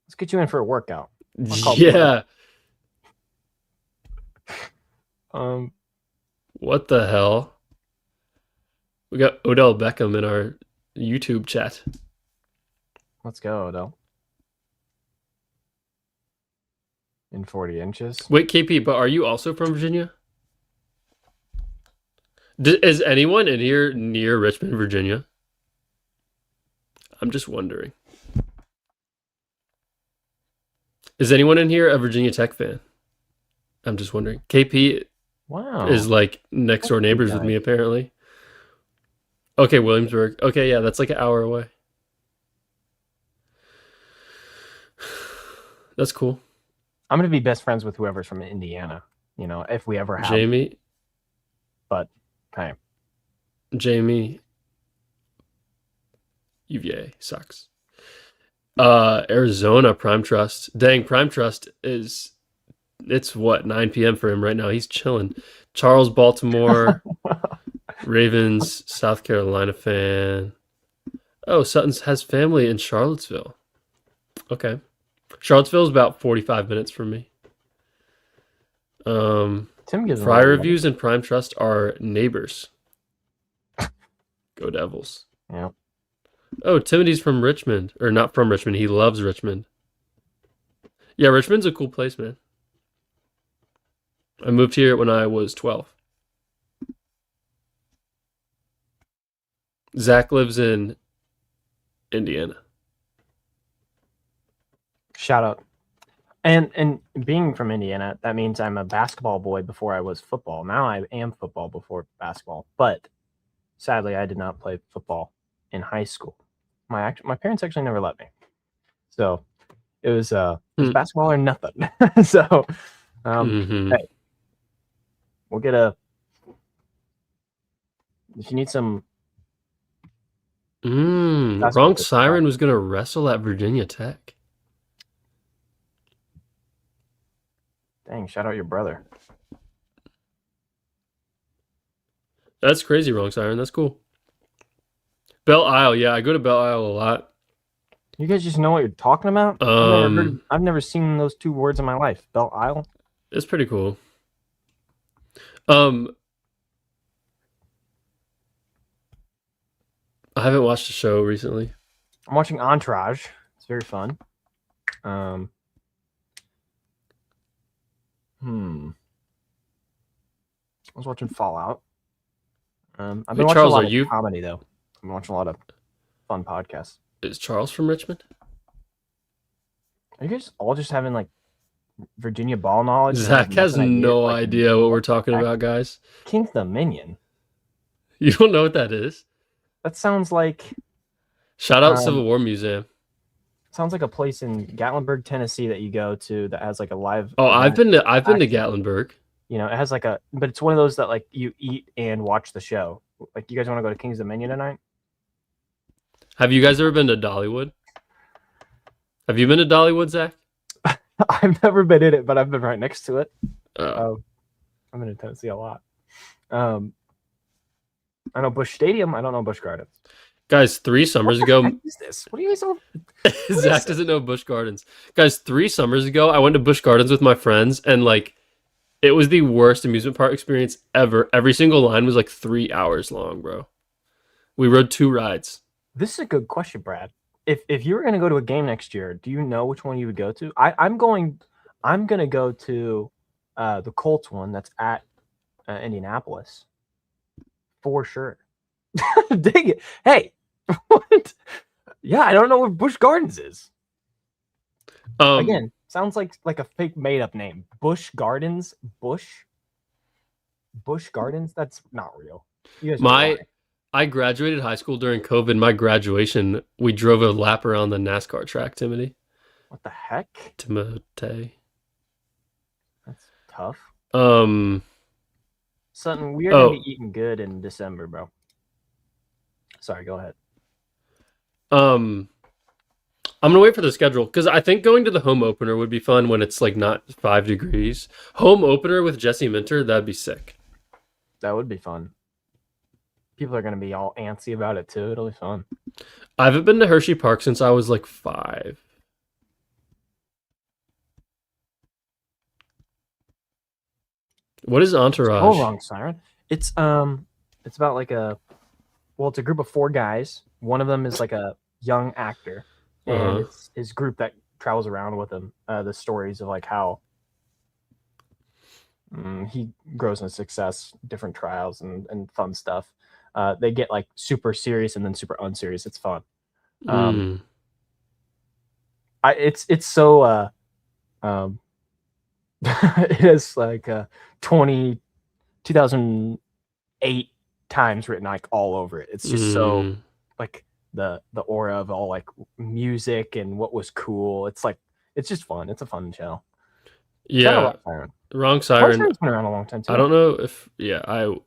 Let's get you in for a workout. Yeah. What the hell? We got Odell Beckham in our YouTube chat. Let's go, Odell. In 40 inches. Wait, KP, but are you also from Virginia? Is anyone in here near Richmond, Virginia? I'm just wondering. Is anyone in here a Virginia Tech fan? I'm just wondering. KP is like next door neighbors with me, apparently. Okay, Williamsburg. Okay, yeah, that's like an hour away. That's cool. I'm going to be best friends with whoever's from Indiana, if we ever have. Jamie. But, hey. Jamie. UVA sucks. Arizona Prime Trust. Dang, Prime Trust it's what, 9 p.m. for him right now. He's chilling. Charles, Baltimore. Ravens, South Carolina fan. Oh, Sutton has family in Charlottesville. Okay. Charlottesville is about 45 minutes from me. Tim gives Fry Reviews and Prime Trust are neighbors. Go Devils. Yeah. Oh, Timothy's from Richmond. Or not from Richmond. He loves Richmond. Yeah, Richmond's a cool place, man. I moved here when I was 12. Zach lives in Indiana. Shout out. And being from Indiana, that means I'm a basketball boy before I was football. Now I am football before basketball. But sadly, I did not play football in high school. My parents actually never let me. So it was basketball or nothing. So hey, we'll get if you need some. Wrong Siren was gonna wrestle at Virginia Tech. Dang, shout out your brother. That's crazy, Wrong Siren. That's cool. Belle Isle, yeah, I go to Belle Isle a lot. You guys just know what you're talking about? I've never seen those two words in my life. Belle Isle. It's pretty cool. I haven't watched a show recently. I'm watching Entourage. It's very fun. I was watching Fallout. I've been watching a lot of comedy though. I've been watching a lot of fun podcasts. Is Charles from Richmond? Are you guys all just having like Virginia ball knowledge? Zach has no idea what we're talking about, guys. King's Dominion. You don't know what that is? That sounds like. Shout out Civil War Museum. Sounds like a place in Gatlinburg, Tennessee that you go to that has like a live. Oh, I've been to Gatlinburg. It has like but it's one of those that like you eat and watch the show. Like, you guys want to go to King's Dominion tonight? Have you guys ever been to Dollywood? Have you been to Dollywood, Zach? I've never been in it, but I've been right next to it. Oh. I've been in Tennessee a lot. I know Busch Stadium. I don't know Busch Gardens. Guys, 3 summers ago. What is this? What are you guys all? Zach doesn't know Busch Gardens. Guys, 3 summers ago, I went to Busch Gardens with my friends, and like, it was the worst amusement park experience ever. Every single line was like 3 hours long, bro. We rode 2 rides. This is a good question, Brad. If you were going to go to a game next year, do you know which one you would go to? I'm going to go to the Colts one that's at Indianapolis for sure. Dig it. Hey, what? Yeah, I don't know what Busch Gardens is. Again, sounds like a fake made up name. Busch Gardens. Busch Gardens. That's not real. You guys are My lying. I graduated high school during COVID. My graduation, we drove a lap around the NASCAR track, What the heck? Timotei. That's tough. Um, Sutton, we are gonna be oh, eating good in December, bro. Sorry, go ahead. um, I'm gonna wait for the schedule because I think going to the home opener would be fun when it's like not 5 degrees. Home opener with Jesse Minter, that'd be sick. That would be fun. People are gonna be all antsy about it too. It'll be fun. I haven't been to Hershey Park since I was like 5. What is Oh, Entourage? wrong siren. It's about like it's a group of 4 guys. One of them is like a young actor, and Uh-huh. it's his group that travels around with him. The stories of like how he grows in success, different trials, and fun stuff. They get like super serious and then super unserious. It's fun. Um, Mm. it's so um, it is like 20 2008 times written like all over it. It's just so Mm. like the aura of all like music and what was cool. It's like it's just fun. It's a fun show. Shout out Yeah, Rock Siren. Wrong Rock Siren. Siren's been around a long time I too. don't know if yeah,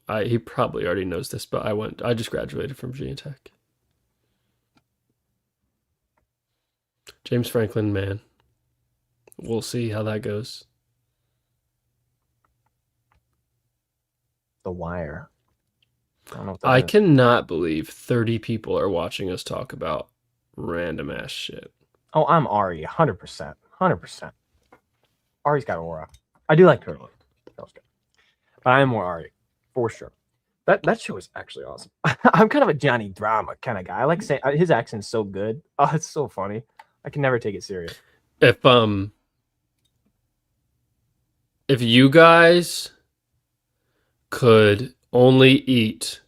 I he probably already knows this, but I just graduated from Virginia Tech. James Franklin, man. We'll see how that goes. The Wire. I don't know what that I is. cannot believe 30 people are watching us talk about random ass shit. Oh, I'm Ari, 100%, 100%. Ari's got aura. I do like Turtle. That was good, but I am more Ari for sure. That show is actually awesome. I'm kind of a Johnny Drama kind of guy. I like saying his accent is so good. Oh, it's so funny. I can never take it serious. If if you guys could only eat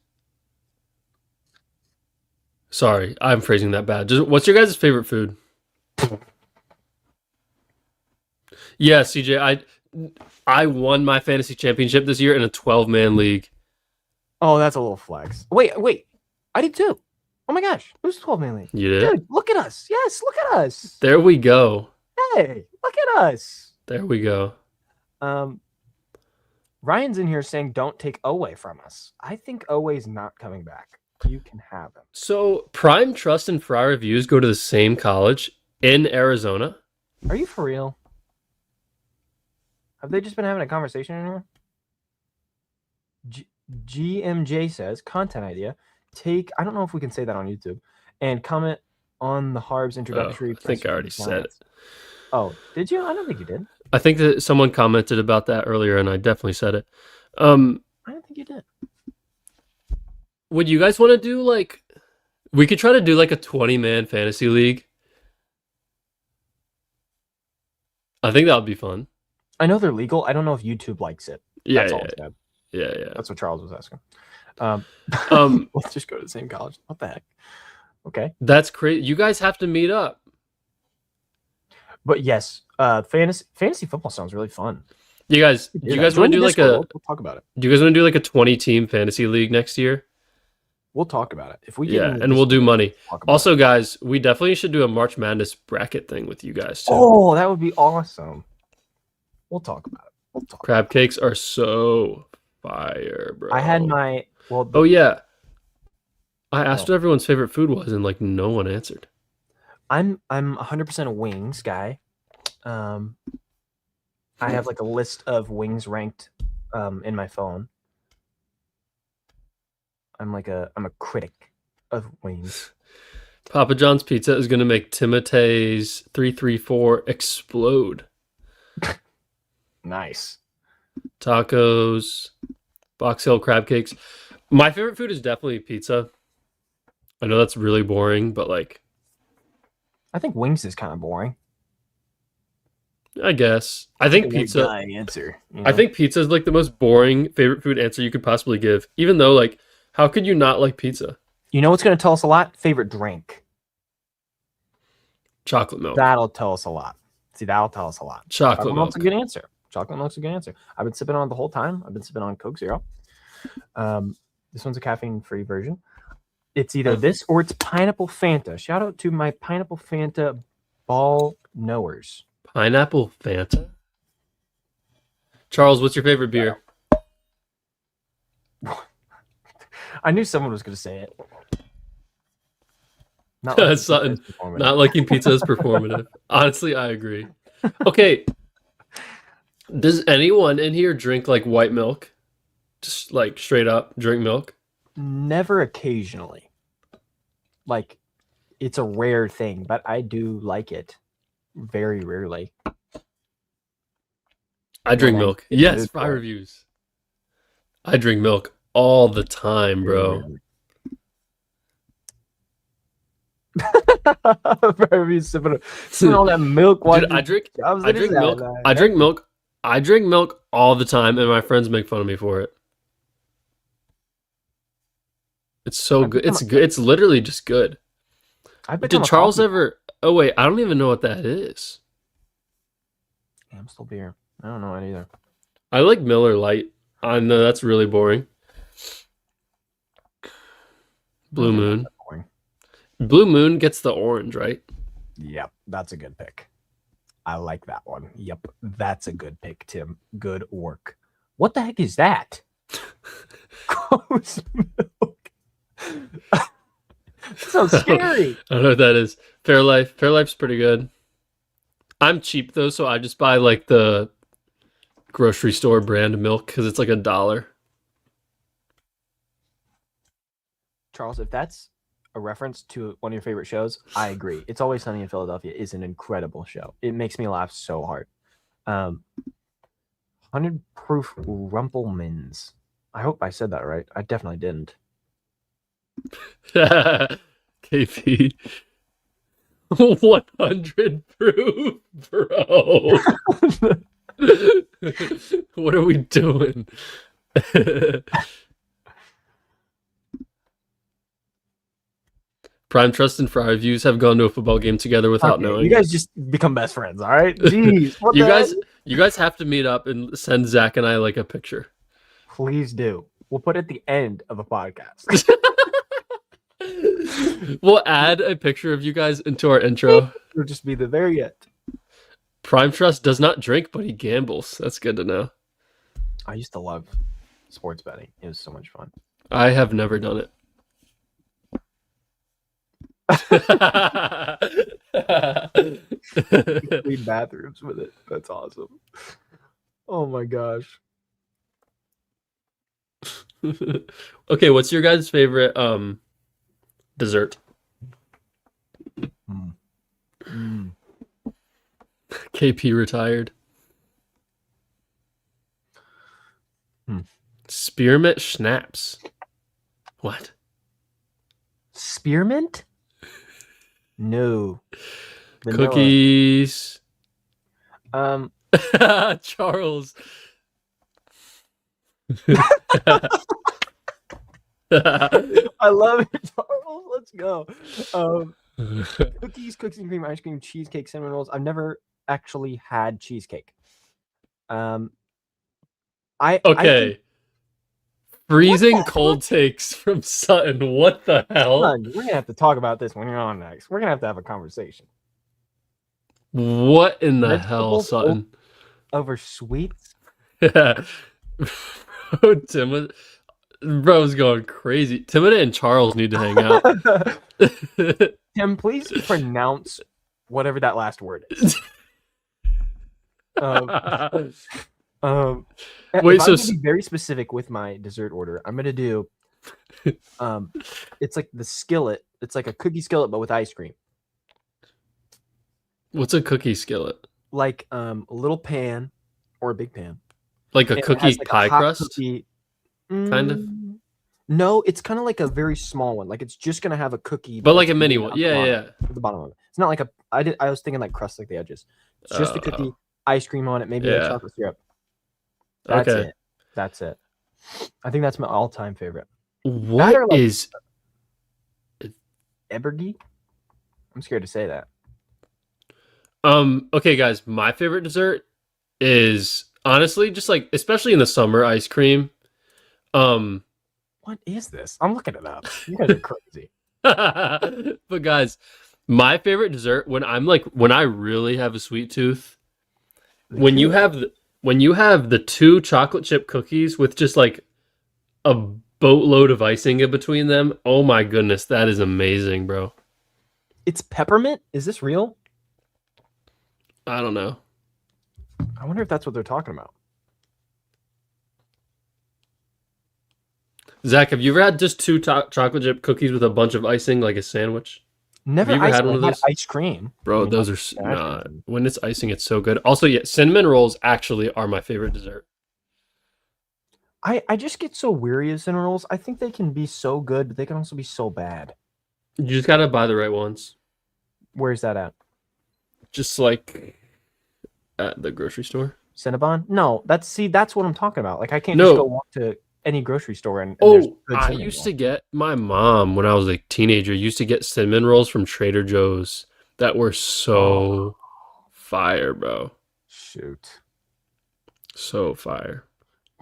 Sorry, I'm phrasing that bad. Just what's your guys' favorite food? Yeah, CJ, I won my fantasy championship this year in a 12-man league. Oh, that's a little flex. Wait. I did too. Oh my gosh. It was 12 man league. You did? Dude, look at us. Yes, look at us. There we go. Hey, look at us. There we go. Um, Ryan's in here saying don't take Oway from us. I think Oway's not coming back. You can have him. So Prime Trust and Fry Reviews go to the same college in Arizona. Are you for real? Have they just been having a conversation in here? GMJ says content idea. I don't know if we can say that on YouTube, and comment on the Harb's introductory. I think I already said it. Oh, did you? I don't think you did. I think that someone commented about that earlier, and I definitely said it. I don't think you did. Would you guys want to do like? We could try to do like a 20-man fantasy league. I think that would be fun. I know they're legal. I don't know if YouTube likes it. Yeah, That's yeah, all it said. yeah. That's what Charles was asking. Let's just go to the same college. What the heck? Okay. That's crazy. You guys have to meet up. But yes, fantasy football sounds really fun. Do you guys want to do like We'll talk about it. Do you guys want to do like a 20-team fantasy league next year? We'll talk about it. If we get and we'll do money. Also, guys, we definitely should do a March Madness bracket thing with you guys too. Oh, that would be awesome. We'll talk about it. Crab cakes are so fire, bro. I had my oh yeah. I asked what everyone's favorite food was, and like no one answered. I'm 100% a wings guy. I have like a list of wings ranked in my phone. I'm a critic of wings. Papa John's Pizza is gonna make Timotei's 334 explode. Nice. Tacos, Box Hill crab cakes. My favorite food is definitely pizza. I know that's really boring, but like I think wings is kind of boring. I guess. I think pizza answer. You know? I think pizza is like the most boring favorite food answer you could possibly give. Even though like how could you not like pizza? You know what's going to tell us a lot? Favorite drink. Chocolate milk. That'll tell us a lot. See, that'll tell us a lot. Chocolate milk's a good answer. Chocolate milk's a good answer. I've been sipping on it the whole time. I've been sipping on Coke Zero. This one's a caffeine-free version. It's either this or it's pineapple Fanta. Shout out to my pineapple Fanta ball knowers. Pineapple Fanta? Charles, what's your favorite beer? I knew someone was going to say it. Not liking Sutton, pizza is performative. not liking pizza is performative. Honestly, I agree. Okay. Does anyone in here drink like white milk? Just like straight up drink milk? Never occasionally. Like, it's a rare thing, but I do like it very rarely. I drink Well, milk. it's Yes, good 5 for it. reviews. I drink milk all the time, bro. Very sipping all that milk. While Dude, I drink shoves I it in drink his milk. eye. I drink milk. I drink milk all the time, and my friends make fun of me for it. It's so good. It's good. It's literally just good. I've become Did a Charles coffee- ever? Oh wait, I don't even know what that is. Amstel beer. I don't know it either. I like Miller Lite. I know that's really boring. Blue Okay, Moon. that's boring. Blue Moon gets the orange, right? Yep, that's a good pick. I like that one. Yep, that's a good pick, Tim. Good work. What the heck is that? Gross milk. So scary. I don't know what that is. Fairlife. Fairlife's pretty good. I'm cheap though, so I just buy like the grocery store brand milk because it's like $1. Charles, if that's a reference to one of your favorite shows, I agree. It's Always Sunny in Philadelphia is an incredible show. It makes me laugh so hard. 100 Proof Rumpelmans. I hope I said that right. I definitely didn't. KP. 100 proof, bro. What are we doing? Prime Trust and Fry Reviews have gone to a football game together without Okay, knowing. you guys just become best friends, all right? Jeez. What You the guys, heck? you guys have to meet up and send Zach and I like a picture. Please do. We'll put it at the end of a podcast. We'll add a picture of you guys into our intro. It'll just be the very end. Prime Trust does not drink, but he gambles. That's good to know. I used to love sports betting. It was so much fun. I have never done it. Clean bathrooms with it. That's awesome. Oh my gosh. Okay, what's your guys' favorite dessert? KP retired. Spearmint schnapps. What? Spearmint? No. Vanilla. Cookies. Charles. I love it, Charles. Let's go. Cookies, cookies and cream, ice cream, cheesecake, cinnamon rolls. I've never actually had cheesecake. I Okay. think- Freezing What the cold takes from Sutton. What the hell? Son, we're gonna have to talk about this when you're on next. We're gonna have a conversation What in the hell, Vegetables Sutton? over sweets. Bro, bro's going crazy. Timothy and Charles need to hang out. Tim, please pronounce whatever that last word is. Wait, if so I'm gonna be very specific with my dessert order, I'm gonna do it's like the skillet. It's like a cookie skillet, but with ice cream. what's a cookie skillet? Like a little pan or a big pan. Like a And it cookie has, like, a pie hot crust? cookie- kind of? No, it's kind of like a very small one. Like it's just gonna have a cookie, But like that's a mini made one. at the Yeah, bottom- yeah. at the bottom of it. It's not like a. I was thinking like crust like the edges. It's just a cookie, Oh. ice cream on it, maybe like Yeah. chocolate syrup. That's Okay. it. That's it. I think that's my all-time favorite. What or, like- is Ebergy? I'm scared to say that. okay guys, my favorite dessert is honestly just like, especially in the summer, ice cream. What is this? I'm looking it up. You guys are crazy. But guys, my favorite dessert when I really have a sweet tooth, when you have the two chocolate chip cookies with just like a boatload of icing in between them. Oh my goodness, that is amazing, bro. It's peppermint? Is this real? I don't know. I wonder if that's what they're talking about. Zach, have you ever had just two chocolate chip cookies with a bunch of icing like a sandwich? Never Have you ever ice had one of cream. I had those? ice cream. I Bro, mean, those are not. When it's icing, it's so good. Also, yeah, cinnamon rolls actually are my favorite dessert. I just get so weary of cinnamon rolls. I think they can be so good, but they can also be so bad. You just gotta buy the right ones. Where's that at? Just like at the grocery store. Cinnabon? No, that's what I'm talking about. Like I can't No. just go walk to any grocery store and there's Oh, good I cinnamon used roll. to get my mom when I was a teenager used to get cinnamon rolls from Trader Joe's that were so fire, bro. Shoot. So fire.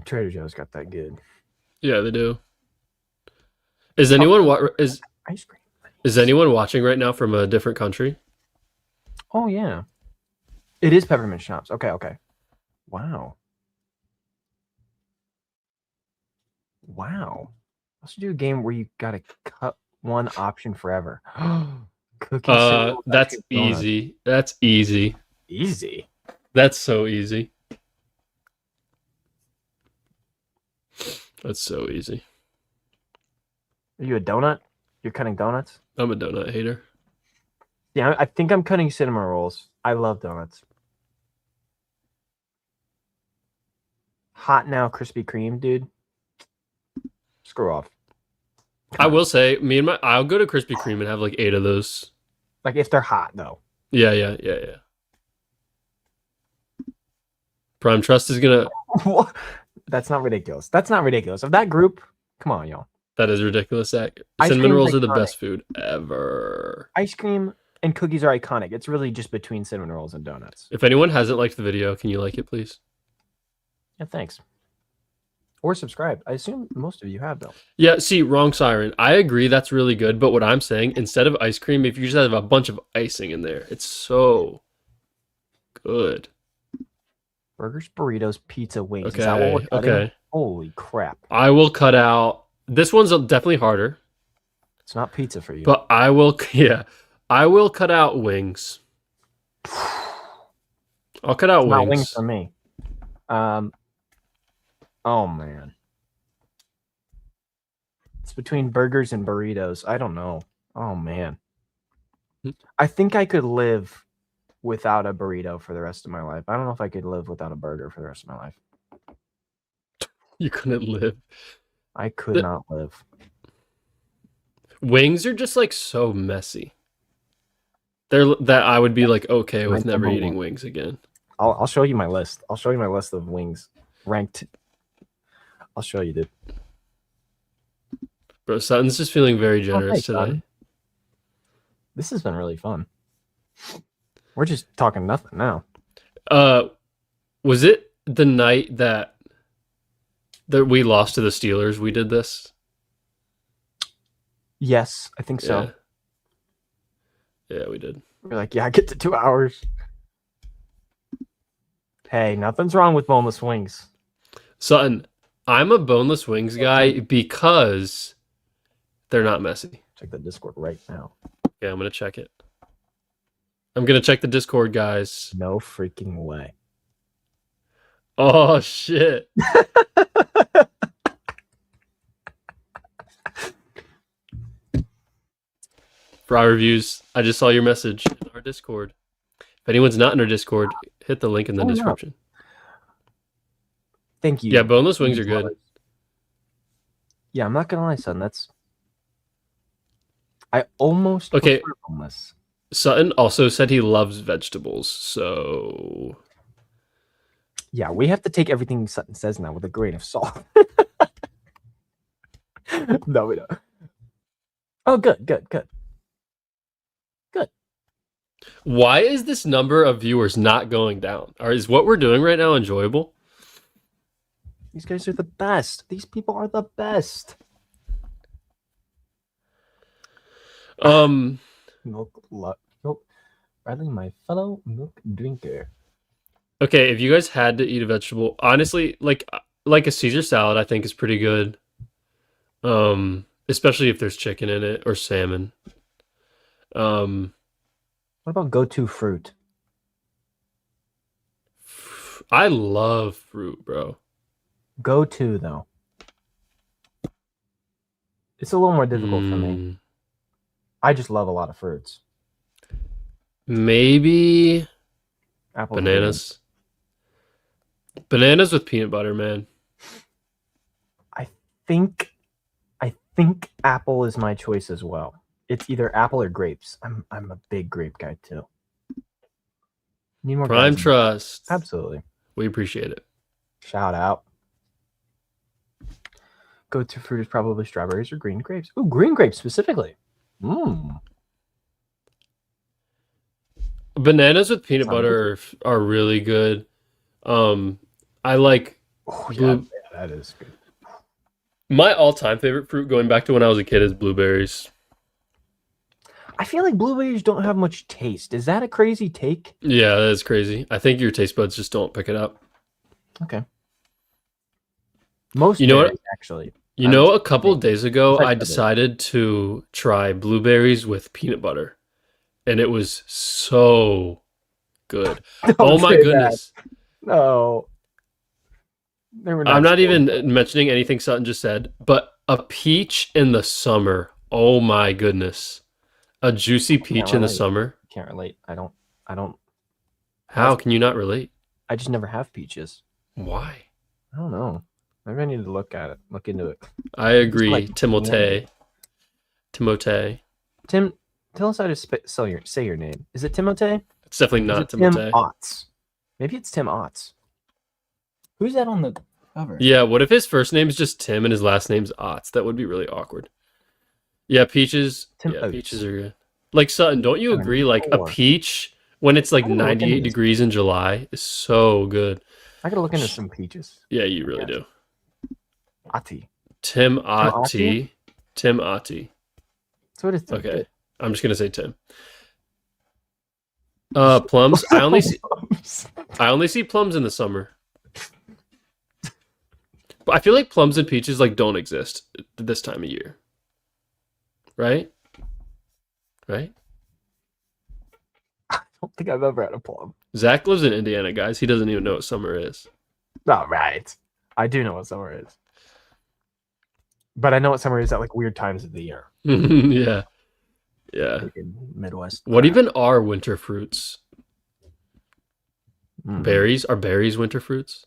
Trader Joe's got that good Yeah, they do. Is anyone ice cream. is anyone watching right now from a different country? Oh yeah. It is peppermint schnapps. Okay. Wow. Let's do a game where you gotta cut one option forever. Cookie cereal, That's ice cream, donut. easy. That's easy. Easy. That's so easy. That's so easy. Are you a donut? You're cutting donuts? I'm a donut hater. Yeah, I think I'm cutting cinnamon rolls. I love donuts. Hot now Krispy Kreme, dude. Screw off. I will say, I'll go to Krispy Kreme and have like 8 of those. Like if they're hot though. Yeah. Prime Trust is gonna. What? That's not ridiculous. Of that group, come on, y'all. That is ridiculous, Zach. Ice Cinnamon cream's rolls are the iconic. best food ever. Ice cream and cookies are iconic. It's really just between cinnamon rolls and donuts. If anyone hasn't liked the video, can you like it, please? Yeah, thanks. Or subscribe. I assume most of you have though. Yeah, see, wrong siren. I agree that's really good, but what I'm saying, instead of ice cream, if you just have a bunch of icing in there, it's so good. Burgers, burritos, pizza, wings. Okay, Is that what we're cutting? okay. Holy crap. I will cut out. This one's definitely harder, It's not pizza for you. but I will cut out wings. I'll cut out It's not wings. wings for me. Oh man. It's between burgers and burritos. I don't know. Oh man. I think I could live without a burrito for the rest of my life. I don't know if I could live without a burger for the rest of my life. You couldn't live. I could not live. Wings are just like so messy. That I would be like okay with never eating wings again. I'll show you my list. I'll show you my list of wings ranked. I'll show you, dude. Bro, Sutton's just feeling very generous hey, today. Sutton. This has been really fun. We're just talking nothing now. Was it the night that we lost to the Steelers? We did this. Yes, I think so. Yeah, we did. We're like, yeah, get to 2 hours. Hey, nothing's wrong with boneless wings. Sutton, I'm a boneless wings guy because they're not messy. Check the Discord right now. Yeah, I'm gonna check it. I'm gonna check the Discord, guys. No freaking way. Oh shit. Fry reviews. I just saw your message in our Discord. If anyone's not in our Discord, hit the link in the description. Thank you. Yeah, boneless wings are good. Yeah, I'm not gonna lie, son. I almost Okay. prefer boneless. Sutton also said he loves vegetables, so Yeah, we have to take everything Sutton says now with a grain of salt. No, we don't. Oh, good. why is this number of viewers not going down? Or is what we're doing right now enjoyable? These guys are the best. These people are the best. Um, Milk. Bradley, my fellow milk drinker. okay, if you guys had to eat a vegetable, honestly, like a Caesar salad, I think is pretty good. Especially if there's chicken in it or salmon. Um, What about go-to fruit? I love fruit, bro. Go-to though. It's a little more difficult for me. Mm, I just love a lot of fruits. maybe Apples are good. bananas. Bananas with peanut butter, man. I think I think apple is my choice as well. It's either apple or grapes. I'm a big grape guy too. Need more Prime guys in the chat. trust. Absolutely. We appreciate it. Shout out. Go-to fruit is probably strawberries or green grapes. Ooh, green grapes specifically. Mmm. Bananas with peanut Sounds butter are really good. I like Oh yeah, blue. that is good. My all-time favorite fruit, going back to when I was a kid, is blueberries. I feel like blueberries don't have much taste. Is that a crazy take? Yeah, that's crazy. I think your taste buds just don't pick it up. Okay. Most You know what? berries, actually. You I would know, a say couple days ago, besides I strawberries. decided to try blueberries with peanut butter, and it was so good. Don't Oh my say that. goodness. No. They were I'm not spoiled. even mentioning anything Sutton just said, but a peach in the summer. Oh my goodness. A juicy peach in the relate. summer. Can't relate. I don't. How can you not relate? I just never have peaches. Why? I don't know. Maybe I need to look into it. I agree. like Timote. Timote. Tim, tell us how to say your name. Is it Timote? It's definitely Is not it Tim Timote. Otts? Maybe it's Tim Otts. Who's that on the cover? Yeah, what if his first name's just Tim and his last name's Otts? That would be really awkward. Yeah, peaches. Tim Yeah, Oates. peaches are good. Like Sutton, don't you agree? Like a peach when it's like I'm gonna look into 98 this. degrees in July is so good. I gotta look into some peaches. Yeah, you really do. Ati. Tim Ati? Ati. Tim Ati. So what is Tim? Okay. I'm just gonna say Tim. Plums. I only see plums in the summer. But I feel like plums and peaches like don't exist this time of year. Right? Right? I don't think I've ever had a plum. Zach lives in Indiana, guys. He doesn't even know what summer is. All right. I do know what summer is. But I know what summer is at like weird times of the year. Yeah. Yeah. Like in Midwest. What even are winter fruits? Mm. Berries? Are berries winter fruits?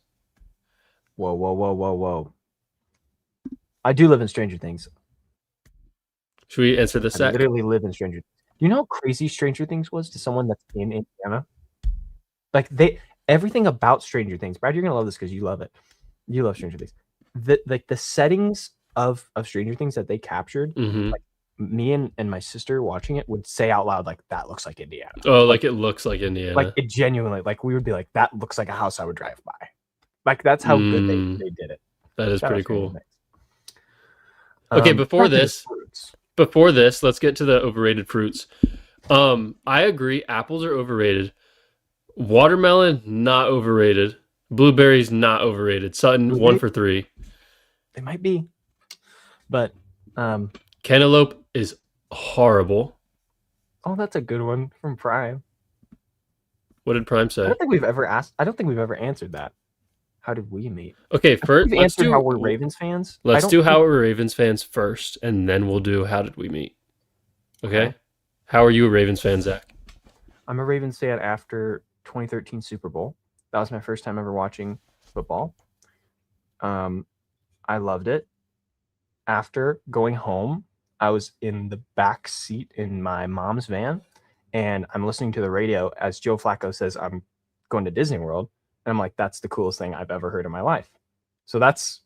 Whoa. I do live in Stranger Things. Should we answer this, I Zach? literally live in Stranger Things. Do you know how crazy Stranger Things was to someone that's in Indiana? Like everything about Stranger Things. Brad, you're gonna love this because you love it. You love Stranger Things. The settings of Stranger Things that they captured, like me and my sister watching it would say out loud, like, that looks like Indiana. Oh, like it looks like Indiana. Like it genuinely, like we would be like, that looks like a house I would drive by. Like that's how good they did it. That is pretty cool. Okay, before this, let's get to the overrated fruits. I agree. Apples are overrated. Watermelon, not overrated. Blueberries, not overrated. Sutton, 1 for 3. They might be, but cantaloupe is horrible. Oh, that's a good one from Prime. What did Prime say? I don't think we've ever answered that. How did we meet? Okay, first let's do how we're Ravens fans. Let's do how we're Ravens fans first, and then we'll do how did we meet. Okay? How are you a Ravens fan, Zach? I'm a Ravens fan after 2013 Super Bowl. That was my first time ever watching football. I loved it. After going home, I was in the back seat in my mom's van, and I'm listening to the radio as Joe Flacco says, I'm going to Disney World. And I'm like, that's the coolest thing I've ever heard in my life. So that's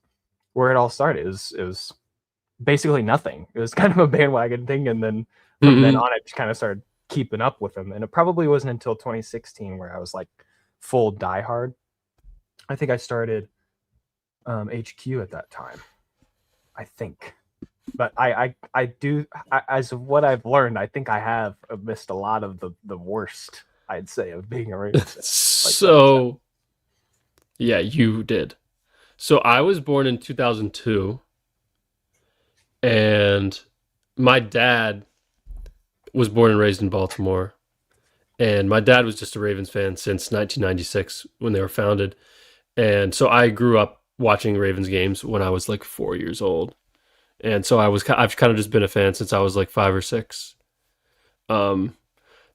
where it all started. It was basically nothing. It was kind of a bandwagon thing. And then from then on, I just kind of started keeping up with them. And it probably wasn't until 2016 where I was like full diehard. I think I started HQ at that time. I think. But I do, as of what I've learned, I think I have missed a lot of the worst, I'd say, of being a Ravens fan. Like that. So, yeah, you did. So I was born in 2002, and my dad was born and raised in Baltimore. And my dad was just a Ravens fan since 1996 when they were founded. And so I grew up watching Ravens games when I was like 4 years old. And so I've kind of just been a fan since I was like 5 or 6. Um,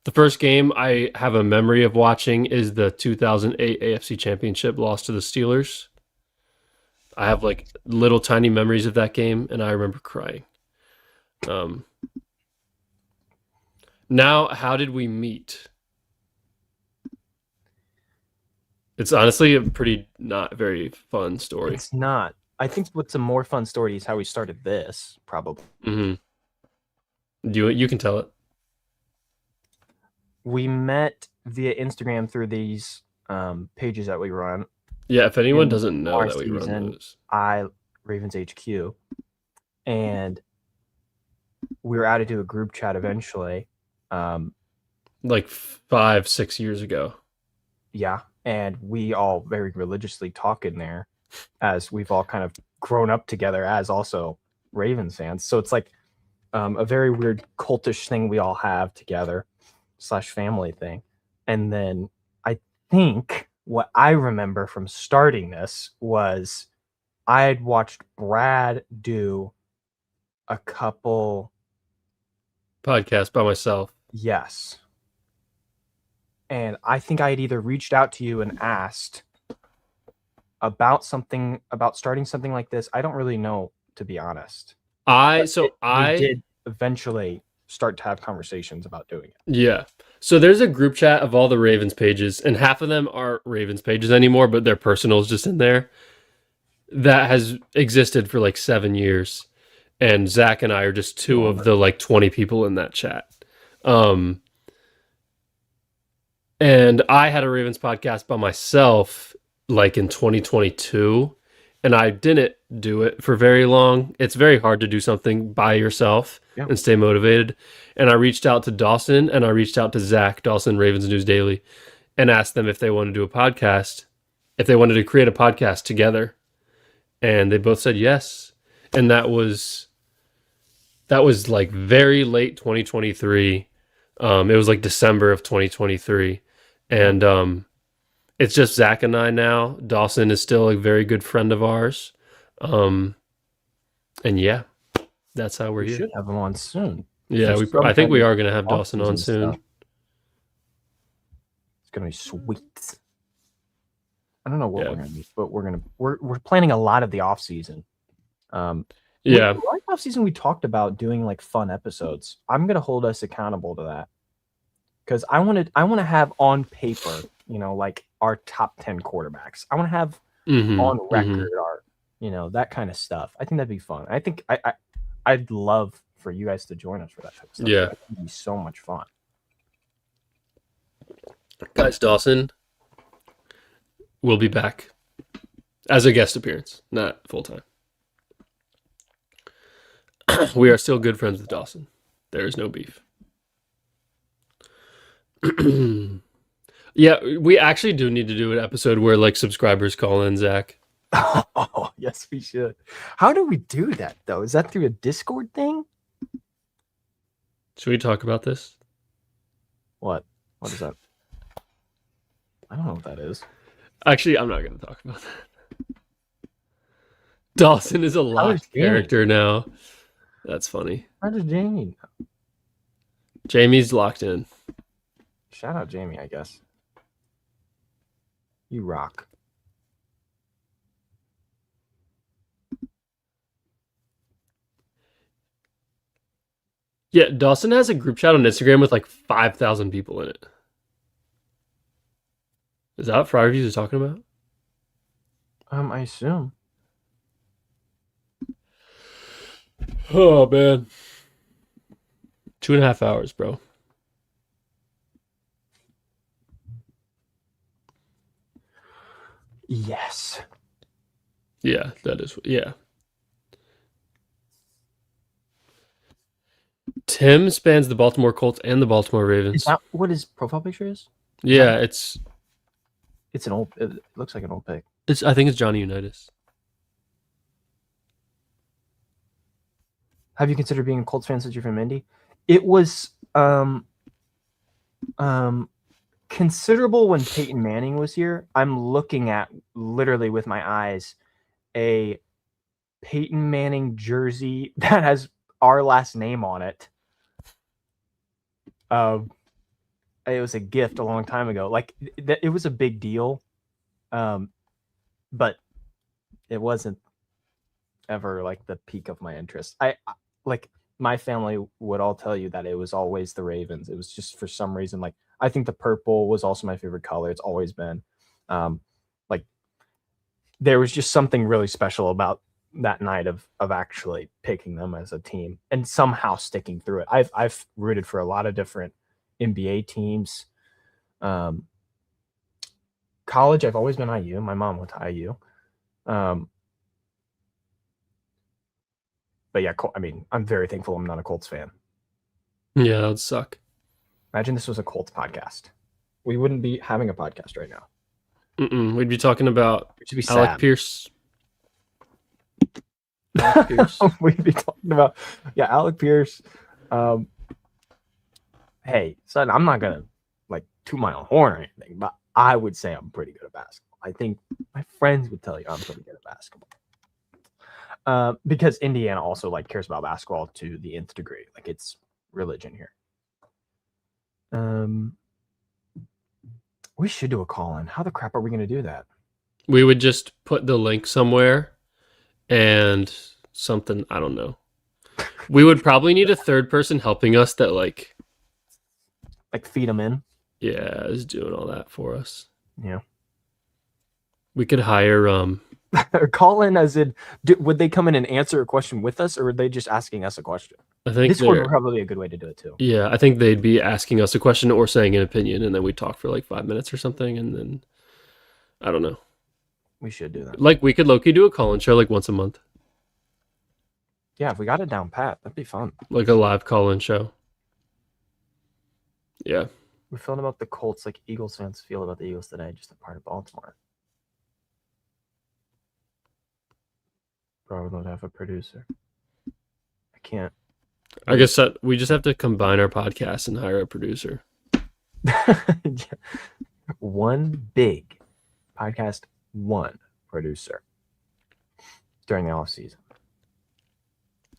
the first game I have a memory of watching is the 2008 AFC Championship loss to the Steelers. I have like little tiny memories of that game, and I remember crying. Um, Now, how did we meet? It's honestly a pretty not very fun story. It's not. I think what's a more fun story is how we started this, probably. Hmm. You can tell it. We met via Instagram through these pages that we run. Yeah, if anyone In doesn't know our that we run season, those. Ravens HQ, and we were added to a group chat eventually. Like 5, 6 years ago. Yeah, and we all very religiously talk in there, as we've all kind of grown up together as also Ravens fans. So it's like a very weird cultish thing we all have together / family thing. And then I think what I remember from starting this was I had watched Brad do a couple. Podcast by myself. Yes. And I think I had either reached out to you and asked about something, about starting something like this. I don't really know, to be honest. I But so we I did eventually start to have conversations about doing it. Yeah. So there's a group chat of all the Ravens pages, and half of them aren't Ravens pages anymore, but their personals just in there. That has existed for like 7 years. And Zach and I are just two of the like 20 people in that chat. Um, and I had a Ravens podcast by myself like in 2022, and I didn't do it for very long. It's very hard to do something by yourself Yeah. and stay motivated. And I reached out to Dawson and I reached out to Zach, Dawson Ravens News Daily, and asked them if they wanted to do a podcast, if they wanted to create a podcast together. And they both said yes. And that was like very late 2023. It was like December of 2023. And it's just Zach and I now. Dawson is still a very good friend of ours. And yeah, that's how we're We here. should have him on soon. Yeah, There's I think we some are going to have Dawson on off-season soon. stuff. It's gonna be sweet. I don't know what Yeah. we're gonna do, but we're planning a lot of the off season. Yeah. Like off season, we talked about doing like fun episodes. I'm gonna hold us accountable to that because I want to have on paper, like our top 10 quarterbacks. I want to have Mhm, on mhm. record our, that kind of stuff. I think that'd be fun. I think I'd love for you guys to join us for that type of stuff. Yeah. It'd be so much fun. Guys, Dawson will be back as a guest appearance, not full time. We are still good friends with Dawson. There is no beef. Yeah, we actually do need to do an episode where like subscribers call in, Zach. Oh, yes, we should. How do we do that though? Is that through a Discord thing? Should we talk about this? What is that? I don't know what that is. Actually, I'm not going to talk about that. Dawson is a locked character now. That's funny. How does Jamie know? Jamie's locked in. Shout out Jamie, I guess. You rock. Yeah, Dawson has a group chat on Instagram with like 5,000 people in it. Is that what Fry Reviews is talking about? I assume. Oh, man. 2.5 hours, bro. Yes. Yeah, that is. Yeah. Tim spans the Baltimore Colts and the Baltimore Is Ravens. that what his profile picture is? Yeah, It's an old. It looks like an old pic. I think it's Johnny Unitas. Have you considered being a Colts fan since you're from Indy? It was um considerable when Peyton Manning was here. I'm looking at literally with my eyes a Peyton Manning jersey that has our last name on it. It was a gift a long time ago. Like it was a big deal, but it wasn't ever like the peak of my interest. I like my family would all tell you that it was always the Ravens. It was just for some reason like I think the purple was also my favorite color. It's always been. Like there was just something really special about that night of actually picking them as a team and somehow sticking through it. I've rooted for a lot of different NBA teams. College, I've always been IU. My mom went to IU. But yeah, I mean, I'm very thankful I'm not a Colts fan. Yeah, that would suck. Imagine this was a Colts podcast. We wouldn't be having a podcast right now. We'd be talking about It should be Alec sad. Pierce. Alec Pierce. We'd be talking about Alec Pierce. Hey, son, I'm not gonna like toot my own horn or anything, but I would say I'm pretty good at basketball. I think my friends would tell you I'm pretty good at basketball. Because Indiana also like cares about basketball to the nth degree. Like it's religion here. We should do a call-in. How the crap are we going to do that? We would just put the link somewhere and something, I don't know. We would probably need a third person helping us that like feed them in. Yeah, is doing all that for us. Yeah. We could hire call in as in would they come in and answer a question with us or are they just asking us a question? I think Discord would probably be a good way to do it too. Yeah, I think they'd be asking us a question or saying an opinion, and then we talk for like 5 minutes or something, and then I don't know. We should do that. Like we could low-key do a call-in show like once a month. Yeah, if we got it down pat, that'd be fun. Like a live call-in show. Yeah. We're feeling about the Colts like Eagles fans feel about the Eagles today, just a part of Baltimore. Bro, I would love to have a producer. I can't. I guess that we just have to combine our podcast and hire a producer. One big podcast, one producer during the off season.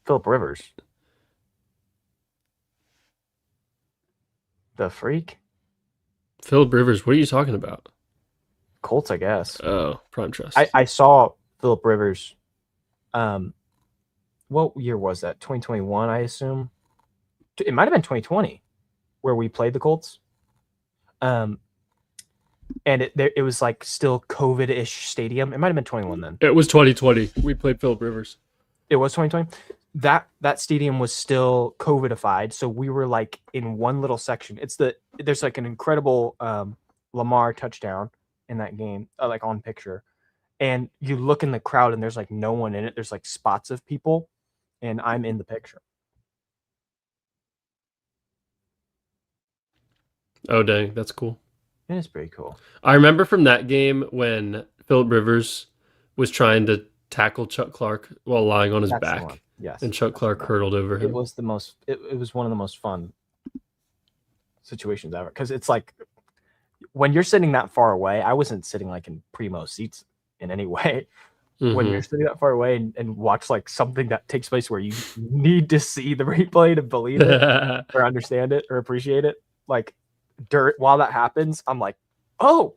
Philip Rivers. The freak? Philip Rivers, what are you talking about? Colts, I guess. Oh, Prime Trust. I saw Philip Rivers. What year was that? 2021, I assume. It might have been 2020 where we played the Colts. And it was like still COVID-ish stadium. It might have been 21 then. It was 2020. We played Philip Rivers. It was 2020. That stadium was still COVIDified, so we were like in one little section. There's like an incredible Lamar touchdown in that game, like on picture, and you look in the crowd and there's like no one in it. There's like spots of people, and I'm in the picture. Oh dang, that's cool. It is pretty cool. I remember from that game when Philip Rivers was trying to tackle Chuck Clark while lying on his back. Yes. And Chuck Clark hurtled over him. It was it was one of the most fun situations ever. Because it's like when you're sitting that far away, I wasn't sitting like in primo seats in any way. Mm-hmm. When you're sitting that far away and watch like something that takes place where you need to see the replay to believe it or understand it or appreciate it. Like while that happens, I'm like, oh,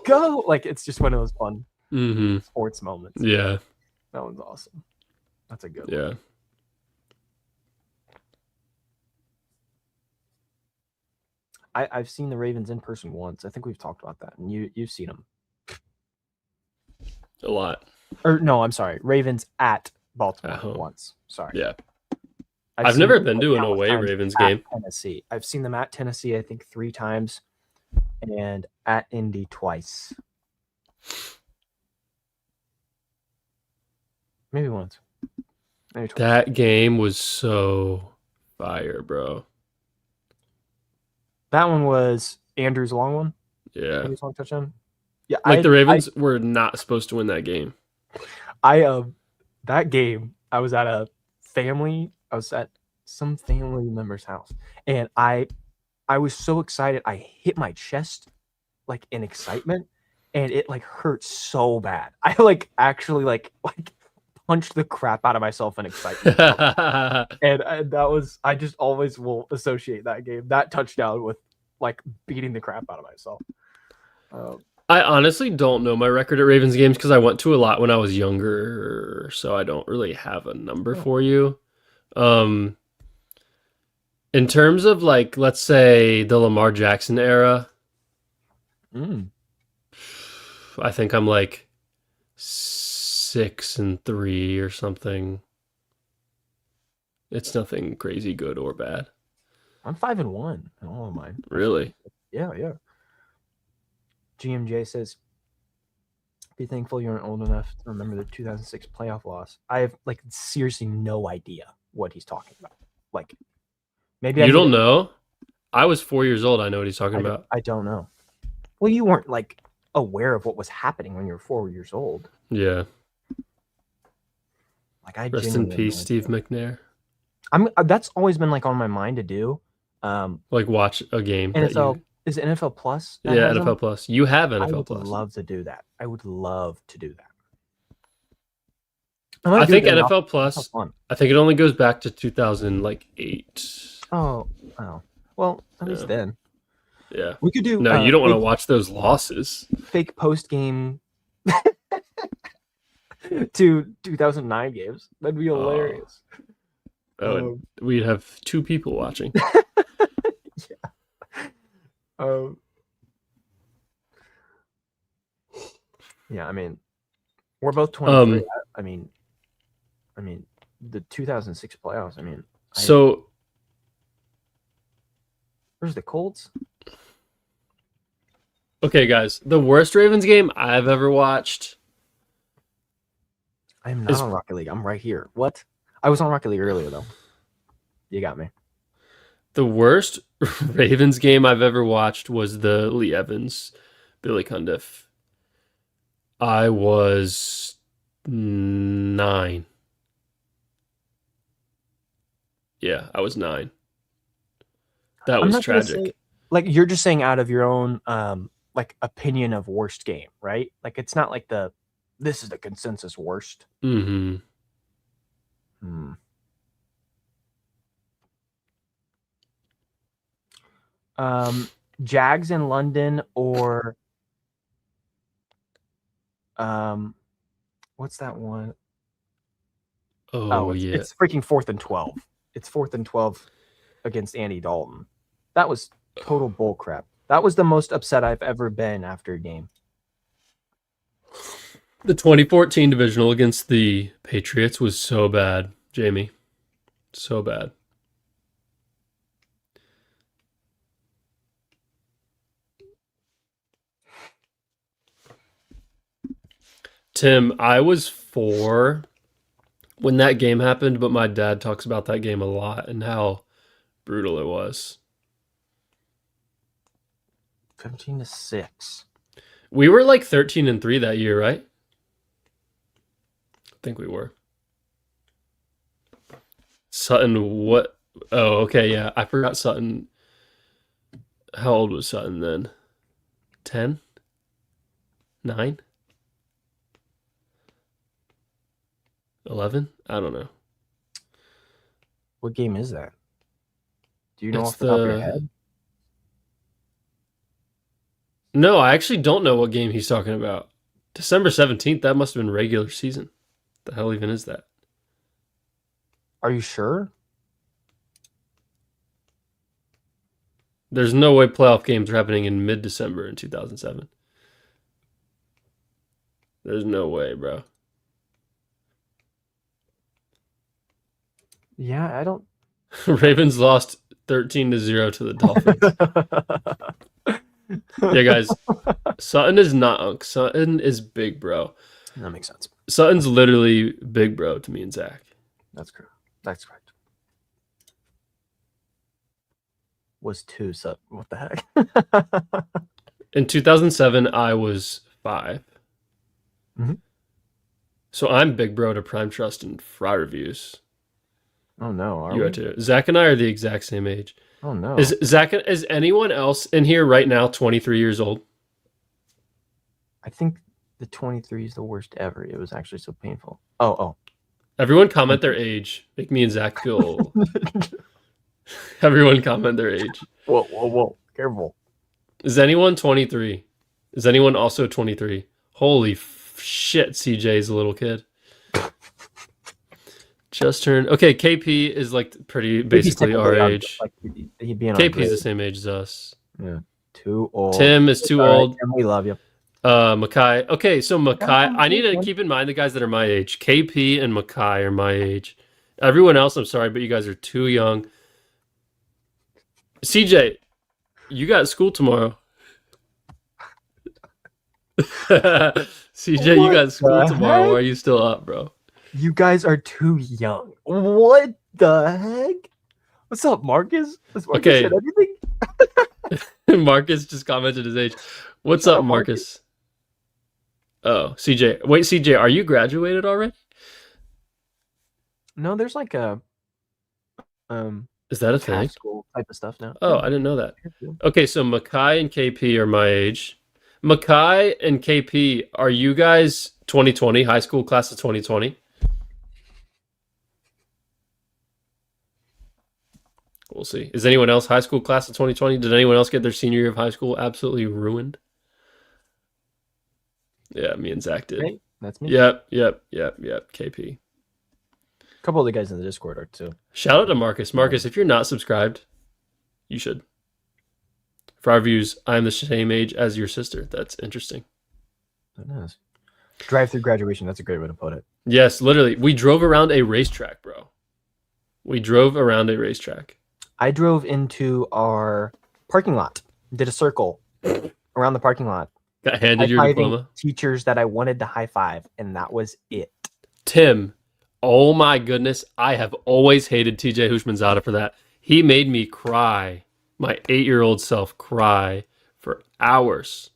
go. Like it's just one of those fun sports moments. Yeah. That one's awesome. That's a good one. Yeah. I've seen the Ravens in person once. I think we've talked about that. And you've seen them. A lot. Or no, I'm sorry. Ravens at Baltimore once. Sorry. Yeah. I've never been to an away Ravens game. Tennessee. I've seen them at Tennessee, I think 3 times. And at Indy twice. Maybe once. Maybe twice. That game was so fire, bro. That one was Andrew's long one. Yeah. Andrew's long touchdown. Yeah, Like the Ravens were not supposed to win that game. That game, I was at a family. I was at some family member's house, and I was so excited. I hit my chest like in excitement, and it like hurt so bad. I like actually like punched the crap out of myself in excitement. And that was, I just always will associate that game, that touchdown, with like beating the crap out of myself. I honestly don't know my record at Ravens games because I went to a lot when I was younger, so I don't really have a number for you. In terms of like, let's say the Lamar Jackson era, I think I'm like 6-3 or something. It's nothing crazy good or bad. I'm 5-1 in all of mine. Really? Yeah. GMJ says, be thankful you aren't old enough to remember the 2006 playoff loss. I have like seriously no idea what he's talking about. Like, maybe you don't know. I was 4 years old. I know what he's talking about. I don't know. Well, you weren't like aware of what was happening when you were 4 years old. Yeah. Like, I rest in peace, Steve McNair. That's always been like on my mind to do. Like watch a game. NFL is it NFL Plus? Yeah, NFL Plus. You have NFL Plus. I would love to do that. I would love to do that. I think NFL Plus. I think it only goes back to 2008. Oh. Well, at least then. Yeah. We could do. No, you don't want to watch those losses. Fake post game to 2009 games. That'd be hilarious. We'd have 2 people watching. Yeah. Yeah, I mean, we're both 23. I mean, the 2006 playoffs. I mean, where's the Colts? Okay, guys, the worst Ravens game I've ever watched. I'm not on Rocket League. I'm right here. What? I was on Rocket League earlier, though. You got me. The worst Ravens game I've ever watched was the Lee Evans, Billy Cundiff. I was 9. Yeah, I was 9. That was tragic. Like, you're just saying out of your own like opinion of worst game, right? Like, it's not like this is the consensus worst. Mm-hmm. Jags in London or what's that one? It's freaking 4th and 12. It's 4th and 12 against Andy Dalton. That was total bullcrap. That was the most upset I've ever been after a game. The 2014 divisional against the Patriots was so bad, Jamie. So bad. Tim, I was 4 when that game happened, but my dad talks about that game a lot and how brutal it was. 15-6. We were like 13-3 that year, right? I think we were. Sutton, what? Oh, okay, yeah. I forgot Sutton. How old was Sutton then? 10? 9? 11? I don't know. What game is that? Do you know off the top of your head? No, I actually don't know what game he's talking about. December 17th, that must have been regular season. The hell even is that? Are you sure? There's no way playoff games are happening in mid-December in 2007. There's no way, bro. Yeah, I don't. Ravens lost 13-0 to the Dolphins. Yeah, guys. Sutton is not Unk. Sutton is big, bro. That makes sense. Sutton's literally big, bro, to me and Zach. That's correct. That's correct. was 2. So what the heck? In 2007, I was 5. Mhm. So I'm big bro to Prime Trust and Fry Reviews. Oh no, are You are we? too. Zach and I are the exact same age. Oh no. Is anyone else in here right now 23 years old? I think the 23 is the worst ever. It was actually so painful. Oh, Everyone comment their age. Make me and Zach feel old. oh. Everyone comment their age. Whoa. Careful. Is anyone 23? Is anyone also 23? Holy shit, CJ is a little kid. Just turned. Okay, KP is like pretty basically our age. Like, he'd be in our KP's grade. the same age as us. Yeah. Too old. Tim is too All right, old. Tim, we love you. Mackay. Okay, so Mackay. I need to one. keep in mind the guys that are my age. KP and Mackay are my age. Everyone else, I'm sorry, but you guys are too young. CJ, you got school tomorrow. CJ, you got school tomorrow. Why are you still up, bro? You guys are too young. What the heck? What's up, Marcus? Has Marcus Okay. said anything? Marcus just commented his age. What's up, Marcus? Oh, CJ. Wait, CJ, are you graduated already? No, there's like a Is that a thing? high school type of stuff now. Oh, I didn't know that. Okay, so Mackay and KP are my age. Mackay and KP, are you guys 2020, high school class of 2020? We'll see. Is anyone else high school class of 2020? Did anyone else get their senior year of high school absolutely ruined? Yeah, me and Zach did. Right? That's me. Yep. KP. A couple of the guys in the Discord are too. Shout out to Marcus. Marcus, if you're not subscribed, you should. For our views, I'm the same age as your sister. That's interesting. That is. Drive-through graduation. That's a great way to put it. Yes, literally. We drove around a racetrack, bro. We drove around a racetrack. I drove into our parking lot, did a circle around the parking lot. Got handed your diploma. Teachers that I wanted to high five, and that was it. Tim, oh my goodness, I have always hated TJ Hushmanzada for that. He made me cry, my 8-year-old self cry for hours.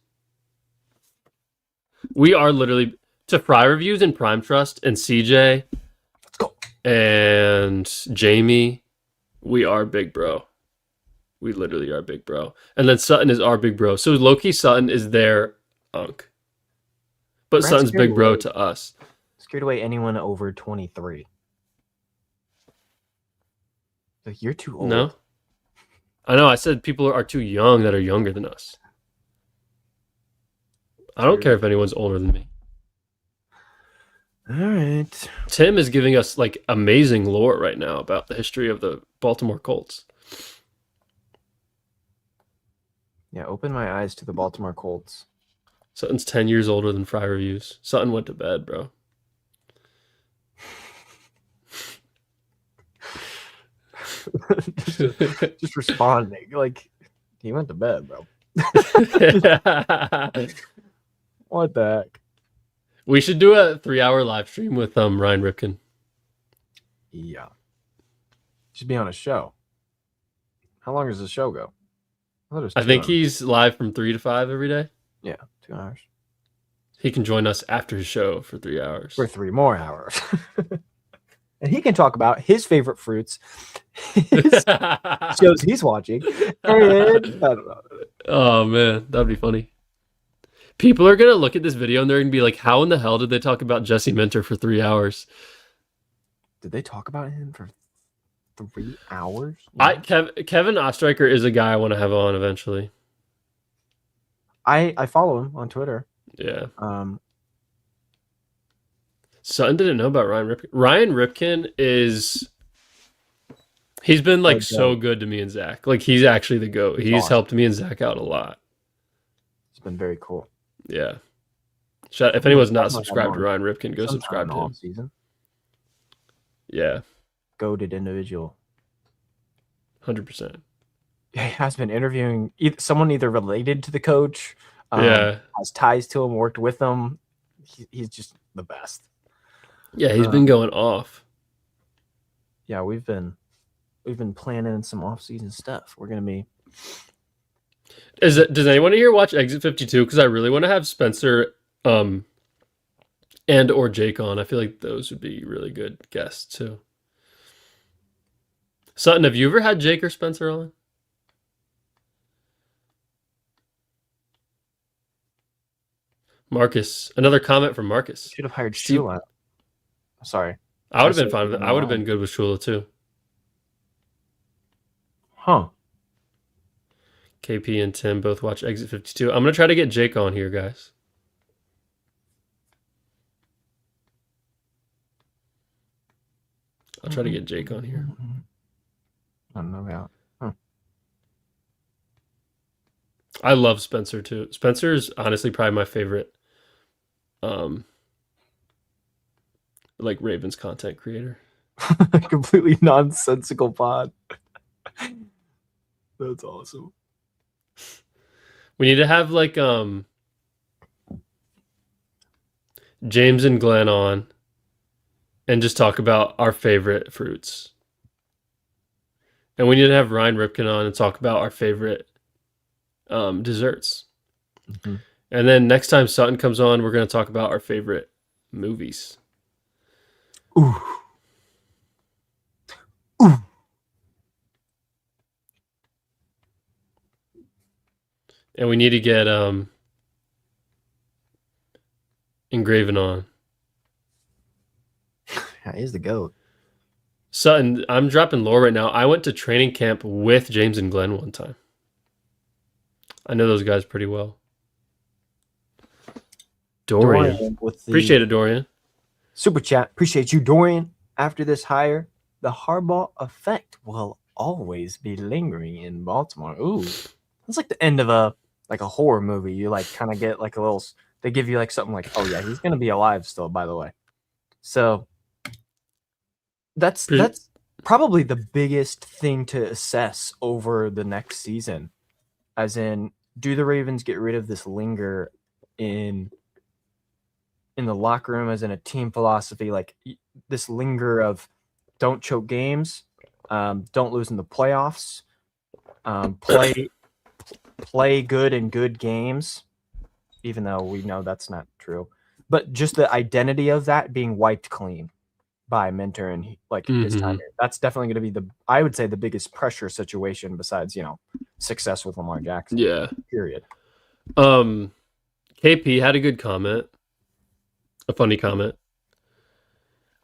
We are literally to Fry Reviews and Prime Trust and CJ. Let's go. And Jamie. We are big bro. We literally are big bro. And then Sutton is our big bro. So low-key Sutton is their unk. But Brad Sutton's big bro away. to us. Scared away anyone over 23. Like, you're too old. No? I know, I said people are too young that are younger than us. I don't care if anyone's older than me. All right. Tim is giving us like amazing lore right now about the history of the Baltimore Colts. Yeah, open my eyes to the Baltimore Colts. Sutton's 10 years older than Fry Reviews. Sutton went to bed, bro. just responding. Like, he went to bed, bro. What the heck? We should do a 3-hour live stream with Ryan Ripken. Yeah. Should be on a show. How long does the show go? I think he's live from 3 to 5 every day. Yeah, 2 hours. He can join us after his show for 3 hours. For 3 more hours. And he can talk about his favorite fruits, his shows he's watching. And, I don't know. Oh, man. That'd be funny. People are going to look at this video and they're going to be like, how in the hell did they talk about Jesse Minter for 3 hours? Did they talk about him for 3 hours? Kevin Ostreicher is a guy I want to have on eventually. I follow him on Twitter. Yeah. Sutton didn't know about Ryan Ripken. Ryan Ripken he's been like so good to me and Zach. Like he's actually the GOAT. He's awesome. Helped me and Zach out a lot. It's been very cool. Yeah. If anyone's not subscribed to Ryan Ripken, go subscribe to him. Season. Yeah. Goated individual. 100%. He has been interviewing someone either related to the coach, has ties to him, worked with him. He's just the best. Yeah, he's been going off. Yeah, we've been planning some off-season stuff. We're gonna be Does anyone here watch Exit 52? Because I really want to have Spencer um and or Jake on. I feel like those would be really good guests too. Sutton, have you ever had Jake or Spencer on? Marcus, another comment from Marcus. Should have hired Steve, Shula. Sorry. I would I have been said fine with it. I would have been good with Shula too. Huh. KP and Tim both watch Exit 52. I'm gonna try to get Jake on here, guys. I'll try to get Jake on here. I don't know about. Huh. I love Spencer too. Spencer is honestly probably my favorite like Ravens content creator. Completely nonsensical pod. That's awesome. We need to have like James and Glenn on and just talk about our favorite fruits. And we need to have Ryan Ripken on and talk about our favorite desserts. Mm-hmm. And then next time Sutton comes on, we're going to talk about our favorite movies. Ooh. Ooh. And we need to get Engraven on. Yeah, he's the GOAT. Sutton, I'm dropping lore right now. I went to training camp with James and Glenn one time. I know those guys pretty well. Dorian. Appreciate it, Dorian. Super chat. Appreciate you, Dorian. After this hire, the Harbaugh effect will always be lingering in Baltimore. Ooh. That's like the end of a horror movie. You like kind of get like a little, they give you like something like, oh yeah, he's gonna be alive still, by the way. So that's probably the biggest thing to assess over the next season. As in, do the Ravens get rid of this linger in the locker room, as in a team philosophy, like this linger of don't choke games, don't lose in the playoffs, play good in good games, even though we know that's not true. But just the identity of that being wiped clean by Minter and his time here. That's definitely going to be I would say the biggest pressure situation besides, success with Lamar Jackson. Yeah. Period. KP had a good comment. A funny comment.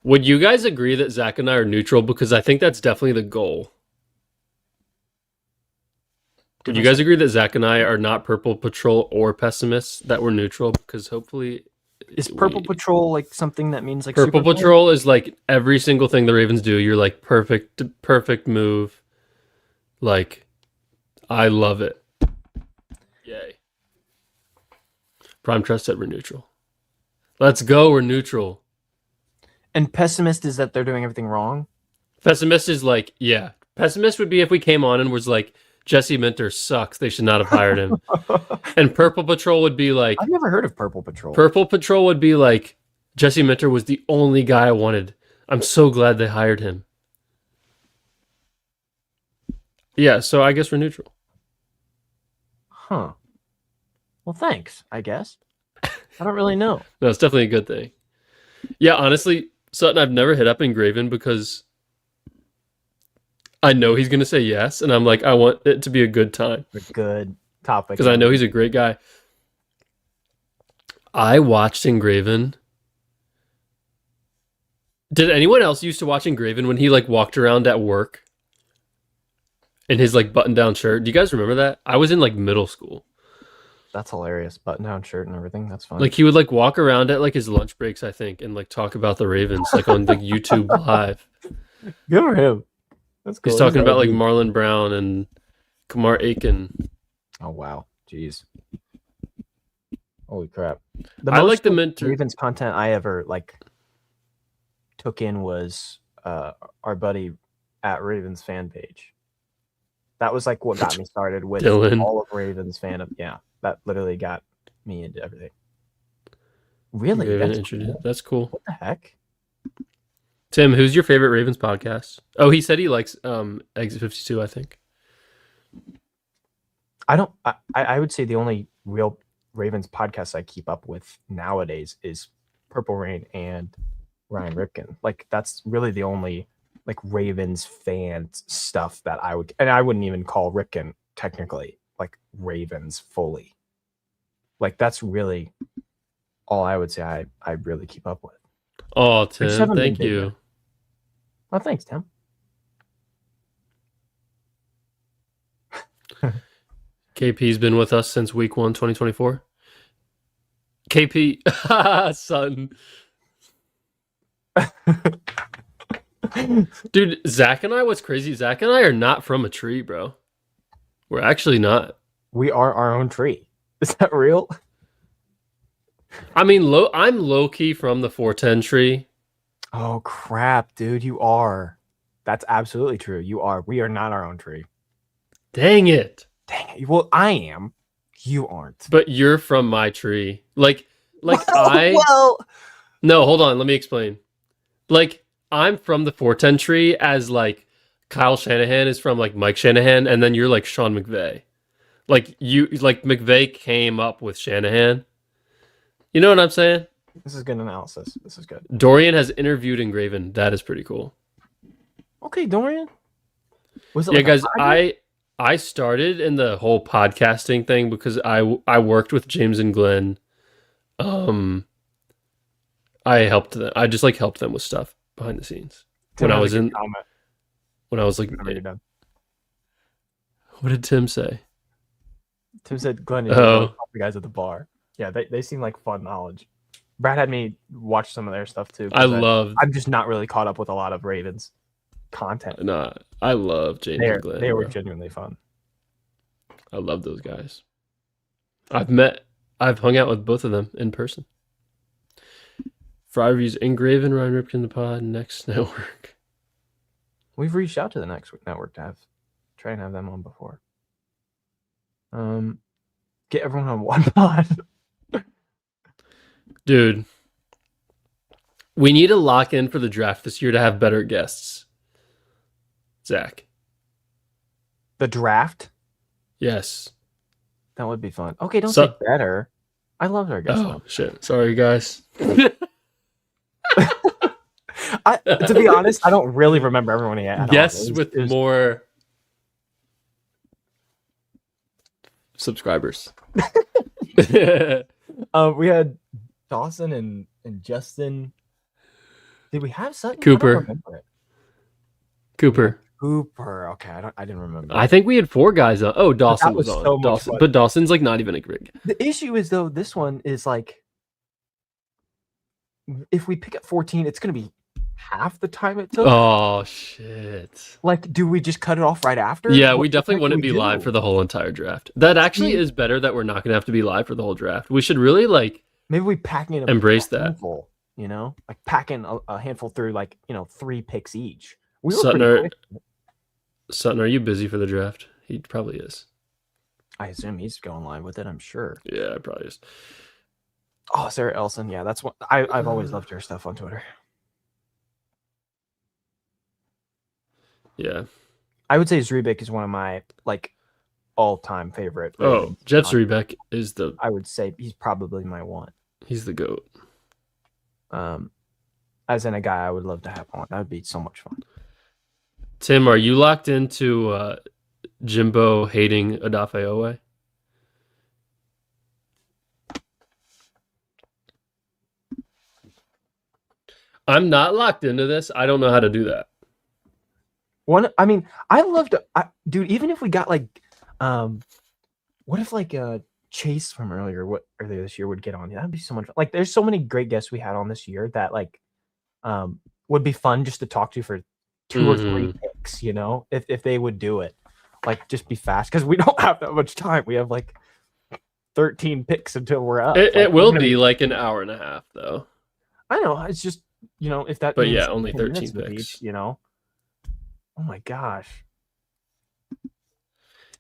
Would you guys agree that Zach and I are neutral? Because I think that's definitely the goal. Would you guys agree that Zach and I are not Purple Patrol or pessimists, that we're neutral? Because hopefully... Is Purple Patrol like something that means like Purple Patrol is like every single thing the Ravens do. You're like perfect move. Like, I love it. Yay. Prime Trust said we're neutral. Let's go, we're neutral. And pessimist is that they're doing everything wrong? Pessimist is like, yeah. Pessimist would be if we came on and was like, Jesse Minter sucks. They should not have hired him. And Purple Patrol would be like... I've never heard of Purple Patrol. Purple Patrol would be like, Jesse Minter was the only guy I wanted. I'm so glad they hired him. Yeah, so I guess we're neutral. Huh. Well, thanks, I guess. I don't really know. No, it's definitely a good thing. Yeah, honestly, Sutton, I've never hit up Engraven because I know he's going to say yes, and I'm like, I want it to be a good time. A good topic. Because I know he's a great guy. I watched Engraven. Did anyone else used to watch Engraven when he like walked around at work in his like button-down shirt? Do you guys remember that? I was in like middle school. That's hilarious. Button-down shirt and everything. That's fun. Like he would like walk around at like his lunch breaks, I think, and like talk about the Ravens like on like YouTube Live. Good for him. That's cool. He's talking about like Marlon Brown and Kamar Aiken. Oh wow, jeez, holy crap! I like the Minter Ravens content I ever like took in was our buddy at Ravens fan page. That was like what got me started with Dylan. All of Ravens fandom. Yeah, that literally got me into everything. Really? That's cool. What the heck? Tim, who's your favorite Ravens podcast? Oh, he said he likes Exit 52, I think. I don't. I would say the only real Ravens podcast I keep up with nowadays is Purple Rain and Ryan Ripken. Like that's really the only like Ravens fan stuff that I would, and I wouldn't even call Ripken technically like Ravens fully. Like that's really all I would say I really keep up with. Oh, I just Tim, haven't been thank bigger. you. Oh, thanks, Tim. KP's been with us since week 1, 2024. KP, son. Dude, Zach and I, what's crazy, Zach and I are not from a tree, bro. We're actually not. We are our own tree. Is that real? I mean, I'm low-key from the 410 tree. Oh crap, dude, you are. That's absolutely true. You are. We are not our own tree. Dang it. Dang it. Well, I am. You aren't. But you're from my tree. Like Well, I... well, No, hold on, let me explain. Like, I'm from the 410 tree as, like, Kyle Shanahan is from, like, Mike Shanahan, and then you're, like, Sean McVay. Like, McVay came up with Shanahan. You know what I'm saying? this is good analysis. This is good. Dorian has interviewed Engraven. That is pretty cool. Okay, Dorian. Was it Yeah, like guys, I started in the whole podcasting thing because I worked with James and Glenn. I helped them. I just like helped them with stuff behind the scenes. Tim When I has a was good in comment when I was like, whenever you're done. what did Tim say? Tim said Glenn and Oh, the guys at the bar. Yeah, they seem like fun knowledge. Brad had me watch some of their stuff too. I love I'm just not really caught up with a lot of Ravens content. nah, I love James and Glenn. They were Bro. genuinely fun. I love those guys. I've hung out with both of them in person. Fry reviews Engraven, Ryan Ripken, the pod, next network. We've reached out to the next network to try and have them on before. Get everyone on one pod. Dude, we need to lock in for the draft this year to have better guests. Zach. The draft? Yes. That would be fun. Okay, don't say better. I loved our guest. Oh, shit. Sorry, guys. To be honest, I don't really remember everyone he had. Guests with more subscribers. We had Dawson and Justin. Did we have Sutton? Cooper. I don't remember it. Cooper. Cooper. Okay, I didn't remember. I think we had 4 guys on. Oh, Dawson was on. So Dawson, but Dawson's like not even a great guy. The issue is though, this one is like, if we pick at 14, it's gonna be half the time it took. Oh shit! Like, do we just cut it off right after? Yeah, we definitely wouldn't be live for the whole entire draft. That actually is better that we're not gonna have to be live for the whole draft. We should really like maybe we pack in embrace a that. handful, you know, like pack in a handful through like 3 picks each. Sutton, are you busy for the draft? He probably is. I assume he's going live with it. I'm sure. Yeah, it probably is. Oh, Sarah Elson. Yeah, that's what I've always loved her stuff on Twitter. Yeah, I would say Zrebic is one of my like all-time favorite. Oh, Jeff Zrebic is the. I would say he's probably my one. He's the GOAT. As in a guy I would love to have on. That would be so much fun. Tim, are you locked into Jimbo hating Odafe Owe? I'm not locked into this. I don't know how to do that. I mean, I love to, dude. Even if we got like, what if like Chase from earlier this year would get on? Yeah, that'd be so much fun. Like, there's so many great guests we had on this year that like, would be fun just to talk to for 2 or 3 picks. You know, if they would do it, like just be fast because we don't have that much time. We have like 13 picks until we're up. It will be like an hour and a half though. I know. It's just if that. But yeah, only 13 picks. Each, Oh my gosh.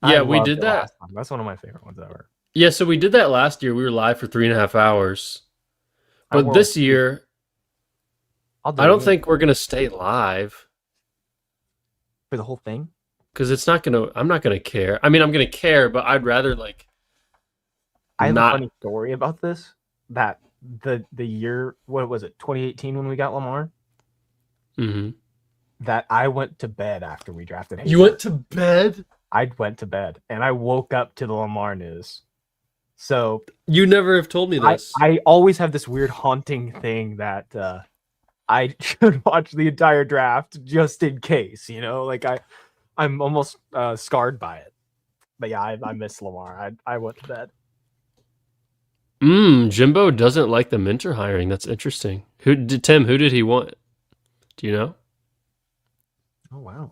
Yeah, we did that. That's one of my favorite ones ever. Yeah, so we did that last year. We were live for 3.5 hours. But this year, I don't think we're going to stay live. For the whole thing? because it's not gonna. I'm not gonna care. I mean, I'm gonna care, but I'd rather like I have a not. funny story about this. That the year, what was it, 2018 when we got Lamar? Mhm. That I went to bed after we drafted You Hayward. went to bed. I went to bed and I woke up to the Lamar news. So You never have told me I this. I always have this weird haunting thing that I should watch the entire draft just in case, like I'm almost scarred by it. But yeah, I miss Lamar. I went to bed. Jimbo doesn't like the Minter hiring. That's interesting. Who did Tim? Who did he want? Do you know? Oh wow.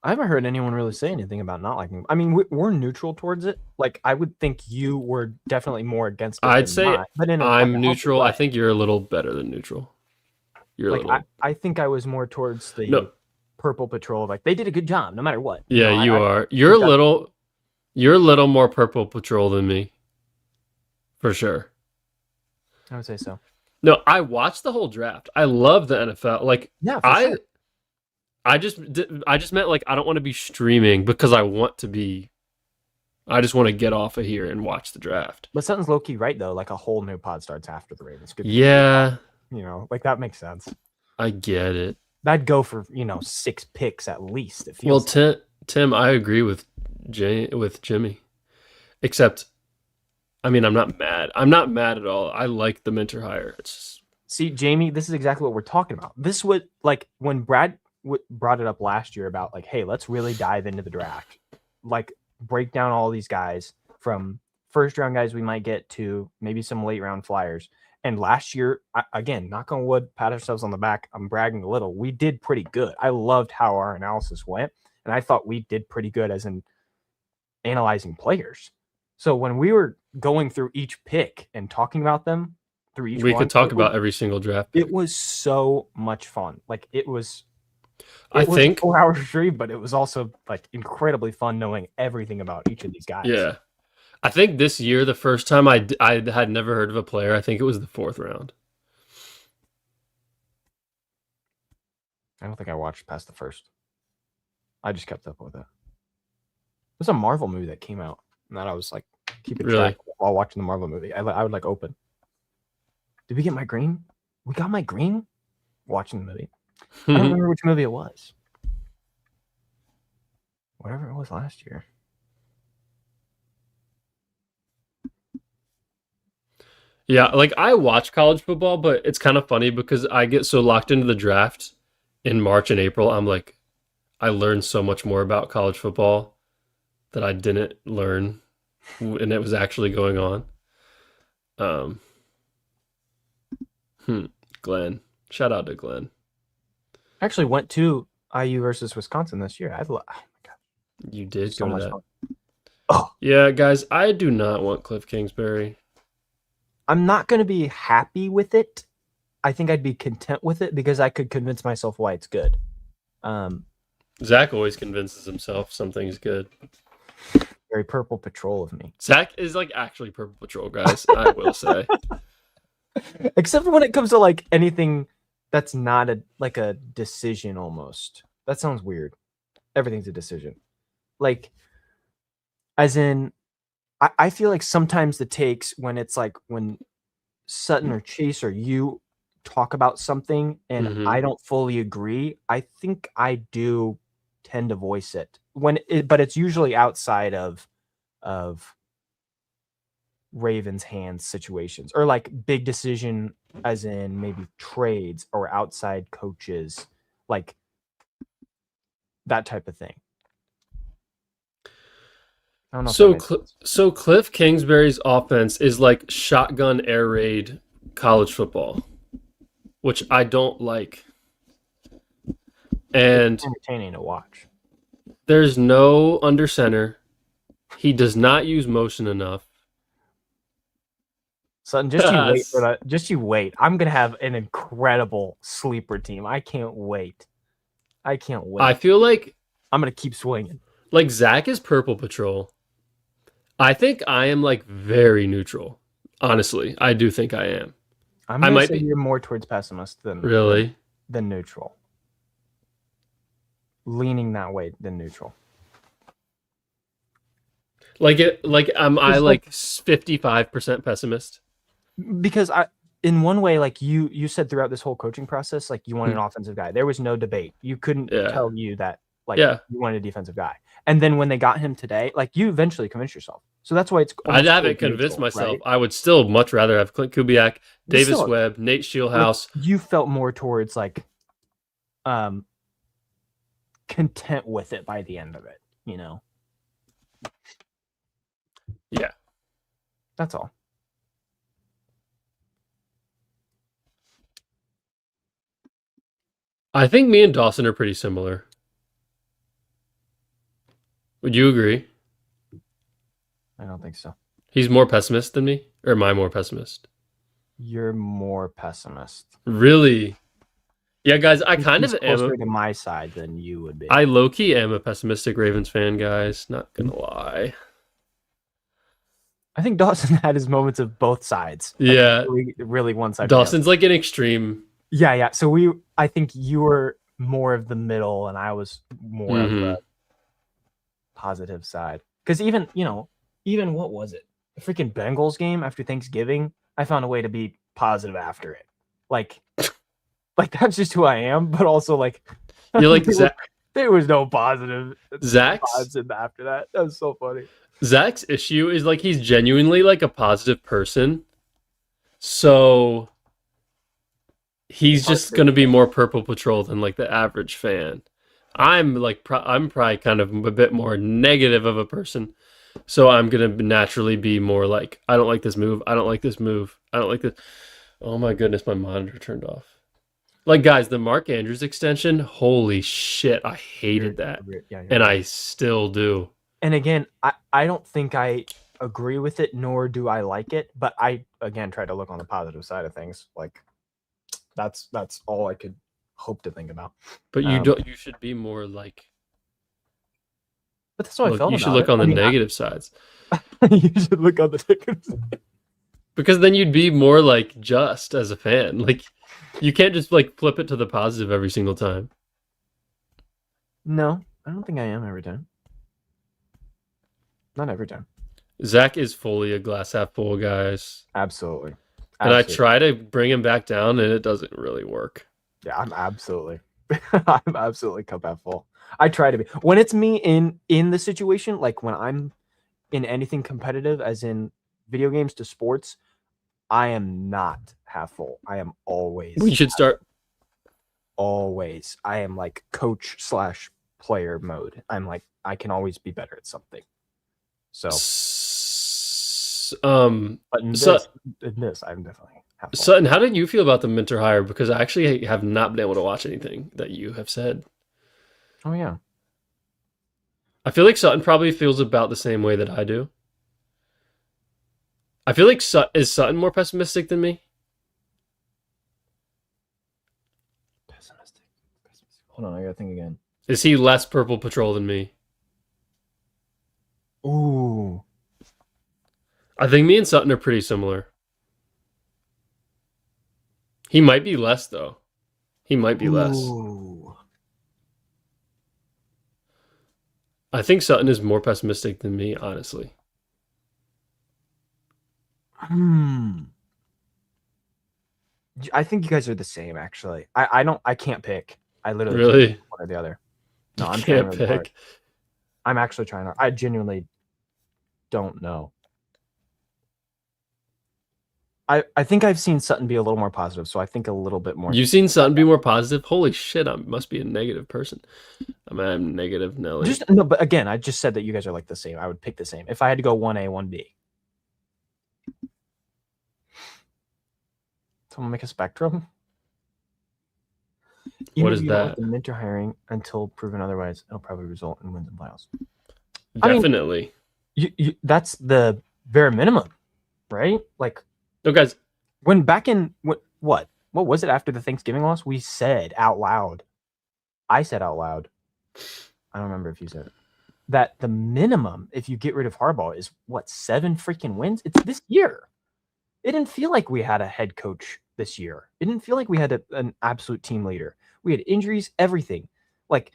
I haven't heard anyone really say anything about not liking. I mean, we're neutral towards it. Like I would think you were definitely more against it I'd than say not, but in like a I'm healthy neutral. I way. think you're a little better than neutral. You're a Like I, little. I think I was more towards the No. purple patrol. Like they did a good job, no matter what. Yeah, you I are. think that You're a little more Purple Patrol than me, for sure. I would say so. No, I watched the whole draft. I love the NFL. Like Yeah, for I sure. I just meant like I don't want to be streaming because I just want to get off of here and watch the draft. But something's low key right though. Like a whole new pod starts after the Ravens. Good, Yeah, like that makes sense. I get it. That'd go for 6 picks at least. It Well, feels like. Tim, I agree with Jimmy. Except, I mean, I'm not mad. I'm not mad at all. I like the Minter hire. It's just, See, Jamie, this is exactly what we're talking about. This would like when Brad brought it up last year about like, hey, let's really dive into the draft, like break down all these guys from first round guys we might get to maybe some late round flyers. And last year, again, knock on wood, pat ourselves on the back. I'm bragging a little. We did pretty good. I loved how our analysis went, and I thought we did pretty good as in analyzing players. So when we were going through each pick and talking about them through each we one, could talk about every single draft it pick. was so much fun. Like it was I a think, 4 hour stream, but it was also like incredibly fun knowing everything about each of these guys. yeah. I think this year, the first time I had never heard of a player, I think it was the fourth round. I don't think I watched past the first. I just kept up with it. There's a Marvel movie that came out, and that I was like keeping Really? track while watching the Marvel movie. I would like open. Did we get my green? We got my green watching the movie. I don't remember which movie it was. Whatever it was last year. Yeah, like I watch college football, but it's kind of funny because I get so locked into the draft in March and April. I'm like, I learned so much more about college football that I didn't learn when it was actually going on. Um, hmm, Glenn. Shout out to Glenn. I actually went to IU versus Wisconsin this year. Oh my god, You did so go to much that. fun. Oh, Yeah, guys, I do not want Cliff Kingsbury. I'm not going to be happy with it. I think I'd be content with it because I could convince myself why it's good. Zach always convinces himself something's good. Very purple patrol of me. Zach is like actually Purple Patrol, guys. I will say. Except for when it comes to like anything that's not a decision almost. That sounds weird. Everything's a decision. Like, as in, I feel like sometimes the takes when it's like when Sutton or Chase or you talk about something and I don't fully agree, I think I do tend to voice it but it's usually outside of Ravens hands situations or like big decision as in maybe trades or outside coaches, like that type of thing. I don't know. So Cliff Kingsbury's offense is like shotgun air raid college football, which I don't like. And it's entertaining to watch. There's no under center. He does not use motion enough. Sutton, just you wait for that. Just you wait. I'm gonna have an incredible sleeper team. I can't wait. I feel like I'm gonna keep swinging. Like Zach is Purple Patrol. I think I am like very neutral. Honestly, I do think I am. I'm gonna say you're more towards pessimist than really than neutral. leaning that way than neutral. I It's like 55% pessimist. because in one way, like you said throughout this whole coaching process, like you want an Hmm. offensive guy. There was no debate. You couldn't Yeah. tell you that like Yeah. you wanted a defensive guy. And then when they got him today, like you eventually convinced yourself. So that's why it's I almost haven't towards convinced neutral, myself. right? I would still much rather have Clint Kubiak, But Davis still, Webb, Nate like Shieldhouse. you felt more towards like um content with it by the end of it, you know. Yeah. That's all. I think me and Dawson are pretty similar. Would you agree? I don't think so. He's more pessimist than me? Or am I more pessimist? You're more pessimist. Really? Yeah, guys, I He's kind of am. closer to my side than you would be. I low key am a pessimistic Ravens fan, guys. Not gonna lie. I think Dawson had his moments of both sides. Like, Yeah. really one side. Dawson's like an extreme. Yeah. So I think you were more of the middle, and I was more of the positive side. Because even what was it? The freaking Bengals game after Thanksgiving, I found a way to be positive after it. Like that's just who I am. But also like, You're like Zach. there was no positive Zach's vibes after that. That was so funny. Zach's issue is like he's genuinely like a positive person. So he's just gonna be more Purple Patrol than like the average fan. I'm probably kind of a bit more negative of a person. So I'm gonna naturally be more like, I don't like this move. I don't like this move. I don't like this. Oh my goodness, my monitor turned off. Like, guys, the Mark Andrews extension, holy shit, I hated that. Yeah, and I still do. And again, I don't think I agree with it, nor do I like it. But I again try to look on the positive side of things. Like that's all I could hope to think about. But you should be more like. But that's how I felt. You should look on the negative sides. You should look on the negative side. Because then you'd be more like just as a fan. Like you can't just like flip it to the positive every single time. No, I don't think I am every time. Not every time. Zach is fully a glass half full, guys. Absolutely. And I try to bring him back down, and it doesn't really work. Yeah, I'm absolutely cup half full. I try to be. When it's me in the situation, like when I'm in anything competitive, as in video games to sports, I am not half full. I am always. We should start. Always. I am like coach/player mode. I'm like, I can always be better at something. So, but in this, I'm definitely half full. Sutton, how did you feel about the Minter hire? Because I actually have not been able to watch anything that you have said. Oh yeah. I feel like Sutton probably feels about the same way that I do. I feel like is Sutton more pessimistic than me? Pessimistic. Hold on, I gotta think again. Is he less Purple Patrol than me? Ooh. I think me and Sutton are pretty similar. He might be less, though. He might be less. I think Sutton is more pessimistic than me, honestly. I think you guys are the same, actually. I can't pick. I literally really can't pick one or the other. No, I I'm can't pick. Hard. I'm actually trying to. I genuinely don't know. I think I've seen Sutton be a little more positive, so I think a little bit more. You've seen Sutton be more positive? Holy shit, I must be a negative person. I'm negative Nelly. No, but again, I just said that you guys are like the same. I would pick the same. If I had to go 1A, 1B. Someone make a spectrum? What is that? The Minter hiring until proven otherwise, it'll probably result in wins and playoffs. Definitely. I mean, that's the bare minimum, right? Like, no, guys. When back in what was it after the Thanksgiving loss? We said out loud. I said out loud. I don't remember if you said it. That the minimum, if you get rid of Harbaugh, is what, 7 freaking wins? It's this year. It didn't feel like we had a head coach this year. It didn't feel like we had an absolute team leader. We had injuries, everything. Like,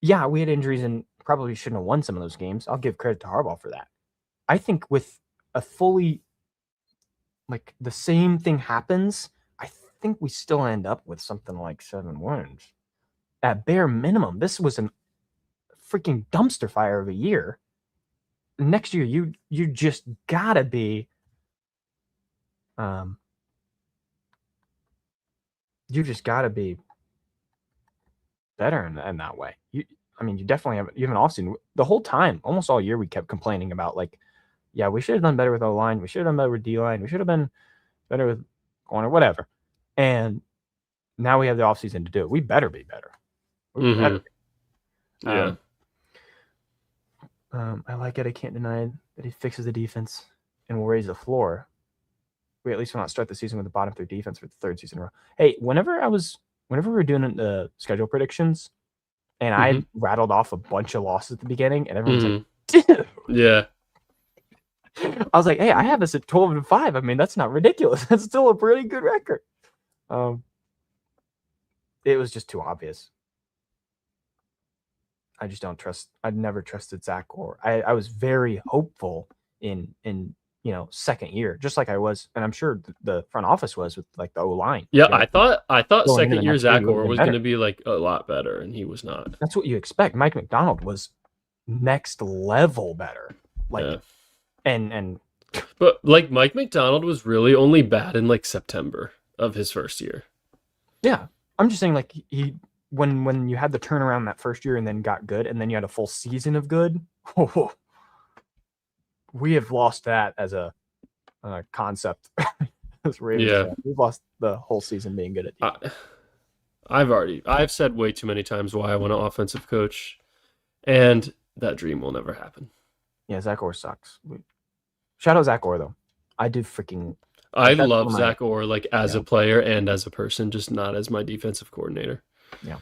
Yeah, we had injuries and probably shouldn't have won some of those games. I'll give credit to Harbaugh for that. I think with a fully like the same thing happens, I think we still end up with something like 7 wins. At bare minimum, this was a freaking dumpster fire of a year. Next year, you just gotta be, um, you just gotta be better in that way. I mean, you definitely have an offseason. The whole time, almost all year, we kept complaining about like, yeah, we should have done better with O line. We should have done better with D line. We should have been better with corner, whatever. And now we have the offseason to do it. We better be better. We better be. Yeah. I like it. I can't deny that he fixes the defense and will raise the floor. We at least will not start the season with the bottom 3 defense for the 3rd season in a row. Hey, whenever we were doing the schedule predictions, and I rattled off a bunch of losses at the beginning, and everyone's like, dude. Yeah. I was like, hey, I have us at 12-5. I mean, that's not ridiculous. That's still a pretty good record. It was just too obvious. I just don't trust. I'd never trusted Zach Orr. I was very hopeful in second year, just like I was, and I'm sure the front office was with like the O line. Yeah, I thought Going into second the year next year, Zach he would've Orr been was better. going to be like a lot better, and he was not. That's what you expect. Mike McDonald was next level better. Like, Yeah. and But like Mike McDonald was really only bad in like September of his first year. yeah, I'm just saying like he when you had the turnaround that first year and then got good and then you had a full season of good. We have lost that as a concept. Yeah. We've lost the whole season being good at defense. I've said way too many times why I want an offensive coach, and that dream will never happen. Yeah, Zach Orr sucks. Shout out Zach Orr though. I do freaking. I love Zach Orr like as a player and as a person, just not as my defensive coordinator. Yeah.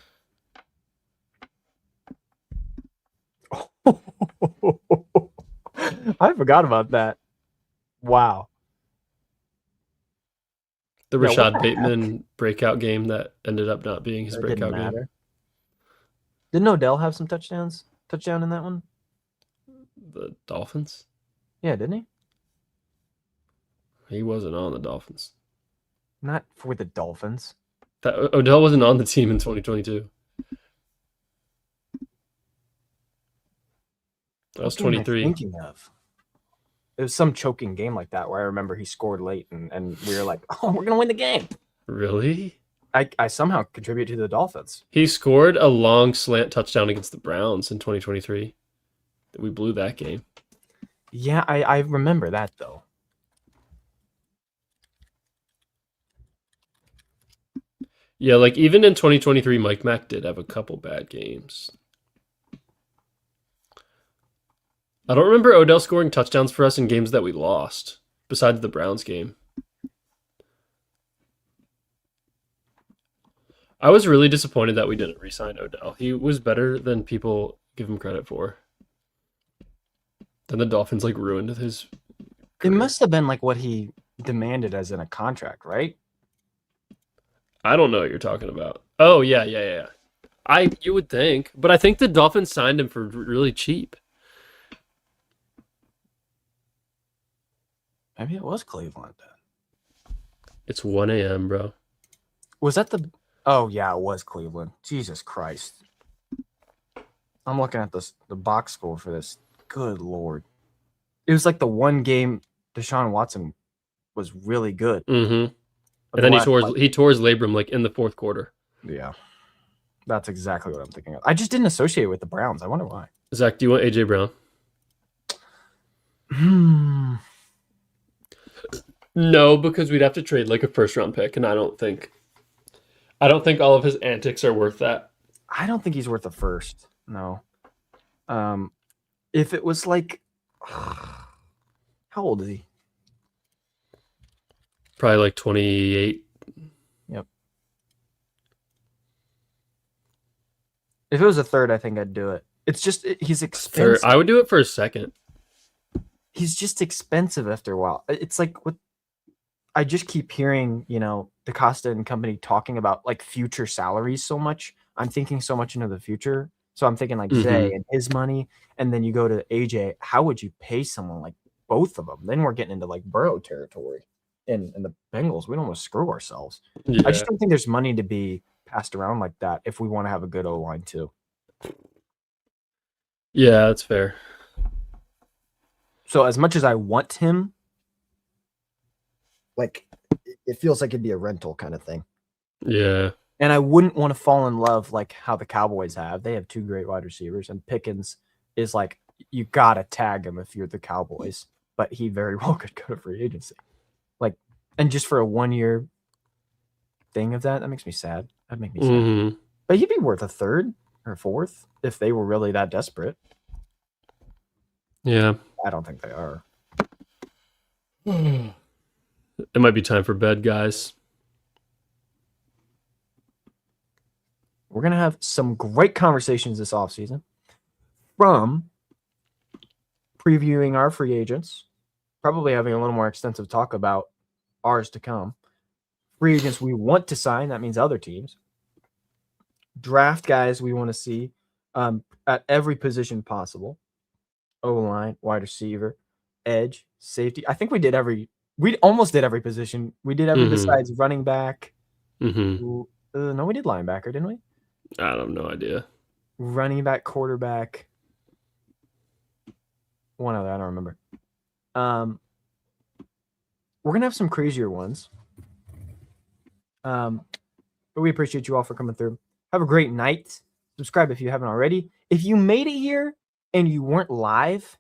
I forgot about that. Wow. The Rashad Bateman breakout game that ended up not being his breakout game. Didn't Odell have some touchdowns? Touchdown in that one? The Dolphins? Yeah, didn't he? He wasn't on the Dolphins. Not for the Dolphins. Odell wasn't on the team in 2022. That was 23. Thinking of. It was some choking game like that where I remember he scored late and we were like, oh, we're gonna win the game. Really? I somehow contribute to the Dolphins. He scored a long slant touchdown against the Browns in 2023. We blew that game. Yeah, I remember that though. Yeah, like even in 2023, Mike Mack did have a couple bad games. I don't remember Odell scoring touchdowns for us in games that we lost, besides the Browns game. I was really disappointed that we didn't re-sign Odell. He was better than people give him credit for. Then the Dolphins like ruined his career. It must have been like what he demanded as in a contract, right? I don't know what you're talking about. Oh, yeah. You would think, but I think the Dolphins signed him for really cheap. Maybe it was Cleveland then. It's 1 a.m., bro. Was that the... Oh, yeah, it was Cleveland. Jesus Christ. I'm looking at the box score for this. Good Lord. It was like the one game Deshaun Watson was really good. Mm-hmm. And then he tore his labrum like in the fourth quarter. Yeah. That's exactly what I'm thinking of. I just didn't associate it with the Browns. I wonder why. Zach, do you want A.J. Brown? No, because we'd have to trade like a first-round pick, and I don't think all of his antics are worth that. I don't think he's worth a first. No. If it was like, how old is he? Probably like 28. Yep. If it was a third, I think I'd do it. It's just he's expensive. I would do it for a second. He's just expensive after a while. It's like what I just keep hearing, DaCosta and company talking about like future salaries so much. I'm thinking so much into the future. So I'm thinking like Zay Mm-hmm. and his money, and then you go to AJ. How would you pay someone like both of them? Then we're getting into like Burrow territory, and the Bengals. We don't want to screw ourselves. I just Yeah. don't think there's money to be passed around like that if we want to have a good O line too. Yeah, that's fair. So as much as I want him, like it feels like it'd be a rental kind of thing. Yeah. And I wouldn't want to fall in love like how the Cowboys have. They have two great wide receivers, and Pickens is like you gotta tag him if you're the Cowboys, but he very well could go to free agency. Like, and just for a 1 year thing of that makes me sad. That'd make me sad. Mm-hmm. But he'd be worth a third or fourth if they were really that desperate. Yeah. I don't think they are. It might be time for bed, guys. We're gonna have some great conversations this offseason from previewing our free agents, probably having a little more extensive talk about ours to come. Free agents we want to sign, that means other teams. Draft guys we want to see at every position possible. O-line, wide receiver, edge, safety. I think we almost did every position. We did every Mm-hmm. besides running back. Mm-hmm. No, we did linebacker, didn't we? I have no idea. Running back, quarterback. One other, I don't remember. We're gonna have some crazier ones. But we appreciate you all for coming through. Have a great night. Subscribe if you haven't already. If you made it here and you weren't live,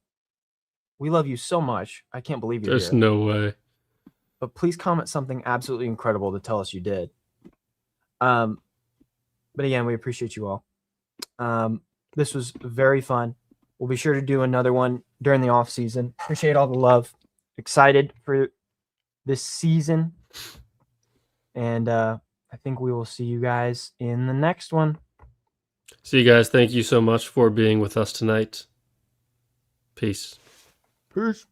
we love you so much. I can't believe you're There's here. no way. But please comment something absolutely incredible to tell us you did. But again, we appreciate you all. This was very fun. We'll be sure to do another one during the off season. Appreciate all the love. Excited for this season. And I think we will see you guys in the next one. See you guys. Thank you so much for being with us tonight. Peace. Peace.